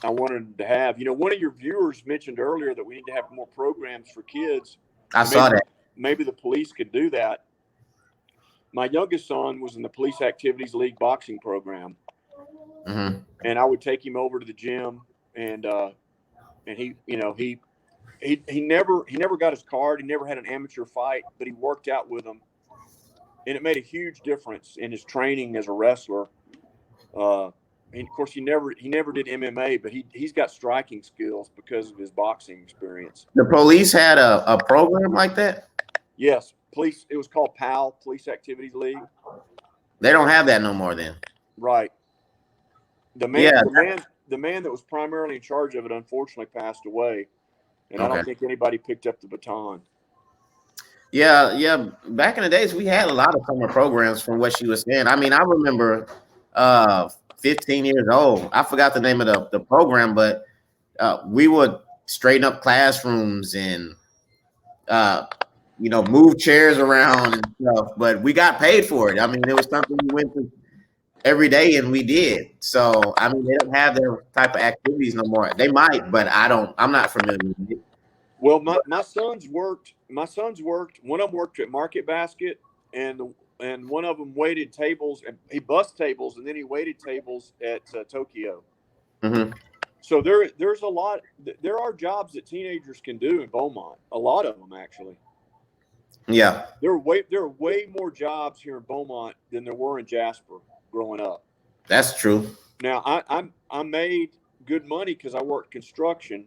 I wanted to have. One of your viewers mentioned earlier that we need to have more programs for kids. I saw that. Maybe the police could do that. My youngest son was in the Police Activities League boxing program, and I would take him over to the gym, and he never got his card. He never had an amateur fight, but he worked out with them, and it made a huge difference in his training as a wrestler. And of course, he never did MMA, but he's got striking skills because of his boxing experience. The police had a program like that? Yes, police. It was called PAL, Police Activities League. They don't have that no more then. Right. The man that was primarily in charge of it unfortunately passed away, and I don't think anybody picked up the baton. Yeah. Back in the days, we had a lot of summer programs from what she was saying. I mean, I remember 15 years old. I forgot the name of the program, but we would straighten up classrooms and move chairs around and stuff. But we got paid for it. I mean, it was something we went to every day, and we did. So I mean, they don't have their type of activities no more. They might, but I'm not familiar with it. Well, my sons worked. One of them worked at Market Basket, and one of them waited tables. And he bussed tables, and then he waited tables at Tokyo. Mm-hmm. So there's a lot. There are jobs that teenagers can do in Beaumont. A lot of them, actually. Yeah. There are way more jobs here in Beaumont than there were in Jasper growing up. That's true. Now I made good money because I worked construction,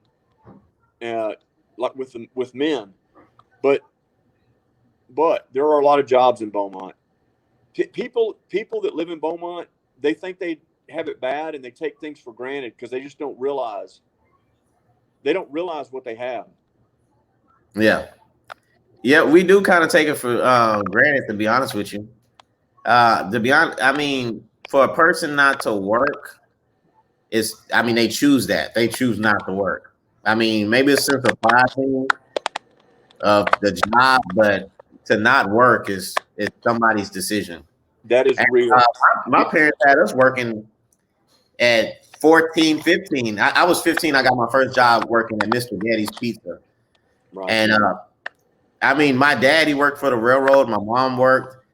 like with men, but there are a lot of jobs in Beaumont. People that live in Beaumont, they think they have it bad and they take things for granted because they just don't realize what they have. Yeah, we do kind of take it for granted, to be honest with you. I mean, for a person not to work, they choose that. They choose not to work. I mean, maybe it's a sense of pride thing of the job, but to not work is somebody's decision. That is real. My parents had us working at 14, 15. I was 15. I got my first job working at Mr. Daddy's Pizza. Right. And I mean, my daddy worked for the railroad. My mom worked,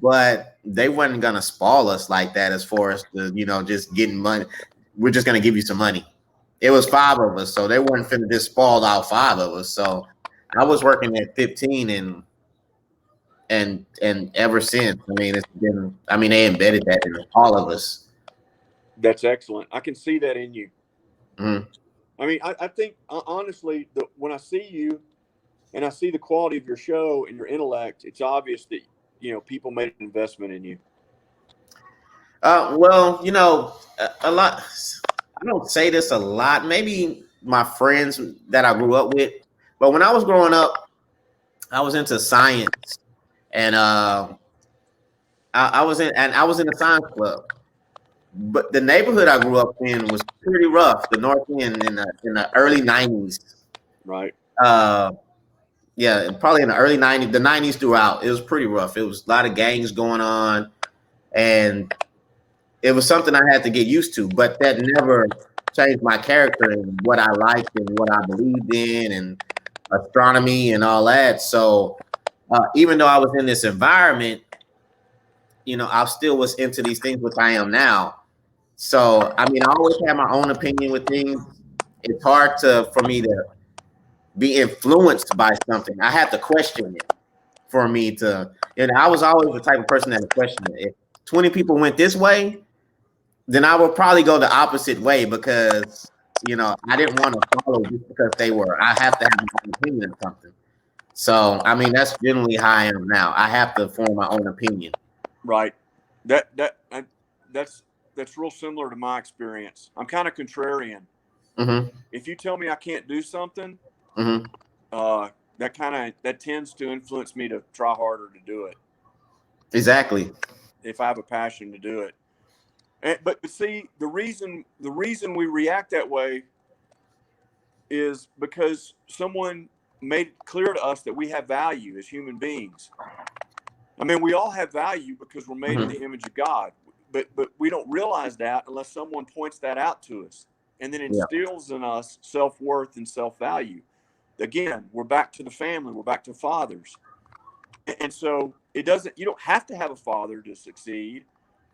but they wasn't going to spoil us like that as far as just getting money. We're just going to give you some money. It was 5 of us, so they weren't finna just spoil all 5 of us. So I was working at 15 and ever since. I mean, they embedded that in all of us. That's excellent. I can see that in you. Mm-hmm. I mean, I think honestly, when I see you and I see the quality of your show and your intellect, it's obvious that people made an investment in you. Well, a lot. I don't say this a lot. Maybe my friends that I grew up with, but when I was growing up, I was into science, and I was in the science club. But the neighborhood I grew up in was pretty rough. The North End in the early 90s. Right. Yeah, probably in the early 90s, the 90s throughout. It was pretty rough. It was a lot of gangs going on, and it was something I had to get used to. But that never changed my character and what I liked and what I believed in and astronomy and all that. So even though I was in this environment, I still was into these things, which I am now. So, I mean, I always had my own opinion with things. It's hard for me to be influenced by something. I had to question it for me to, I was always the type of person that would question it. If 20 people went this way, then I would probably go the opposite way because, I didn't want to follow just because they were. I have to have my own opinion of something. So, I mean, that's generally how I am now. I have to form my own opinion. Right. That's real similar to my experience. I'm kind of contrarian. Mm-hmm. If you tell me I can't do something, mm-hmm. That tends to influence me to try harder to do it. Exactly. If I have a passion to do it. But see, the reason we react that way is because someone made it clear to us that we have value as human beings. I mean, we all have value because we're made in the image of God, but we don't realize that unless someone points that out to us. and then Yeah. instills in us self-worth and self-value. Again, we're back to the family. We're back to fathers. And so you don't have to have a father to succeed.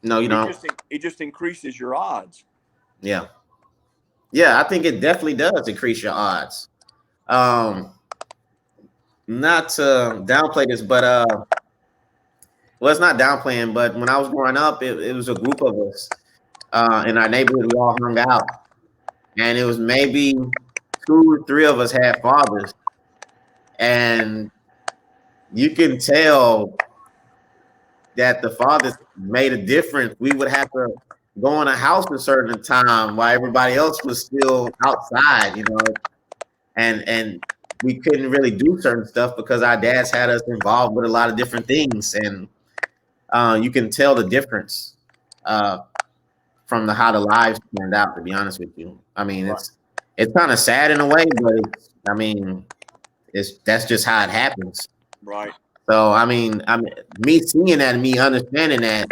No, you don't. It just increases your odds. Yeah. Yeah, I think it definitely does increase your odds. Not to downplay this, but well, it's not downplaying, but when I was growing up, it was a group of us in our neighborhood. We all hung out, and it was maybe 2 or 3 of us had fathers, and you can tell that the fathers made a difference. We would have to go in a house a certain time while everybody else was still outside, and we couldn't really do certain stuff because our dads had us involved with a lot of different things, and you can tell the difference from how the lives turned out. To be honest with you, I mean, it's kind of sad in a way, but that's just how it happens. Right. So I mean, me seeing that and me understanding that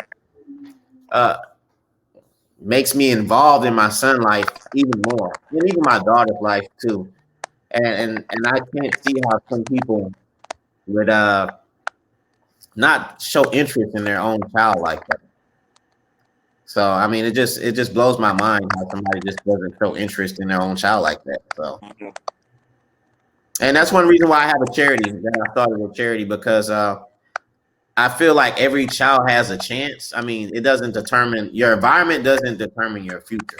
makes me involved in my son's life even more, and even my daughter's life too. And I can't see how some people would not show interest in their own child like that. So I mean, it just blows my mind how somebody just doesn't show interest in their own child like that. So, and that's one reason why I have a charity. That I started a charity because I feel like every child has a chance. I mean, it doesn't determine your environment, doesn't determine your future.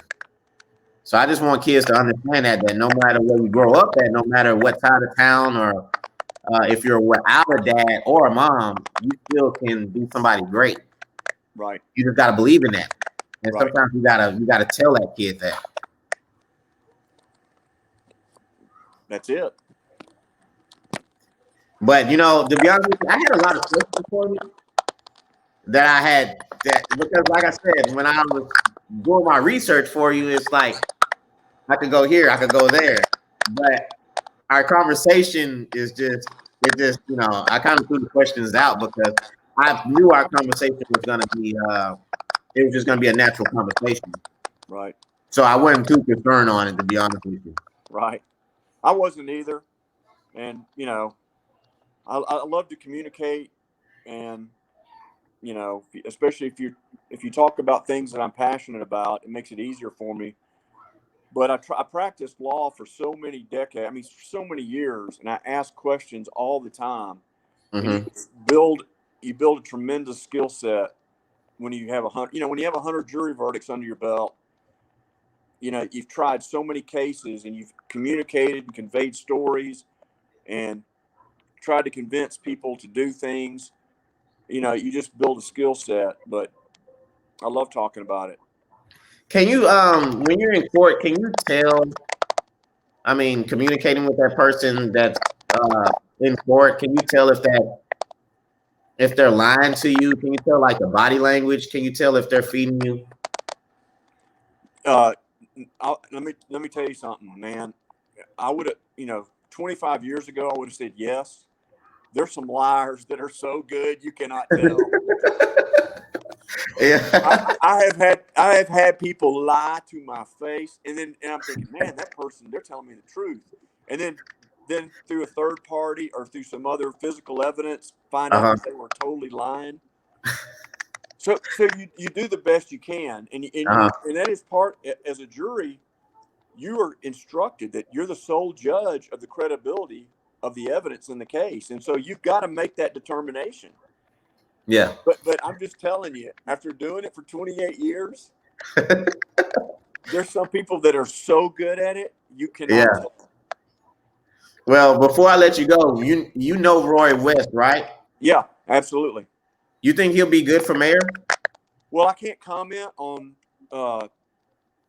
So I just want kids to understand that no matter where you grow up at, no matter what side of town, or if you're without a dad or a mom, you still can be somebody great. Right. You just gotta believe in that, and sometimes you gotta tell that kid that. That's it. But to be honest with you, I had a lot of questions for you because, like I said, when I was doing my research for you, it's like I could go here, I could go there, but our conversation is just I kind of threw the questions out because I knew our conversation was going to be it was just going to be a natural conversation. Right. So I wasn't too concerned on it, to be honest with you. Right. I wasn't either, and I love to communicate, and especially if you talk about things that I'm passionate about, it makes it easier for me. But I practiced law for so many decades. I mean, so many years, and I ask questions all the time. Mm-hmm. And you build a tremendous skill set when you have 100. When you have 100 jury verdicts under your belt, you've tried so many cases, and you've communicated and conveyed stories, and tried to convince people to do things. You just build a skill set. But I love talking about it. Can you, when you're in court, can you tell? I mean, communicating with that person that's in court, can you tell if they're lying to you? Can you tell like the body language? Can you tell if they're feeding you? Let me tell you something, man. I would have, 25 years ago, I would have said yes. There's some liars that are so good you cannot tell. Yeah. I have had people lie to my face, and I'm thinking, man, that person, they're telling me the truth. And then through a third party or through some other physical evidence, find out that they were totally lying. So you do the best you can, and that is part, as a jury, you are instructed that you're the sole judge of the credibility of the evidence in the case, and so you've got to make that determination. Yeah. But I'm just telling you, after doing it for 28 years, there's some people that are so good at it, you cannot tell. Well, before I let you go, you know Roy West, right? Yeah, absolutely. You think he'll be good for mayor? Well, I can't comment on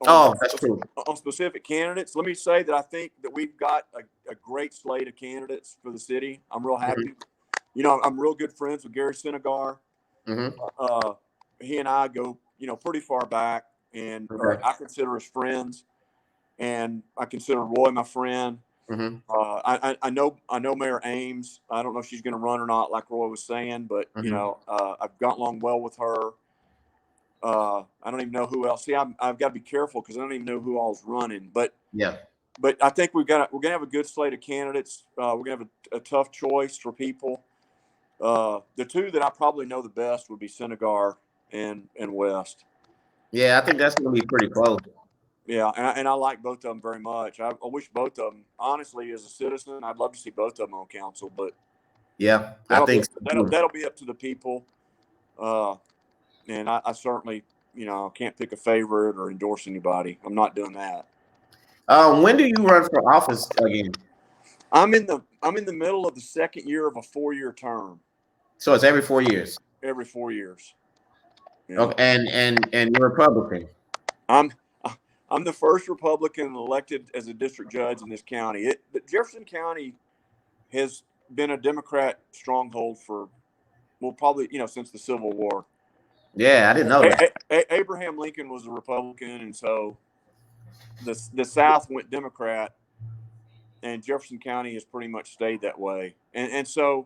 that's true. On specific candidates. Let me say that I think that we've got a great slate of candidates for the city. I'm real happy. Mm-hmm. I'm real good friends with Gary Senegar. Mm-hmm. He and I go, pretty far back, and I consider us friends, and I consider Roy my friend. Mm-hmm. I know Mayor Ames. I don't know if she's going to run or not, like Roy was saying, but I've gotten along well with her. I don't even know who else. See, I've got to be careful because I don't even know who all's running. But I think we're gonna have a good slate of candidates. We're gonna have a tough choice for people. The two that I probably know the best would be Senegar and West. Yeah, I think that's going to be pretty close. Yeah, and I like both of them very much. I wish both of them, honestly, as a citizen, I'd love to see both of them on council. But yeah, I think that'll be up to the people. And I certainly, can't pick a favorite or endorse anybody. I'm not doing that. When do you run for office again? I'm in the middle of the second year of a 4-year term. So it's every 4 years. Every 4 years. Yeah. Okay, and you're Republican. I'm the first Republican elected as a district judge in this county. But Jefferson County has been a Democrat stronghold for, probably since the Civil War. Yeah, I didn't know that. Abraham Lincoln was a Republican, and so the South went Democrat, and Jefferson County has pretty much stayed that way. And so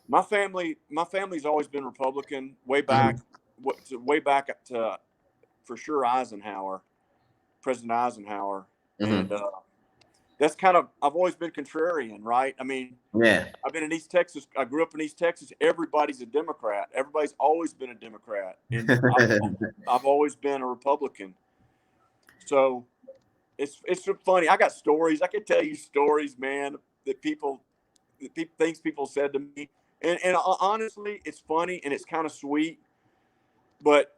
my family's always been Republican way back, to for sure President Eisenhower, and that's kind of, I've always been contrarian, right? I mean, I've been in East Texas. I grew up in East Texas. Everybody's a Democrat. Everybody's always been a Democrat, and I've always been a Republican. So it's funny. I got stories. I can tell you stories, man, things people said to me, and honestly, it's funny and it's kind of sweet. But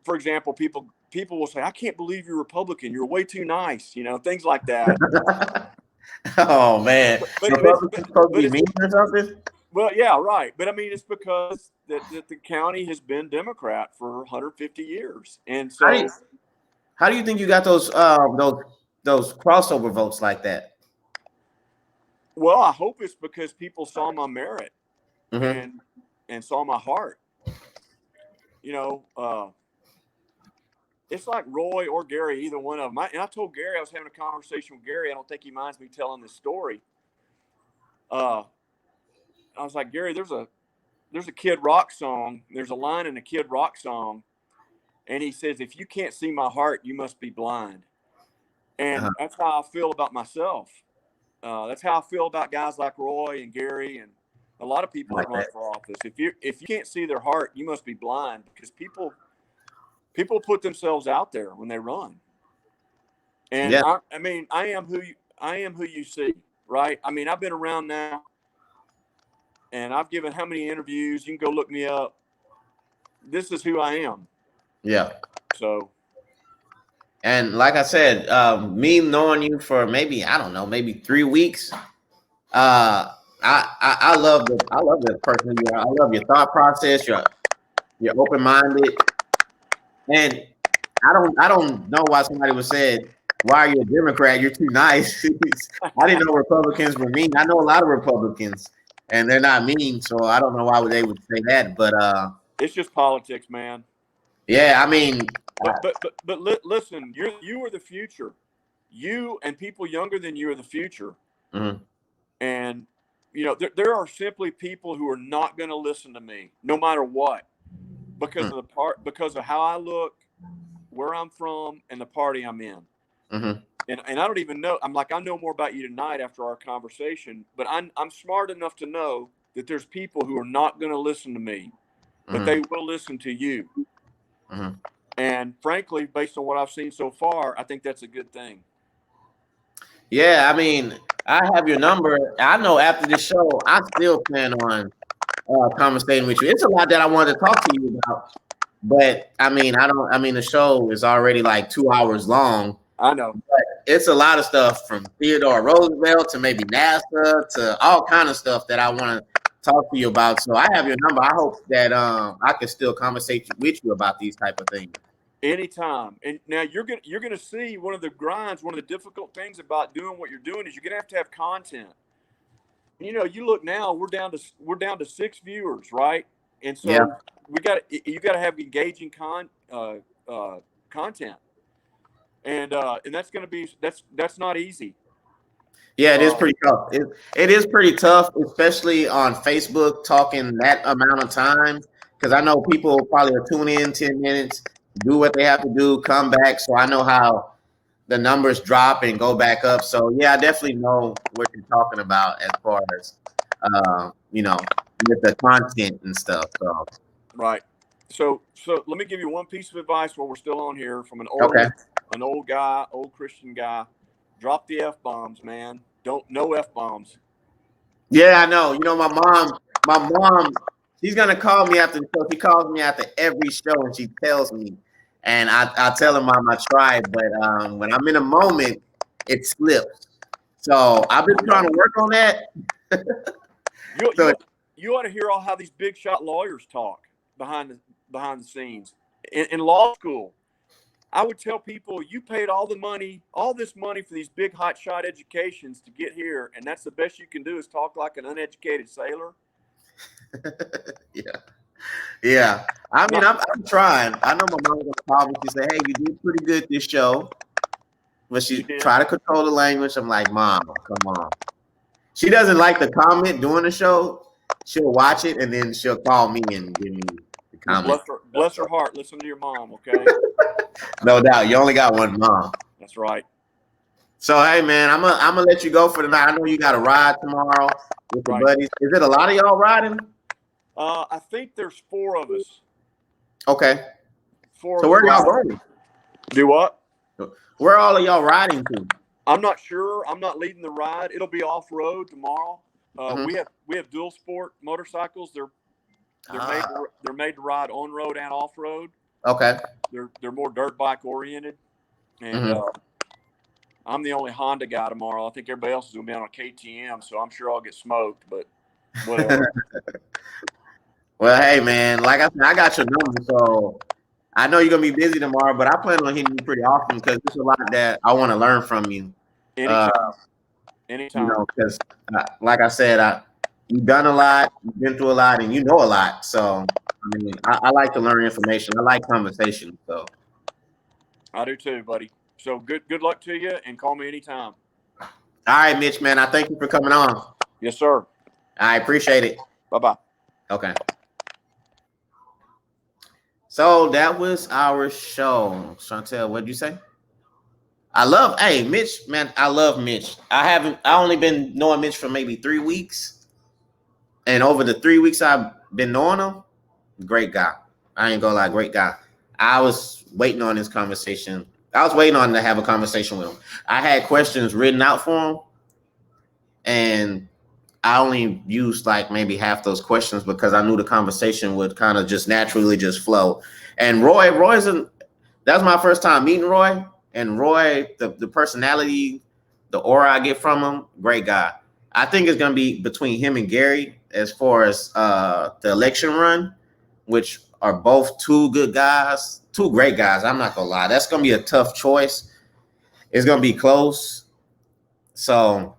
for example, people will say, "I can't believe you're Republican. You're way too nice." Things like that. Oh man, Republicans supposed to be mean or something? Well, yeah, right. But I mean, it's because that the county has been Democrat for 150 years, and so how do you think you got those crossover votes like that? Well, I hope it's because people saw my merit and saw my heart. It's like Roy or Gary, either one of them. I told Gary, I was having a conversation with Gary. I don't think he minds me telling this story. I was like, Gary, there's a Kid Rock song. There's a line in a Kid Rock song, and he says, "If you can't see my heart, you must be blind." And that's how I feel about myself. That's how I feel about guys like Roy and Gary and a lot of people that run for office. If you can't see their heart, you must be blind, because people put themselves out there when they run. And I am who you see, right? I mean, I've been around now, and I've given how many interviews? You can go look me up. This is who I am. Yeah. So. And like I said, me knowing you for maybe 3 weeks, I love the person you are. I love your thought process. You're open-minded, and I don't know why somebody would say, "Why are you a Democrat? You're too nice." I didn't know Republicans were mean. I know a lot of Republicans, and they're not mean, so I don't know why they would say that. But it's just politics, man. Yeah, I mean. But listen, you are the future. You and people younger than you are the future. And there are simply people who are not going to listen to me, no matter what, because of how I look, where I'm from, and the party I'm in. And I don't even know. I know more about you tonight after our conversation, but I'm smart enough to know that there's people who are not going to listen to me, but they will listen to you. And frankly, based on what I've seen so far, I think that's a good thing. Yeah, I mean, I have your number. I know after the show, I still plan on conversating with you. It's a lot that I wanted to talk to you about, but I mean, the show is already like 2 hours long. I know. But it's a lot of stuff from Theodore Roosevelt to maybe NASA to all kind of stuff that I want to talk to you about. So I have your number. I hope that I can still conversate with you about these type of things. Anytime. And now you're gonna see one of the difficult things about doing what you're doing is you're gonna have to have content. You look now, we're down to 6 viewers, right? And so you got to have engaging content, and that's gonna be that's not easy. Yeah, it is pretty tough. It is pretty tough, especially on Facebook, talking that amount of time. because I know people probably will tune in 10 minutes, do what they have to do, come back. So I know how the numbers drop and go back up. So yeah, I definitely know what you're talking about as far as with the content and stuff. So Right. So let me give you one piece of advice while we're still on here from an okay. old Christian guy. Drop the F-bombs, man. No F-bombs. Yeah, I know. My mom, she's gonna call me after the show. She calls me after every show and she tells me. And I tell her mom I tried, but when I'm in a moment, it slips. So I've been trying to work on that. So You ought to hear how these big shot lawyers talk behind the scenes. In law school, I would tell people, you paid all this money for these big hot shot educations to get here, and that's the best you can do is talk like an uneducated sailor. yeah. I mean, I'm trying. I know my mom's gonna call me. She said, "Hey, you did pretty good this show," but she try to control the language. I'm like, "Mom, come on." She doesn't like the comment during the show. She'll watch it and then she'll call me and give me the comment. Bless her heart. Listen to your mom, okay? No doubt. You only got one mom. That's right. So hey man, I'm gonna let you go for the night. I know you got a ride tomorrow with the buddies. Is it a lot of y'all riding? I think there's 4 of us. Okay. 4 so where are y'all going? Do what? Where all of y'all riding to? I'm not sure. I'm not leading the ride. It'll be off road tomorrow. We have dual sport motorcycles. They're made to ride on road and off road. Okay. They're more dirt bike oriented, and I'm the only Honda guy tomorrow. I think everybody else is going to be on a KTM, so I'm sure I'll get smoked. But whatever. Well, hey man, like I said, I got your number, so I know you're gonna be busy tomorrow, but I plan on hitting you pretty often because there's a lot that I want to learn from you. Anytime. Because like I said, you've done a lot, you've been through a lot, and you know a lot. So I mean, I like to learn information. I like conversation. So I do too, buddy. So good luck to you, and call me anytime. All right, Mitch, man. I thank you for coming on. Yes, sir. I appreciate it. Bye-bye. Okay. So that was our show. Chantel, what'd you say? Hey, Mitch, man, I love Mitch. I only been knowing Mitch for maybe 3 weeks. And over the 3 weeks I've been knowing him, great guy. I ain't gonna lie, great guy. I was waiting on this conversation. I was waiting on to have a conversation with him. I had questions written out for him, and I only used like maybe half those questions because I knew the conversation would kind of just naturally just flow. And that's my first time meeting Roy. And Roy, the personality, the aura I get from him, great guy. I think it's going to be between him and Gary as far as the election run, which are both 2 good guys, 2 great guys. I'm not going to lie. That's going to be a tough choice. It's going to be close. So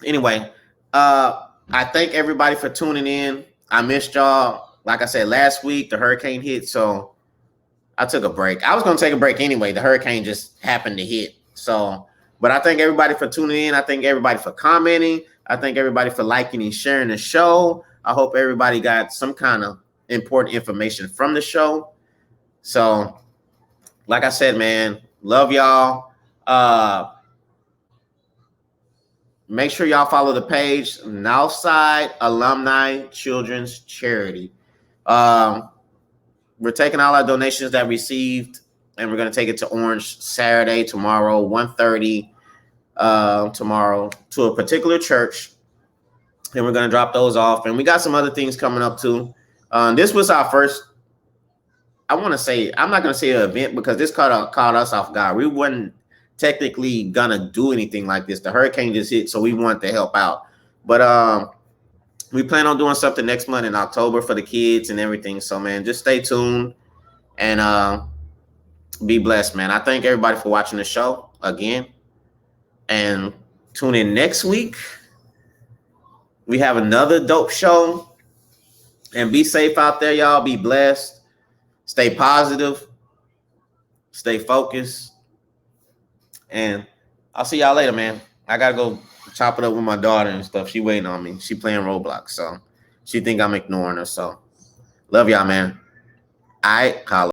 anyway, I thank everybody for tuning in. I missed y'all. Like I said, last week, the hurricane hit, so I took a break. I was going to take a break anyway. The hurricane just happened to hit. So, but I thank everybody for tuning in. I thank everybody for commenting. I thank everybody for liking and sharing the show. I hope everybody got some kind of important information from the show. So, like I said, man, love y'all. Make sure y'all follow the page, Northside Alumni Children's Charity. We're taking all our donations that received, and we're going to take it to Orange Saturday, tomorrow, 1:30 tomorrow, to a particular church, and we're going to drop those off. And we got some other things coming up too. This was our first, I'm not going to say an event because this caught us off guard. We weren't technically going to do anything like this. The hurricane just hit, so we wanted to help out. But we plan on doing something next month in October for the kids and everything. So, man, just stay tuned and be blessed, man. I thank everybody for watching the show again. And tune in next week. We have another dope show. And be safe out there, y'all. Be blessed. Stay positive. Stay focused. And I'll see y'all later, man. I got to go chop it up with my daughter and stuff. She waiting on me. She playing Roblox, so she think I'm ignoring her. So Love y'all, man. I call